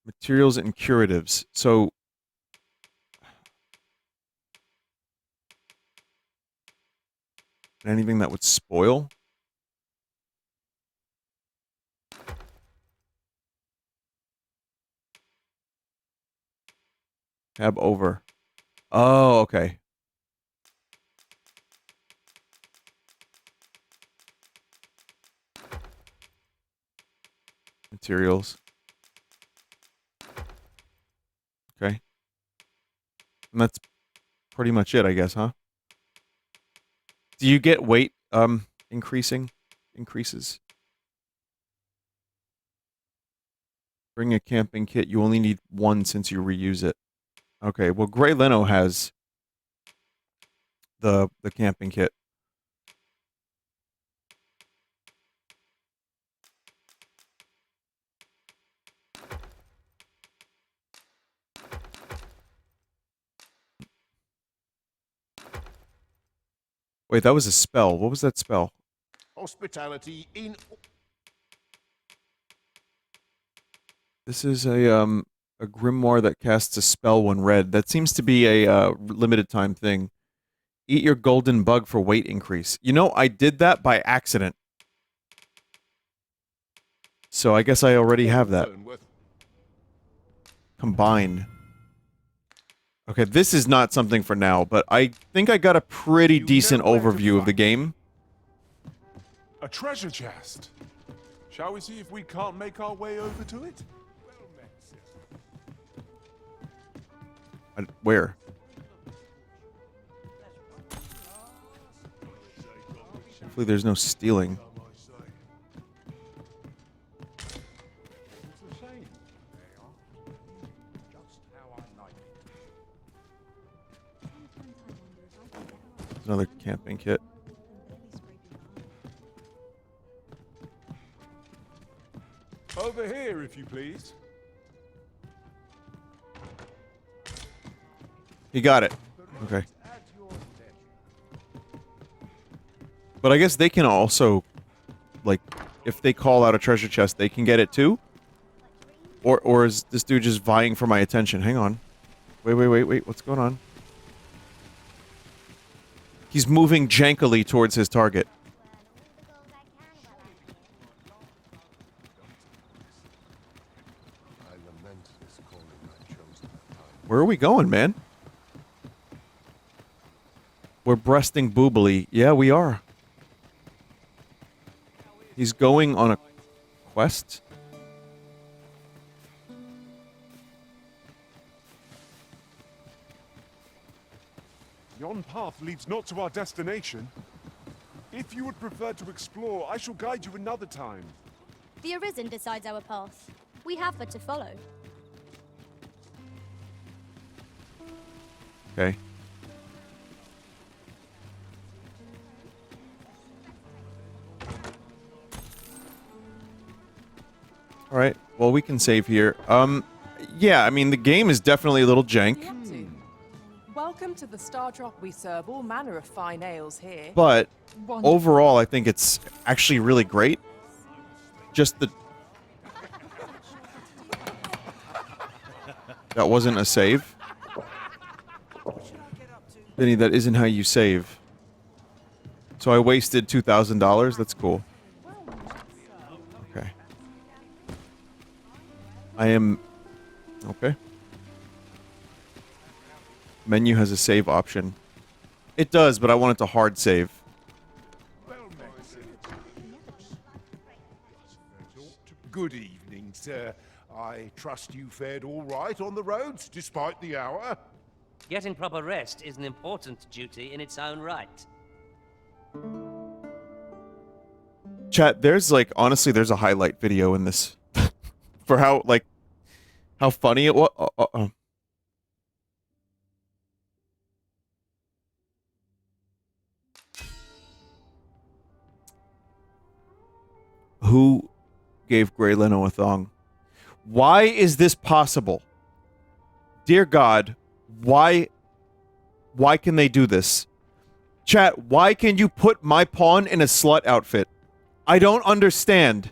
A: Materials and curatives. So... Anything that would spoil? Tab over. Oh, okay. Materials. Okay. And that's pretty much it, I guess, huh? Do you get weight increases? Bring a camping kit. You only need one since you reuse it. Okay, well Grey Leno has the camping kit. Wait, that was a spell. What was that spell?
N: Hospitality in...
A: This is a grimoire that casts a spell when read. That seems to be a limited time thing. Eat your golden bug for weight increase. You know, I did that by accident. So I guess I already have that. Combine. Okay, this is not something for now, but I think I got a pretty decent overview of the game.
O: A treasure chest. Shall we see if we can't make our way over to it?
A: Where? Hopefully there's no stealing. Another camping kit.
O: Over here, if you please.
A: He got it. Okay. But I guess they can also, like, if they call out a treasure chest, they can get it too? Or is this dude just vying for my attention? Hang on. Wait. What's going on? He's moving jankily towards his target. Where are we going, man? We're breasting boobily. Yeah, we are. He's going on a quest?
O: Yon path leads not to our destination. If you would prefer to explore, I shall guide you another time.
B: The Arisen decides our path. We have but to follow.
A: Okay. Alright, well we can save here. Yeah, I mean the game is definitely a little jank.
L: Welcome to the Star Drop. We serve all manner of fine ales here.
A: But overall, I think it's actually really great. Just the... That wasn't a save. Vinny, that isn't how you save. So I wasted $2,000. That's cool. Okay. I am... Okay. Menu has a save option. It does, but I want it to hard save.
N: Good evening, sir. I trust you fared all right on the roads, despite the hour?
M: Getting proper rest is an important duty in its own right.
A: Chat, there's like, honestly, there's a highlight video in this. For how, like, how funny it was. Who gave Grey Leno a thong? Why is this possible? Dear God, why can they do this? Chat, why can you put my pawn in a slut outfit? I don't understand.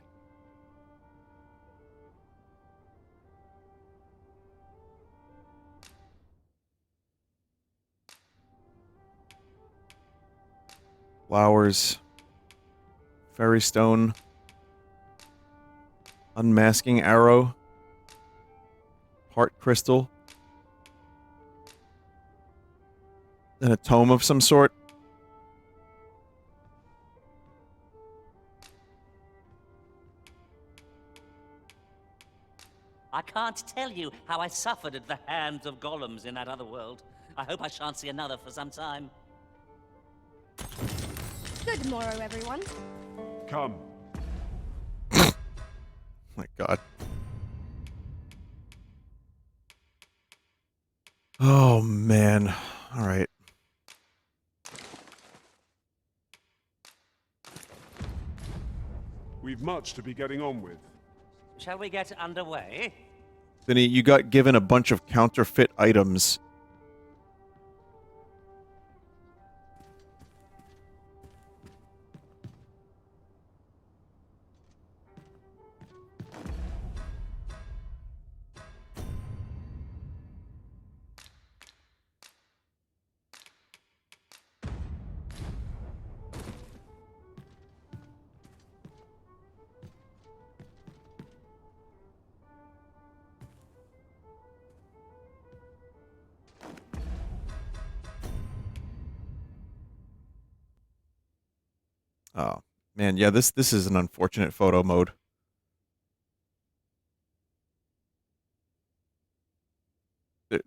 A: Flowers. Fairy stone. Unmasking arrow. Heart crystal. Then a tome of some sort.
M: I can't tell you how I suffered at the hands of golems in that other world. I hope I shan't see another for some time.
B: Good morrow, everyone.
O: Come.
A: My God. Oh, man. All right.
O: We've much to be getting on with.
M: Shall we get underway?
A: Vinny, you got given a bunch of counterfeit items. Oh, man, yeah, this is an unfortunate photo mode.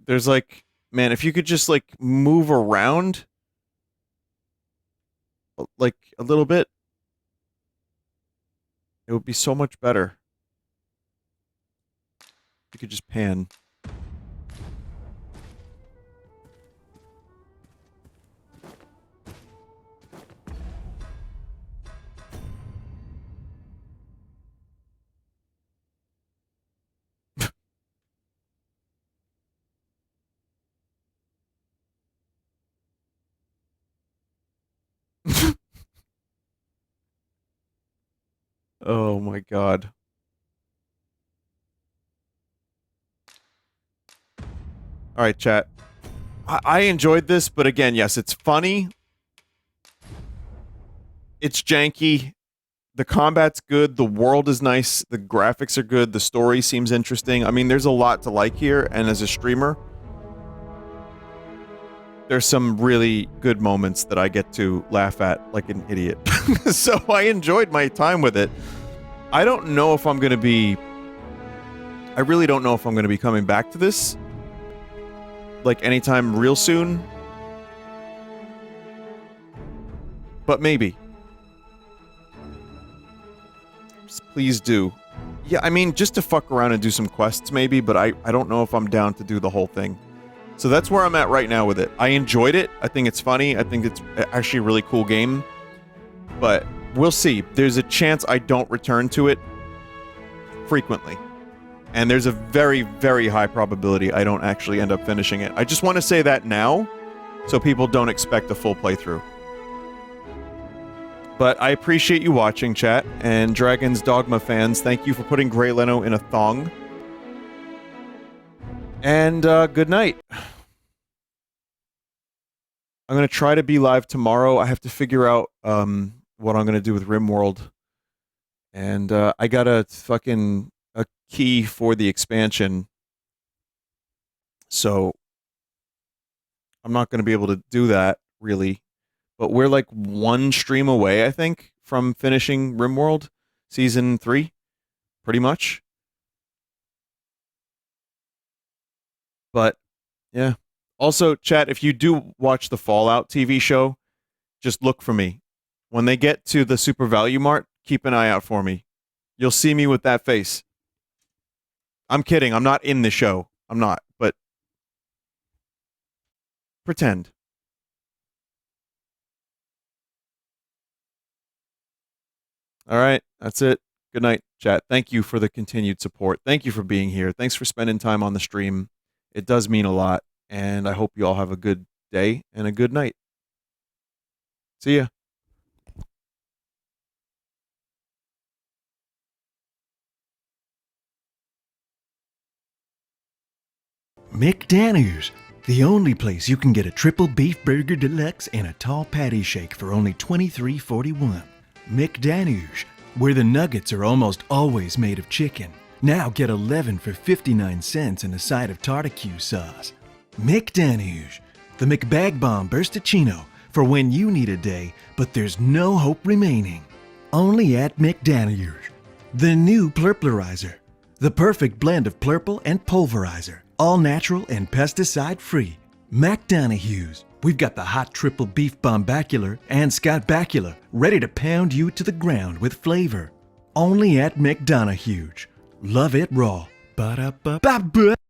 A: There's like, man, if you could just like move around like a little bit, it would be so much better. You could just pan. Oh my God. All right, chat. I enjoyed this, but again, yes, it's funny. It's janky. The combat's good. The world is nice. The graphics are good. The story seems interesting. I mean, there's a lot to like here, and as a streamer, there's some really good moments that I get to laugh at like an idiot. So I enjoyed my time with it. I don't know if I'm going to be... I really don't know if I'm going to be coming back to this like anytime real soon. But maybe. Just please do. Yeah, I mean, just to fuck around and do some quests maybe, but I don't know if I'm down to do the whole thing. So that's where I'm at right now with it. I enjoyed it. I think it's funny. I think it's actually a really cool game. But we'll see. There's a chance I don't return to it frequently. And there's a very, very high probability I don't actually end up finishing it. I just want to say that now, so people don't expect a full playthrough. But I appreciate you watching, chat. And Dragon's Dogma fans, thank you for putting Grey Leno in a thong. And good night. I'm going to try to be live tomorrow. I have to figure out what I'm going to do with RimWorld. And I got a key for the expansion. So I'm not going to be able to do that, really. But we're like one stream away, I think, from finishing RimWorld Season 3. Pretty much. But, yeah. Also, chat, if you do watch the Fallout TV show, just look for me. When they get to the Super Value Mart, keep an eye out for me. You'll see me with that face. I'm kidding. I'm not in the show. I'm not. But pretend. All right. That's it. Good night, chat. Thank you for the continued support. Thank you for being here. Thanks for spending time on the stream. It does mean a lot. And I hope you all have a good day and a good night. See ya.
G: Mick Daniels, The only place you can get a triple beef burger deluxe and a tall patty shake for only $23.41. McDaniels, where the nuggets are almost always made of chicken. Now get 11 for 59 cents and a side of tartacue sauce. McDaniels, the McBag Bomb Burstachino, for when you need a day, but there's no hope remaining. Only at McDaniels. The new Plurplerizer. The perfect blend of Plurple and Pulverizer. All natural and pesticide free. McDonahue's. We've got the hot triple beef bombacular and Scott Bakula ready to pound you to the ground with flavor. Only at McDonahue's. Love it raw. Ba-da-ba-ba-ba.